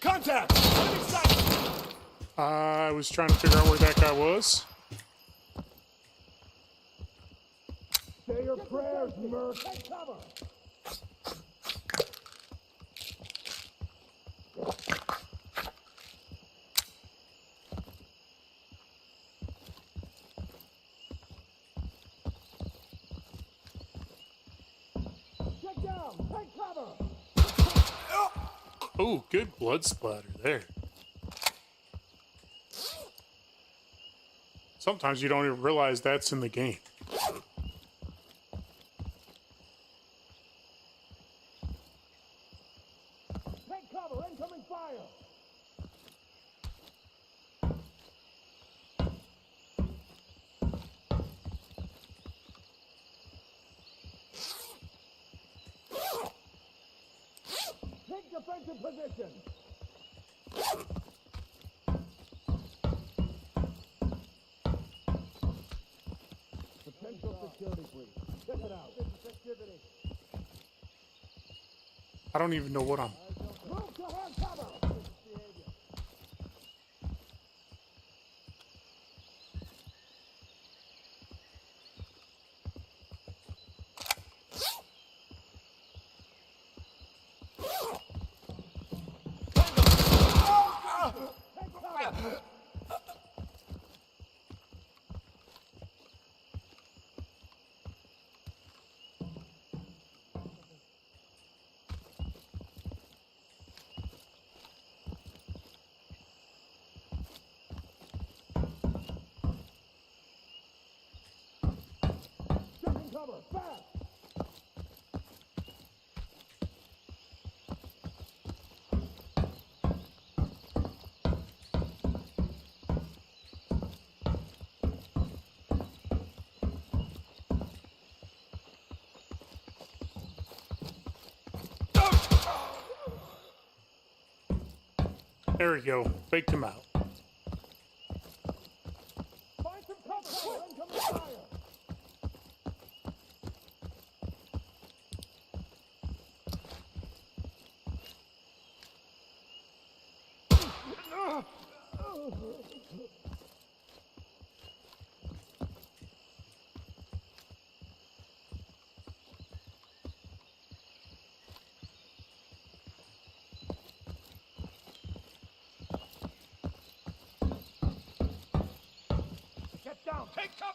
Contact! Enemy sighted! I was trying to figure out where that guy was. Say your prayers, Merc. Take cover. Get down. Take cover. Oh, good blood splatter there. Sometimes you don't even realize that's in the game. Take cover. Incoming fire. Take defensive position. Potential security breach. Check it out. Activity. I don't even know what I'm... Move to hard cover. Taking cover. Fast. There we go. Faked him out. Find some cover. Quick. Incoming fire. Get down! Take cover!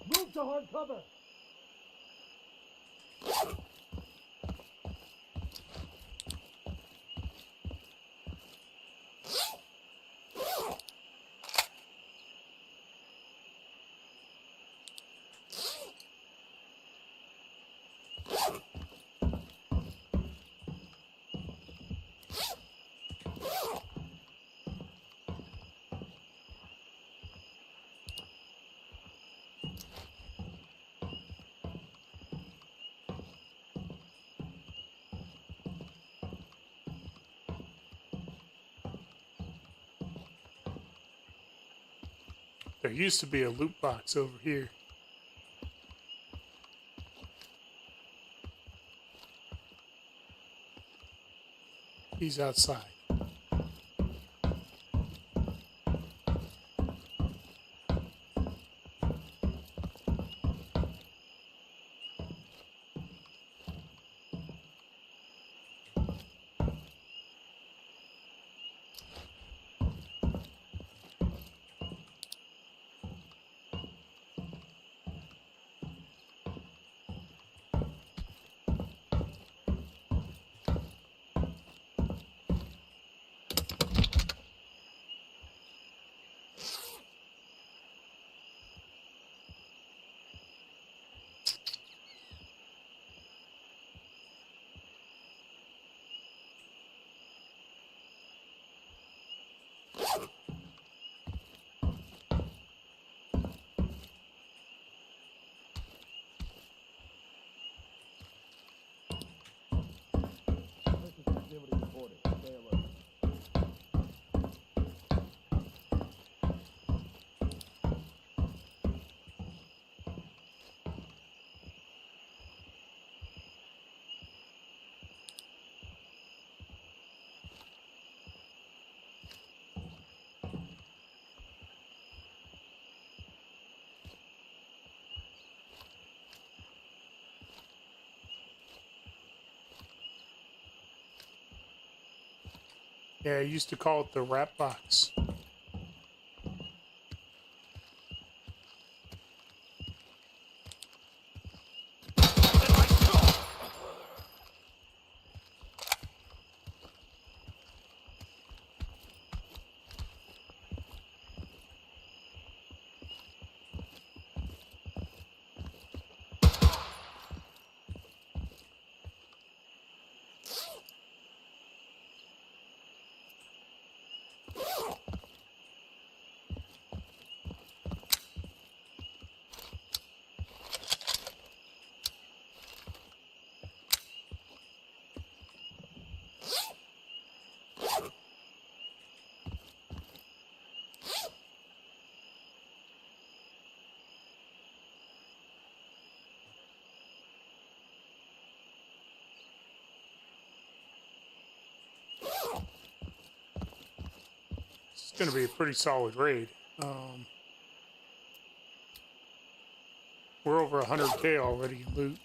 Move to hard cover! There used to be a loot box over here. He's outside. Suspicious activity reported. Stay alert. Yeah, I used to call it the rat box. It's going to be a pretty solid raid. We're over 100K already in loot.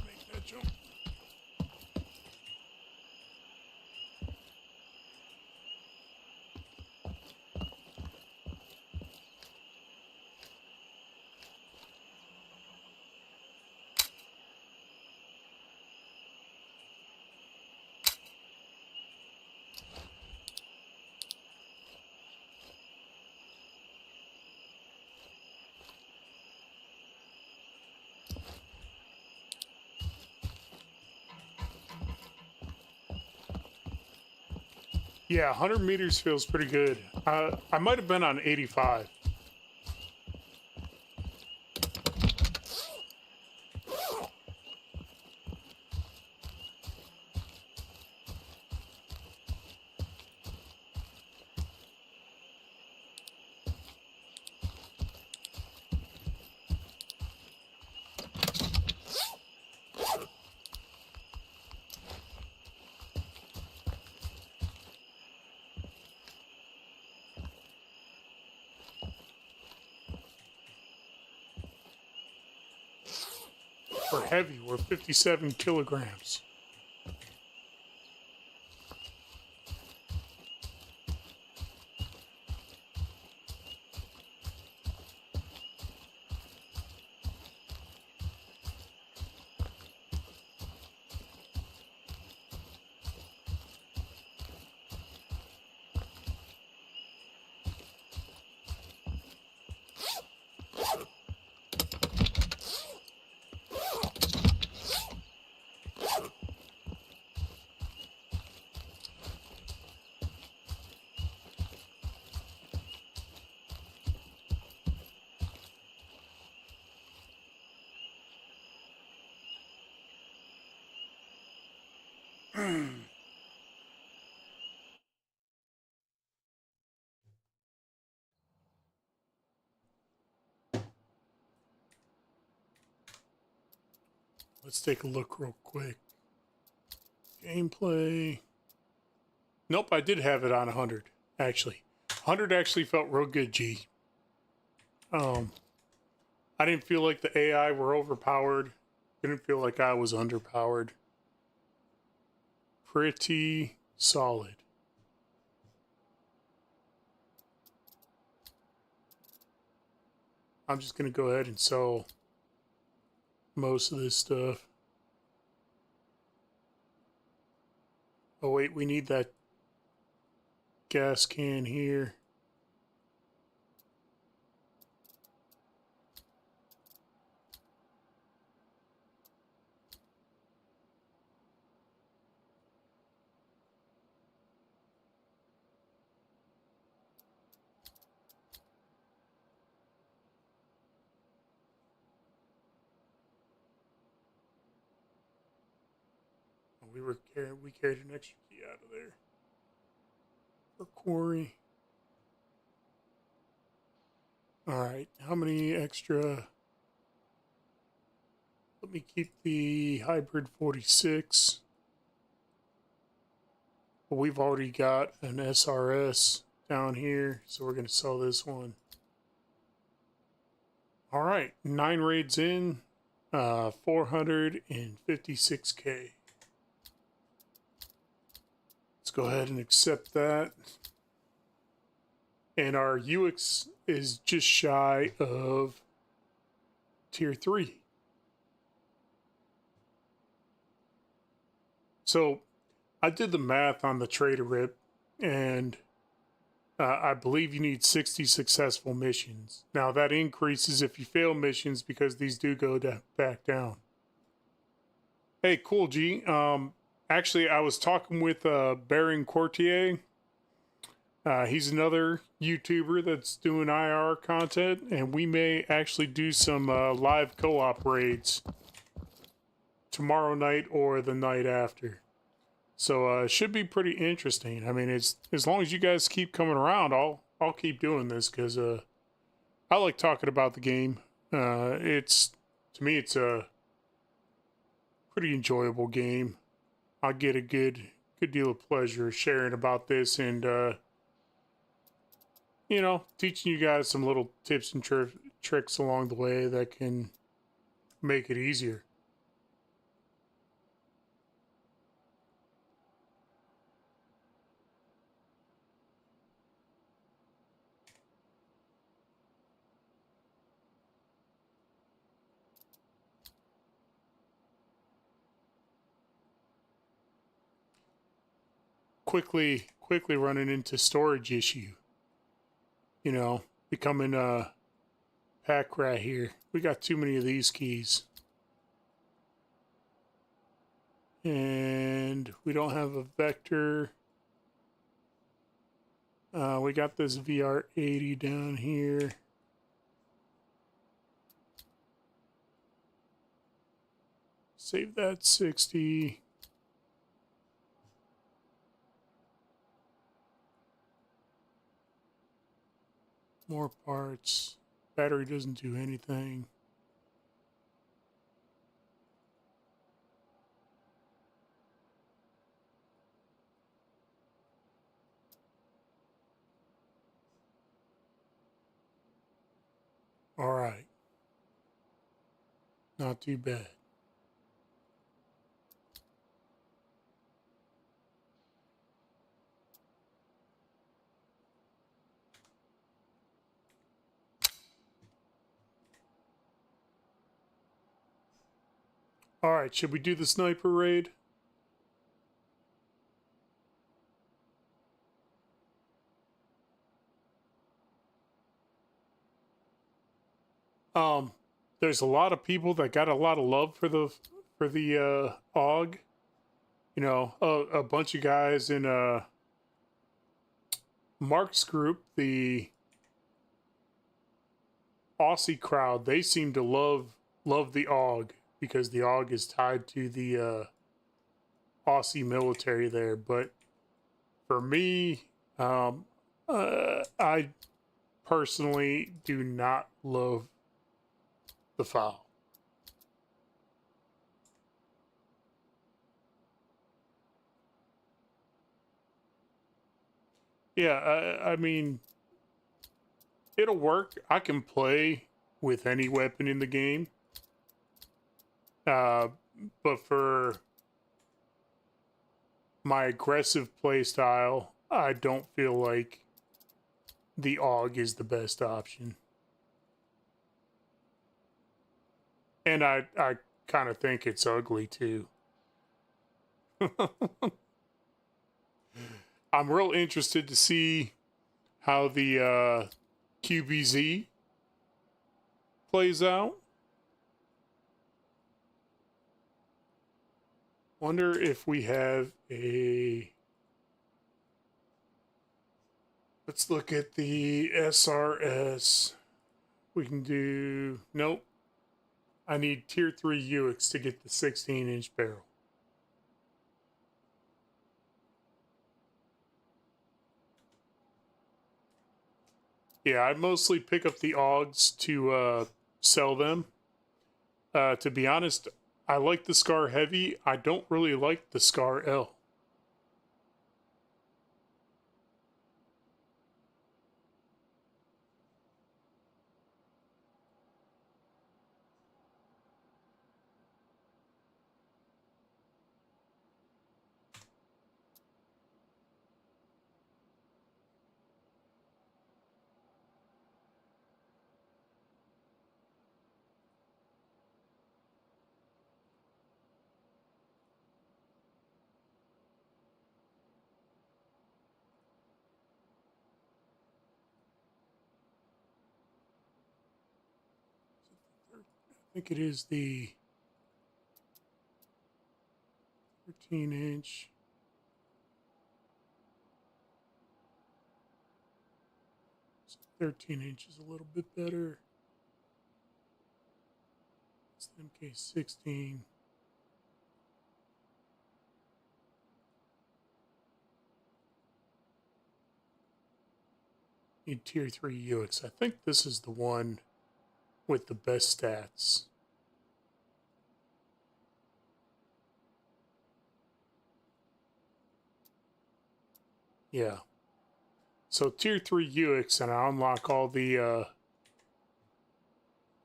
Make that jump. Yeah, 100 meters feels pretty good. I might have been on 85. We're heavy. We're 57 kilograms. Let's take a look real quick. Gameplay. Nope, I did have it on 100, actually. 100 actually felt real good, G. I didn't feel like the AI were overpowered. Didn't feel like I was underpowered. Pretty solid. I'm just going to go ahead and sell most of this stuff. Oh wait, we need that gas can here. We carried an extra key out of there for Quarry. All right, how many extra? Let me keep the hybrid 46. But we've already got an SRS down here, so we're going to sell this one. All right, 9 raids in, 456K. Let's go ahead and accept that. And our UX is just shy of tier 3. So I did the math on the trader rip, and I believe you need 60 successful missions. Now that increases if you fail missions because these do go back down. Hey, cool, G. Actually, I was talking with Baron Courtier. He's another YouTuber that's doing IR content, and we may actually do some live co-op raids tomorrow night or the night after. So it should be pretty interesting. I mean, it's as long as you guys keep coming around, I'll keep doing this because I like talking about the game. It's to me, it's a pretty enjoyable game. I get a good deal of pleasure sharing about this and you know, teaching you guys some little tips and tricks along the way that can make it easier. Quickly running into storage issue. You know, becoming a pack rat here. We got too many of these keys. And we don't have a vector. We got this VR80 down here. Save that 60. More parts. Battery doesn't do anything. All right. Not too bad. All right, should we do the sniper raid? There's a lot of people that got a lot of love for the AUG. You know, a bunch of guys in Mark's group, the Aussie crowd, they seem to love the AUG because the AUG is tied to the Aussie military there. But for me, I personally do not love the FAL. Yeah, I mean, it'll work. I can play with any weapon in the game. But for my aggressive play style, I don't feel like the AUG is the best option. And I kind of think it's ugly too. I'm real interested to see how the QBZ plays out. Wonder if we have a... Let's look at the SRS. We can do... Nope. I need tier 3 UX to get the 16-inch barrel. Yeah, I mostly pick up the AUGs to sell them. To be honest, I like the Scar Heavy. I don't really like the Scar L. I think it is the 13-inch. 13-inch is a little bit better. It's the MK16. Need tier 3 UX. I think this is the one with the best stats. Yeah. So tier 3 UX, and I unlock all the,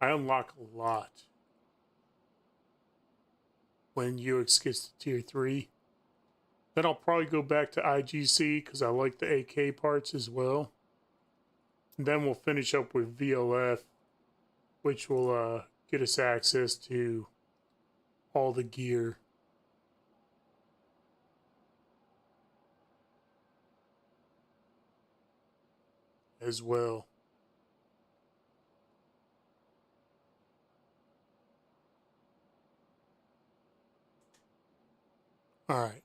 I unlock a lot when UX gets to tier 3. Then I'll probably go back to IGC because I like the AK parts as well. And then we'll finish up with VLF, which will get us access to all the gear. As well. Alright.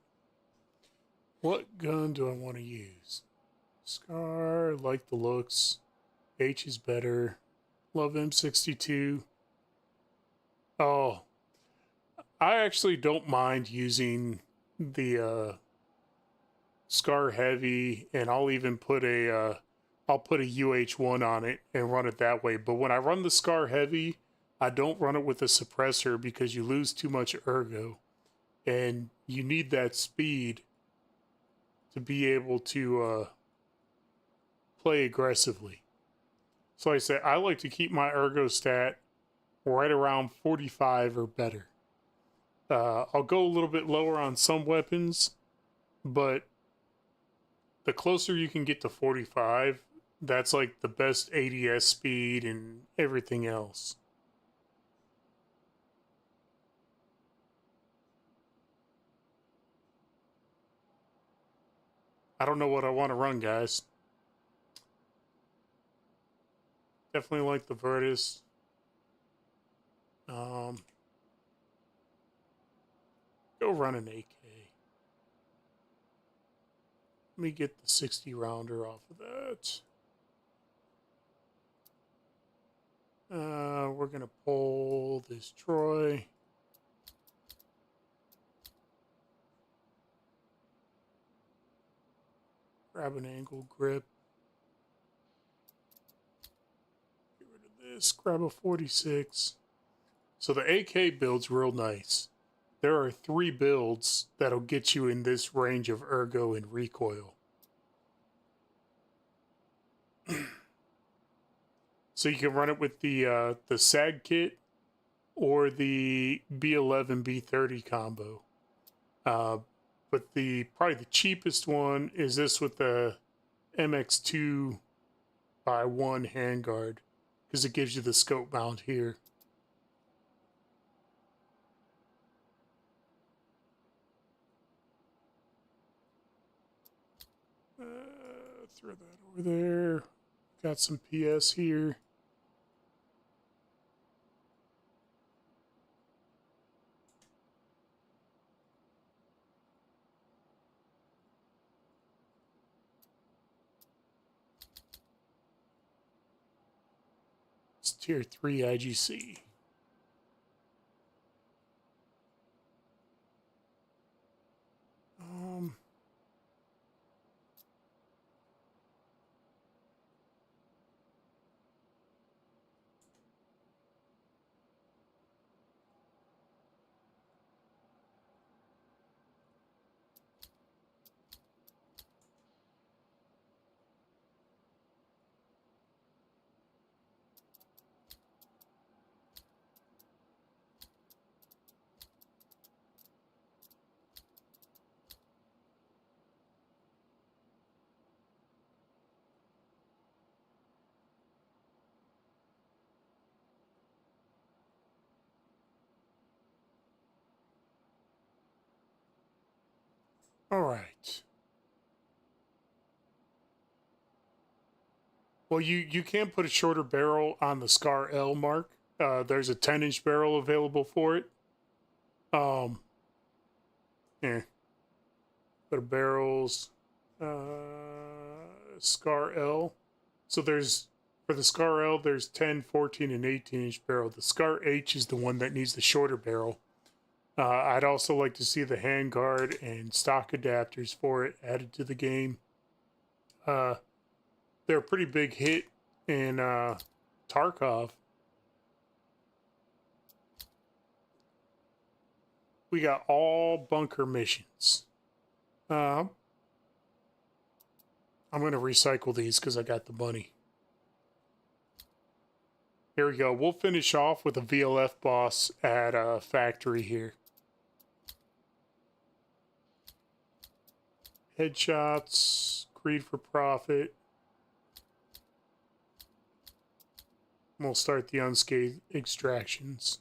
What gun do I want to use? Scar, like the looks. H is better. Love M62. Oh, I actually don't mind using the Scar Heavy, and I'll even put a I'll put a UH1 on it and run it that way. But when I run the Scar Heavy, I don't run it with a suppressor because you lose too much ergo, and you need that speed to be able to play aggressively. So like I say, I like to keep my ergo stat right around 45 or better. I'll go a little bit lower on some weapons, but the closer you can get to 45, that's like the best ADS speed and everything else. I don't know what I want to run, guys. Definitely like the Virtus. Go run an AK. Let me get the 60 rounder off of that. We're going to pull this Troy. Grab an angle grip. Get rid of this. Grab a 46. So the AK build's real nice. There are 3 builds that'll get you in this range of ergo and recoil. So you can run it with the SAG kit or the B11 B30 combo. But probably the cheapest one is this with the MX2 by 1 handguard because it gives you the scope mount here. Throw that over there. Got some PS here. It's tier 3 IGC. All right. Well, you can put a shorter barrel on the Scar L mark. There's a 10-inch barrel available for it. Here. Go to barrels. Scar L. So there's, for the Scar L, there's 10, 14, and 18-inch barrel. The Scar H is the one that needs the shorter barrel. I'd also like to see the handguard and stock adapters for it added to the game. They're a pretty big hit in Tarkov. We got all bunker missions. I'm going to recycle these because I got the money. Here we go. We'll finish off with a VLF boss at a factory here. Headshots, greed for profit. We'll start the unscathed extractions.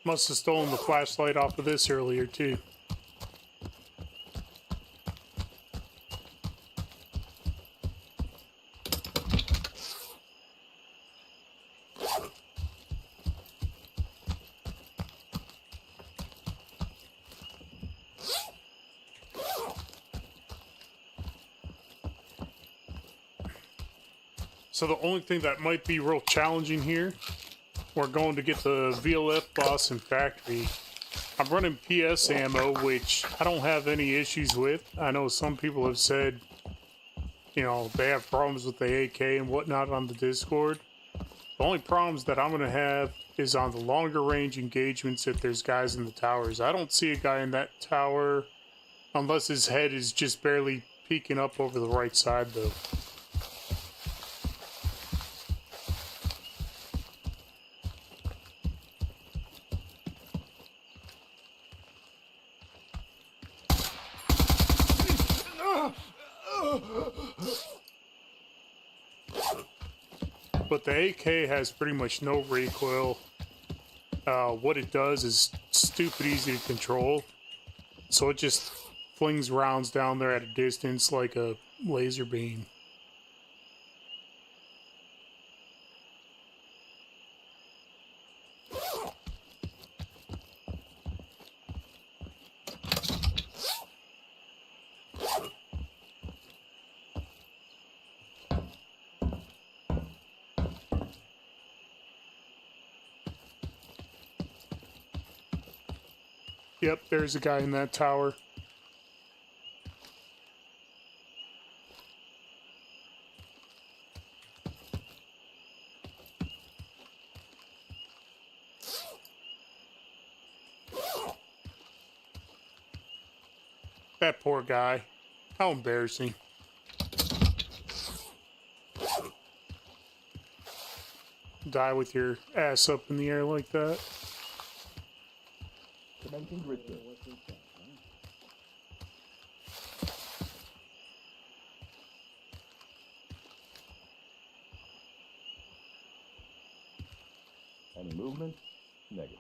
Must have stolen the flashlight off of this earlier, too. So the only thing that might be real challenging here, we're going to get the VLF boss in factory. I'm running PS ammo, which I don't have any issues with. I know some people have said, you know, they have problems with the AK and whatnot on the Discord. The only problems that I'm going to have is on the longer range engagements if there's guys in the towers. I don't see a guy in that tower unless his head is just barely peeking up over the right side, though. But the AK has pretty much no recoil. What it does is stupid easy to control. So it just flings rounds down there at a distance like a laser beam. Yep, there's a guy in that tower. That poor guy. How embarrassing. die with your ass up in the air like that. Commencing grid search. Any movement? Negative.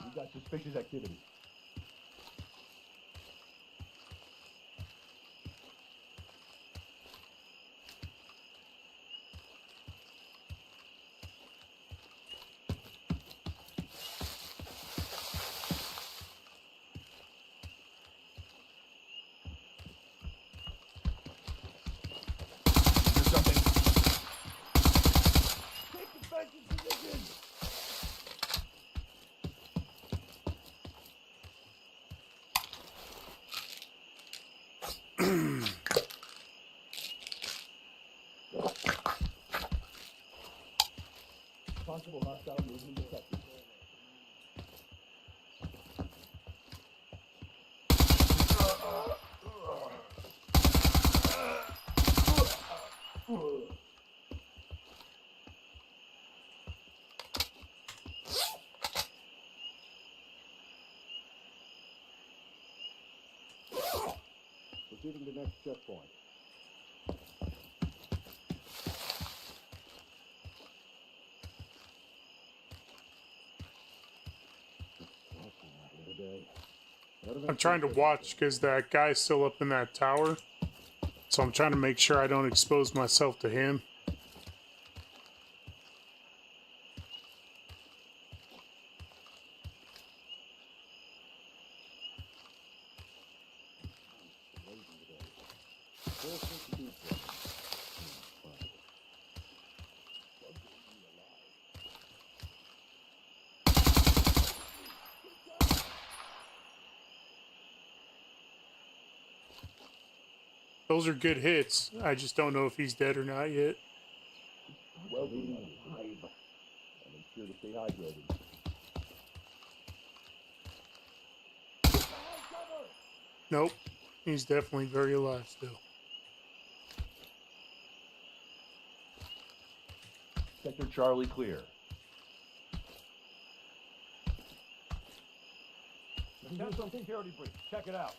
We got suspicious activity. There's something. Take defensive position! Possible hostile movement detected. Proceeding to next checkpoint. I'm trying to watch because that guy's still up in that tower. So I'm trying to make sure I don't expose myself to him. Those are good hits. I just don't know if he's dead or not yet. Well, we hide. And make sure to stay hydrated. Nope. He's definitely very alive still. Sector Charlie clear. Potential security breach. Check it out.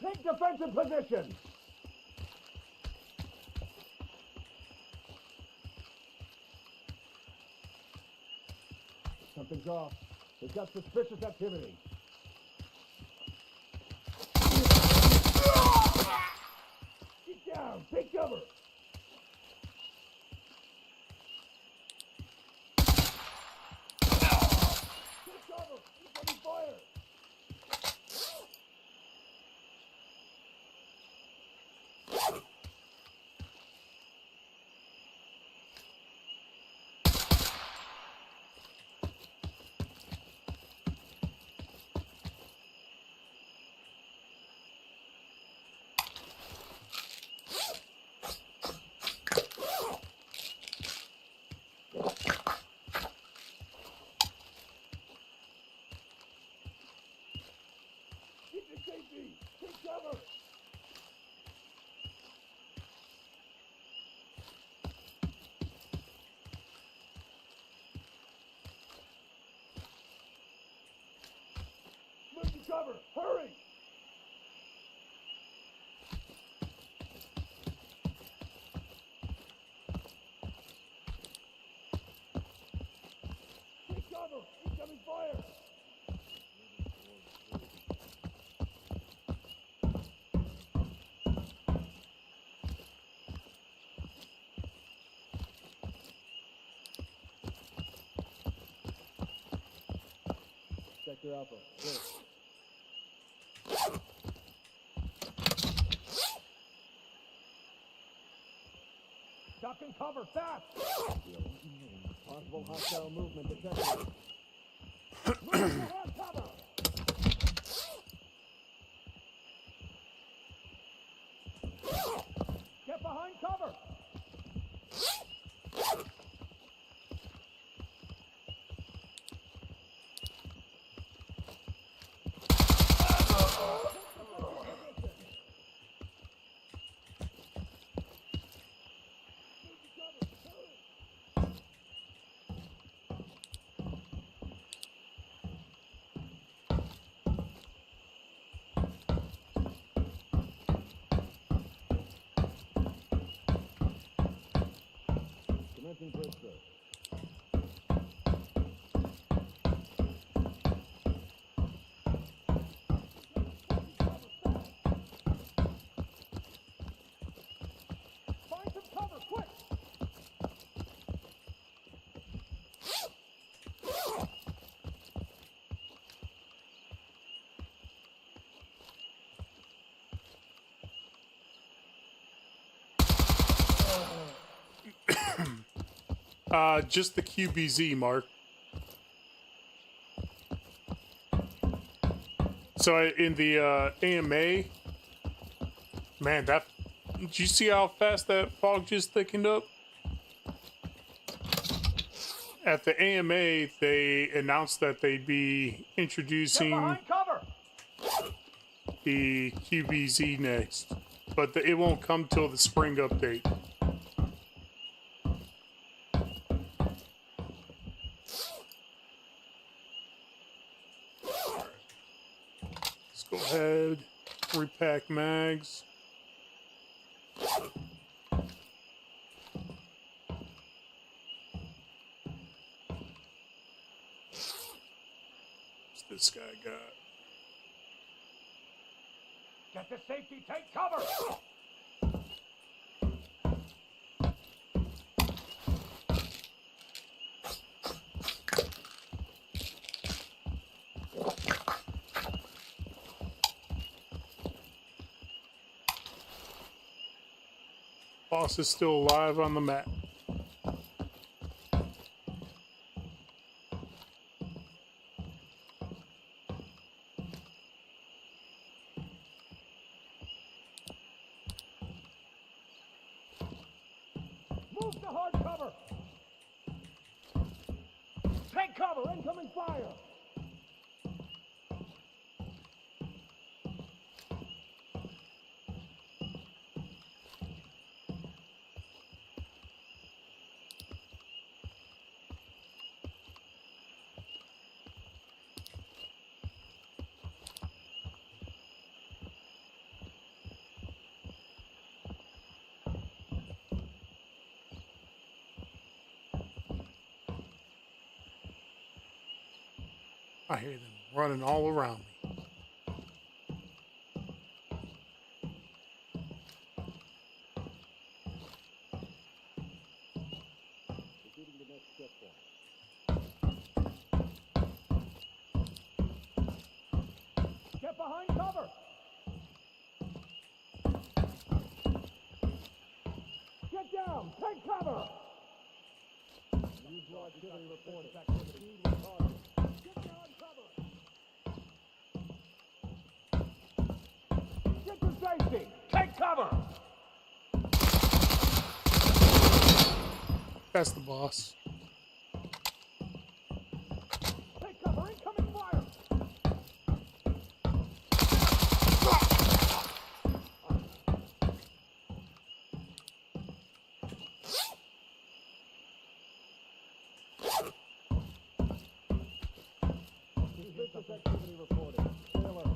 Take defensive position! Something's off. They've got suspicious activity. Get down! Take cover! Take cover! Incoming fire! Keep to safety! Take cover! Move to cover! Hurry! Take cover! Incoming fire! Sector Alpha, clear. Duck and cover, fast! Possible hostile movement detected. Move to hard cover! Get behind cover! Commencing first search. Find some cover, quick! Just the QBZ, Mark. So in the AMA, man, that, did you see how fast that fog just thickened up? At the AMA, they announced that they'd be Get introducing behind cover! the QBZ next, but it won't come till the spring update. Let's go ahead, repack mags. What's this guy got? Get to safety, take cover! Boss is still alive on the map. Move to hard cover! Take cover, incoming fire! I hear them running all around me. Proceeding to next checkpoint. Get behind cover! Get down, take cover! Unusual activity reported. Proceed with caution. Get down, cover! Get to safety, take cover! That's the boss. Take cover, incoming fire! Suspicious activity reported. Stay alert.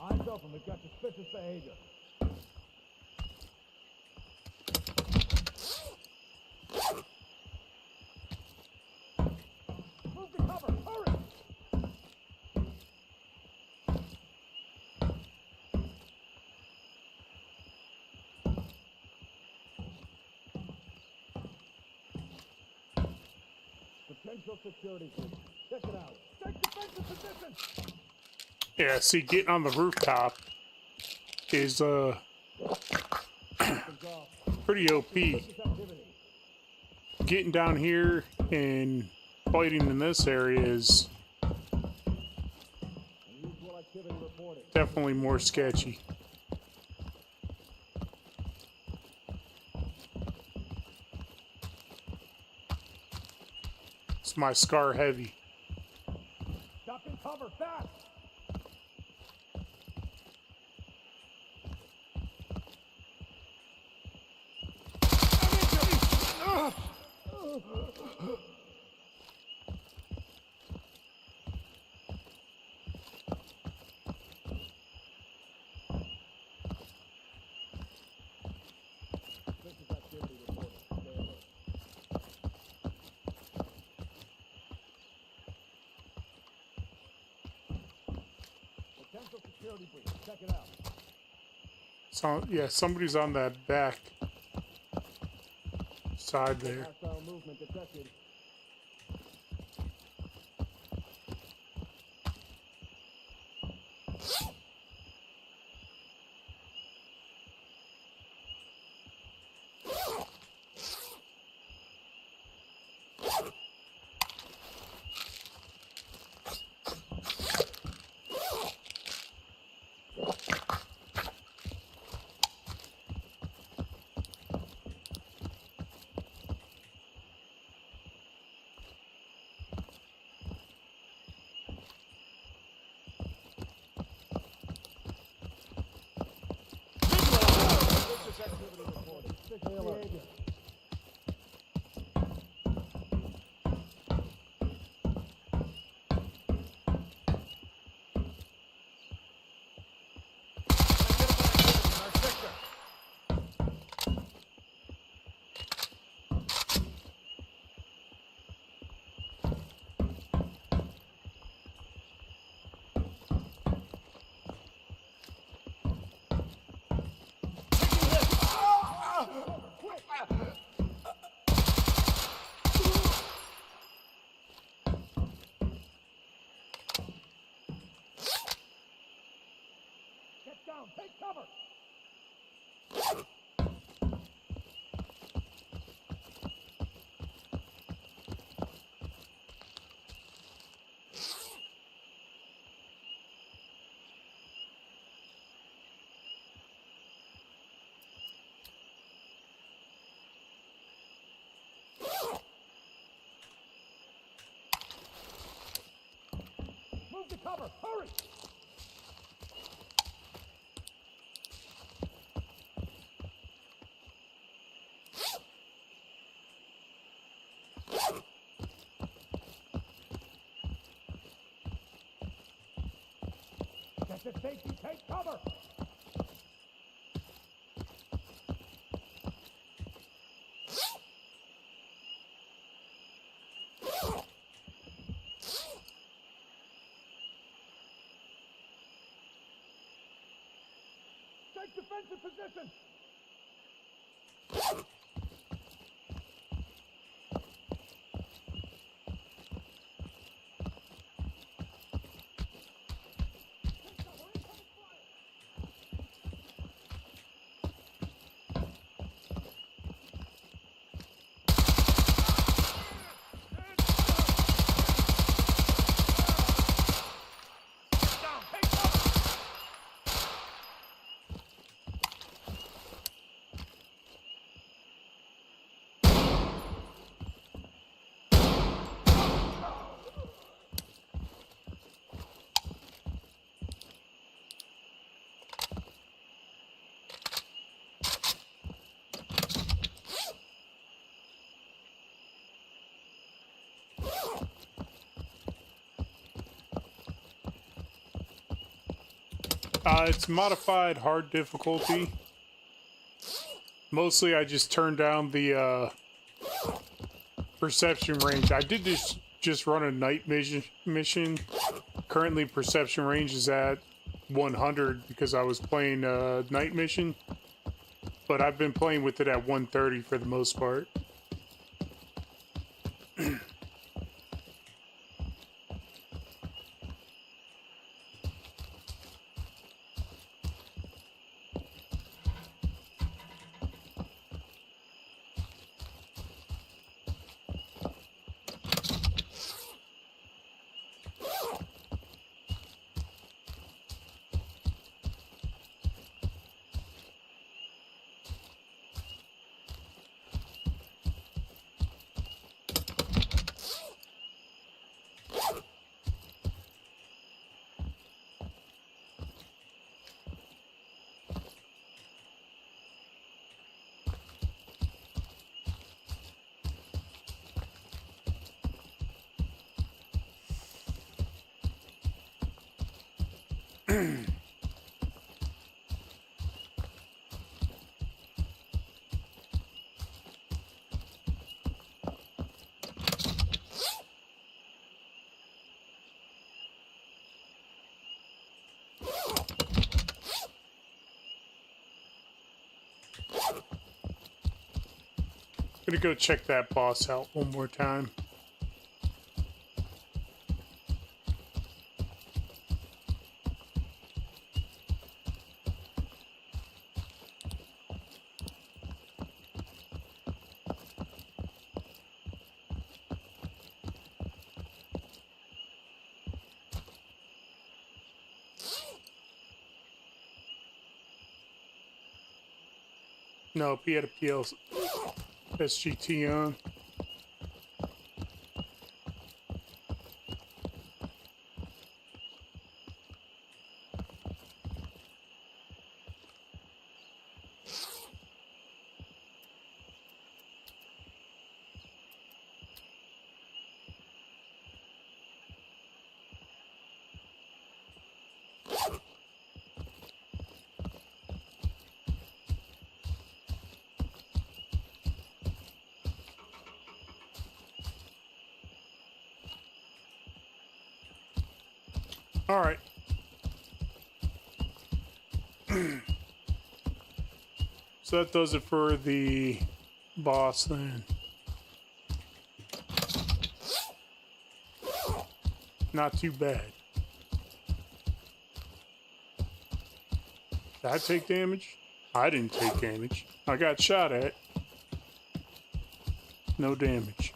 Eyes open, we've got suspicious behavior. Move to cover, hurry! Potential security breach. Check it out. Take defensive position! Yeah, see, getting on the rooftop is pretty OP. Getting down here and fighting in this area is definitely more sketchy. It's my Scar heavy. Duck and cover, fast! Potential security breach. Check it out. So yeah, somebody's on that back side there. Hostile movement detected. Get down, take cover! Move to cover, hurry! Get to safety, take cover! Take defensive position! It's modified hard difficulty. Mostly I just turned down the perception range. I did just run a night mission. Currently perception range is at 100 because I was playing night mission. But I've been playing with it at 130 for the most part. Gonna go check that boss out one more time. Nope, he had a SGT on. All right. So that does it for the boss then. Not too bad. Did I take damage? I didn't take damage. I got shot at. No damage.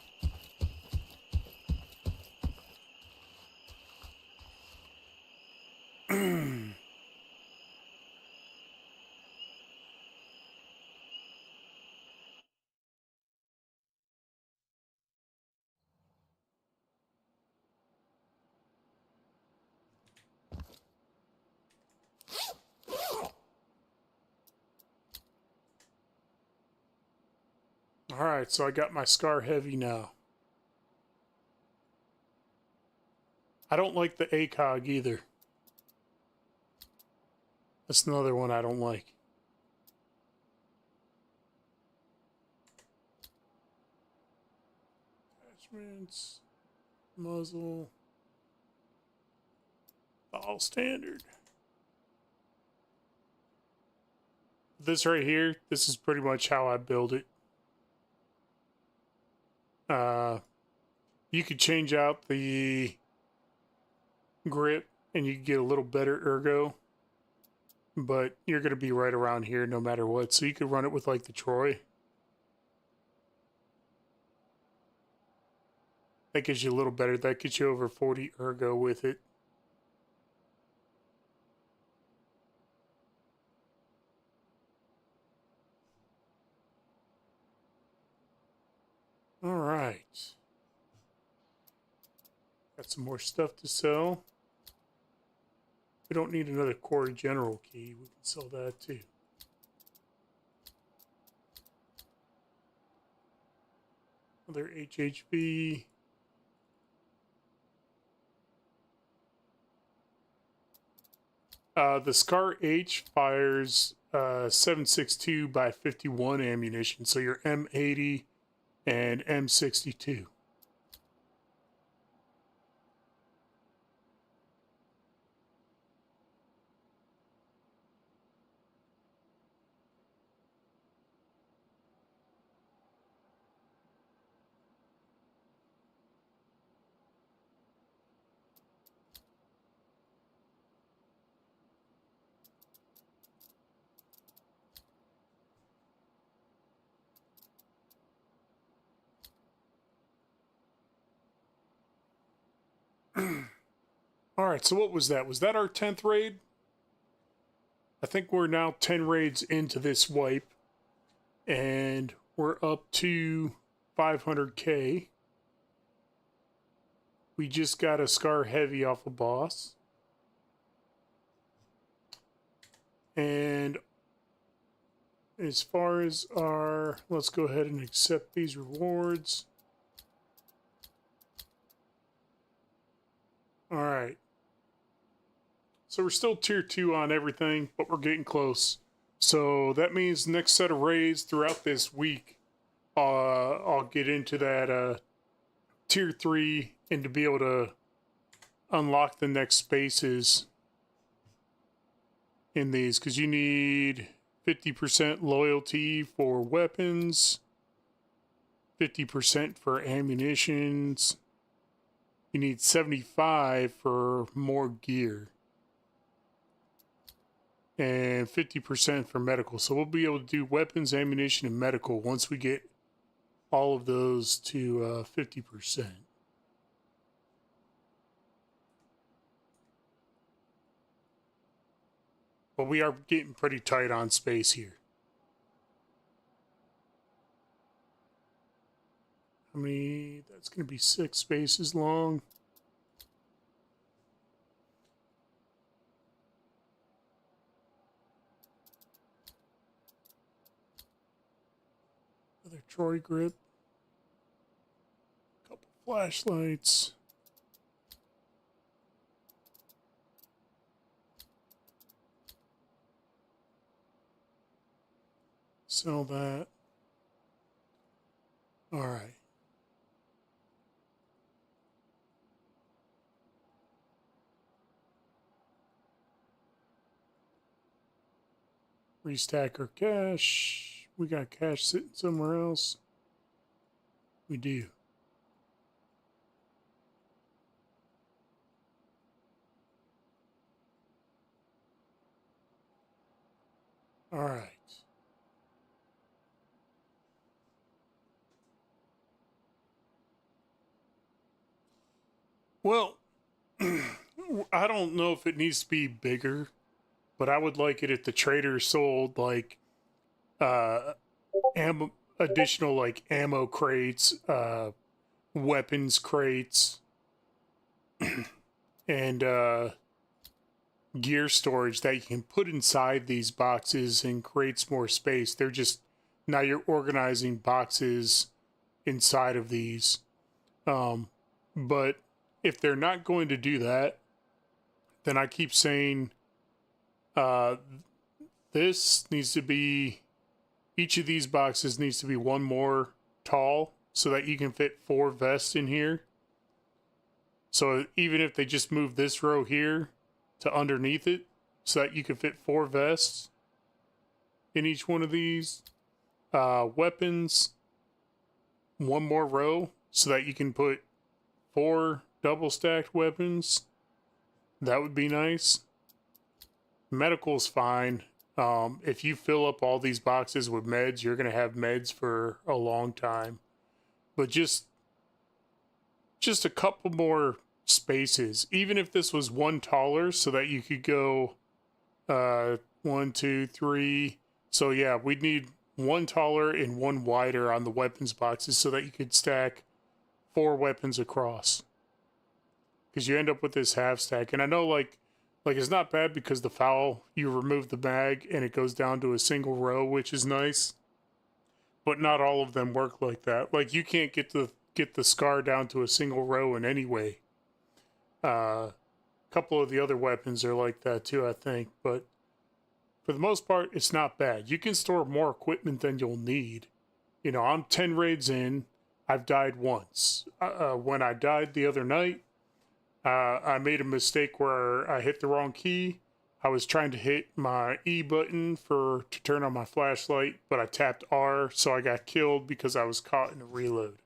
Alright, so I got my Scar Heavy now. I don't like the ACOG either. That's another one I don't like. Attachments, muzzle, all standard. This right here, this is pretty much how I build it. You could change out the grip and you get a little better ergo, but you're going to be right around here no matter what. So you could run it with like the Troy. That gives you a little better. That gets you over 40 ergo with it. All right. Got some more stuff to sell. We don't need another Quarry General key. We can sell that too. Another HHV. The Scar H fires 7.62 by 51 ammunition, so your M80 and M62. All right, so what was that? Was that our 10th raid? I think we're now 10 raids into this wipe, and we're up to 500k. We just got a Scar Heavy off a boss. And as far as our, let's go ahead and accept these rewards. All right. So we're still tier 2 on everything, but we're getting close. So that means next set of raids throughout this week, I'll get into that tier 3 and to be able to unlock the next spaces in these, because you need 50% loyalty for weapons, 50% for ammunitions. You need 75 for more gear, and 50% for medical. So we'll be able to do weapons, ammunition, and medical once we get all of those to 50%. But we are getting pretty tight on space here. How many? That's going to be 6 spaces long. Another Troy grip. Couple flashlights. Sell that. All right. Restack our cash. We got cash sitting somewhere else. We do. All right. Well, I don't know if it needs to be bigger, but I would like it if the trader sold like ammo, additional like ammo crates, weapons crates, and gear storage that you can put inside these boxes and creates more space. They're just, now you're organizing boxes inside of these. But if they're not going to do that, then I keep saying this needs to be, each of these boxes needs to be one more tall so that you can fit 4 vests in here. So even if they just move this row here to underneath it so that you can fit 4 vests in each one of these. Weapons, one more row so that you can put 4 double stacked weapons. That would be nice. Medical's fine. If you fill up all these boxes with meds, you're going to have meds for a long time. But just a couple more spaces. Even if this was one taller so that you could go 1, 2, 3. So yeah, we'd need one taller and one wider on the weapons boxes so that you could stack 4 weapons across. Because you end up with this half stack. And I know like it's not bad because the foul, you remove the bag and it goes down to a single row, which is nice. But not all of them work like that. Like you can't get the Scar down to a single row in any way. Because couple of the other weapons are like that too, I think. But for the most part, it's not bad. You can store more equipment than you'll need. You know, I'm 10 raids in. I've died once. When I died the other night, I made a mistake where I hit the wrong key. I was trying to hit my E button to turn on my flashlight, but I tapped R, so I got killed because I was caught in a reload.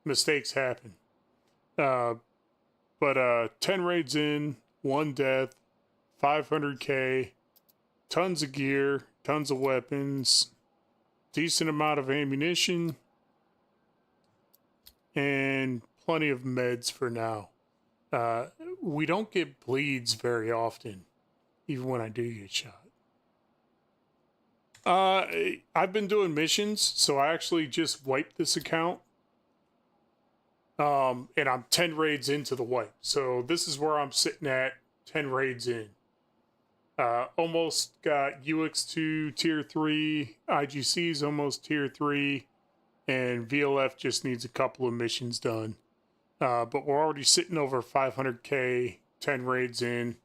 Mistakes happen. But 10 raids in, 1 death, 500k, tons of gear, tons of weapons, decent amount of ammunition, and plenty of meds for now. We don't get bleeds very often, even when I do get shot. I've been doing missions, so I actually just wiped this account. And I'm 10 raids into the wipe. So this is where I'm sitting at 10 raids in. Almost got UX2 tier 3, IGC's almost tier 3, and VLF just needs a couple of missions done. But we're already sitting over 500k, 10 raids in.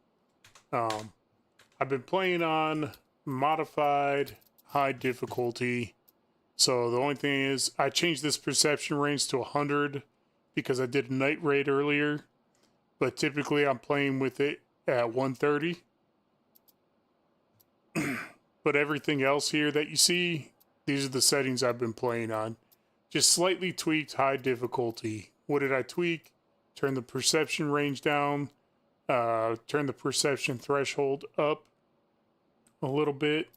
I've been playing on modified high difficulty. So the only thing is I changed this perception range to 100 because I did a night raid earlier. But typically I'm playing with it at 130. But everything else here that you see, these are the settings I've been playing on. Just slightly tweaked high difficulty. What did I tweak? Turn the perception range down. Turn the perception threshold up a little bit.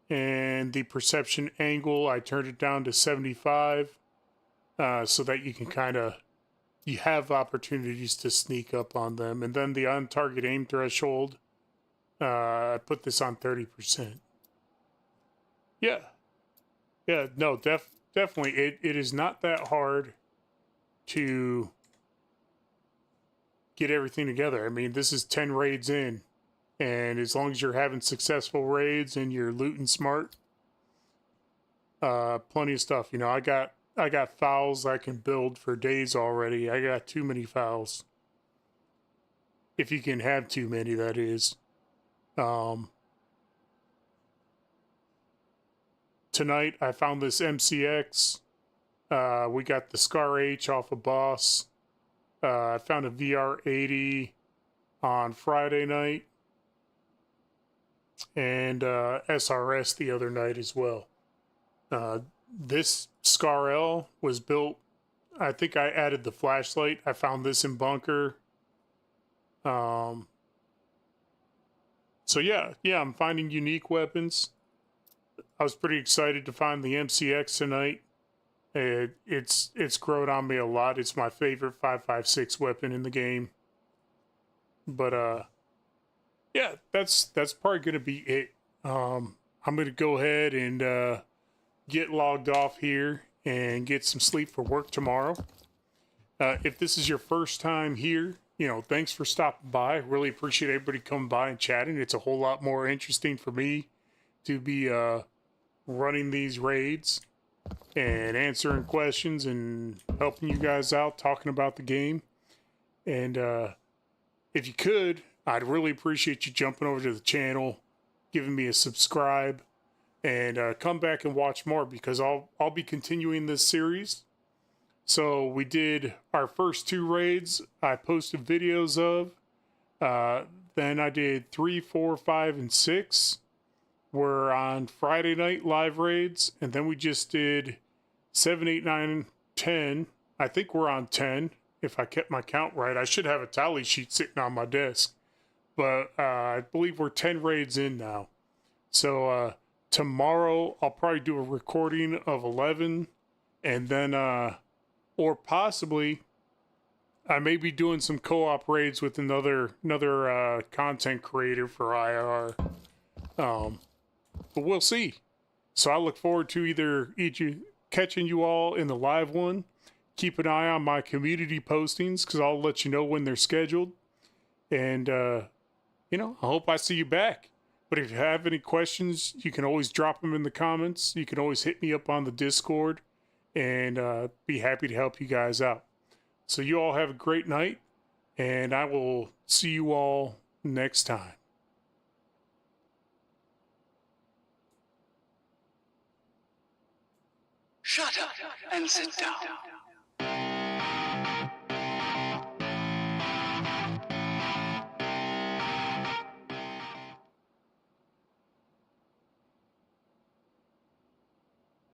And the perception angle, I turned it down to 75. So that you can you have opportunities to sneak up on them. And then the on-target aim threshold, I put this on 30%. Yeah. Yeah, no, definitely. It is not that hard to get everything together. I mean, this is 10 raids in. And as long as you're having successful raids and you're looting smart, plenty of stuff. You know, I got fouls I can build for days already. I got too many fouls. If you can have too many, that is. Tonight I found this MCX. We got the Scar H off a boss. I found a VR80 on Friday night. And SRS the other night as well. This Scar L was built, I think I added the flashlight. I found this in bunker. So yeah, I'm finding unique weapons. I was pretty excited to find the MCX tonight. It's grown on me a lot. It's my favorite 5.56 weapon in the game. But yeah, that's probably gonna be it. I'm gonna go ahead and get logged off here and get some sleep for work tomorrow. If this is your first time here, you know, thanks for stopping by. Really appreciate everybody coming by and chatting. It's a whole lot more interesting for me to be running these raids and answering questions and helping you guys out, talking about the game. And if you could, I'd really appreciate you jumping over to the channel, giving me a subscribe, and come back and watch more, because I'll be continuing this series. So we did our first 2 raids. I posted videos of. Then I did 3, 4, 5, and 6. We're on Friday night live raids, and then we just did 7, 8, 9, 10. I think we're on 10, if I kept my count right. I should have a tally sheet sitting on my desk. But I believe we're 10 raids in now. So tomorrow I'll probably do a recording of 11, and then or possibly I may be doing some co-op raids with another content creator for IR. But we'll see. So I look forward to either catching you all in the live one. Keep an eye on my community postings, because I'll let you know when they're scheduled. And you know, I hope I see you back. But if you have any questions, you can always drop them in the comments. You can always hit me up on the Discord, and be happy to help you guys out. So you all have a great night, And I will see you all next time. Shut up and sit down.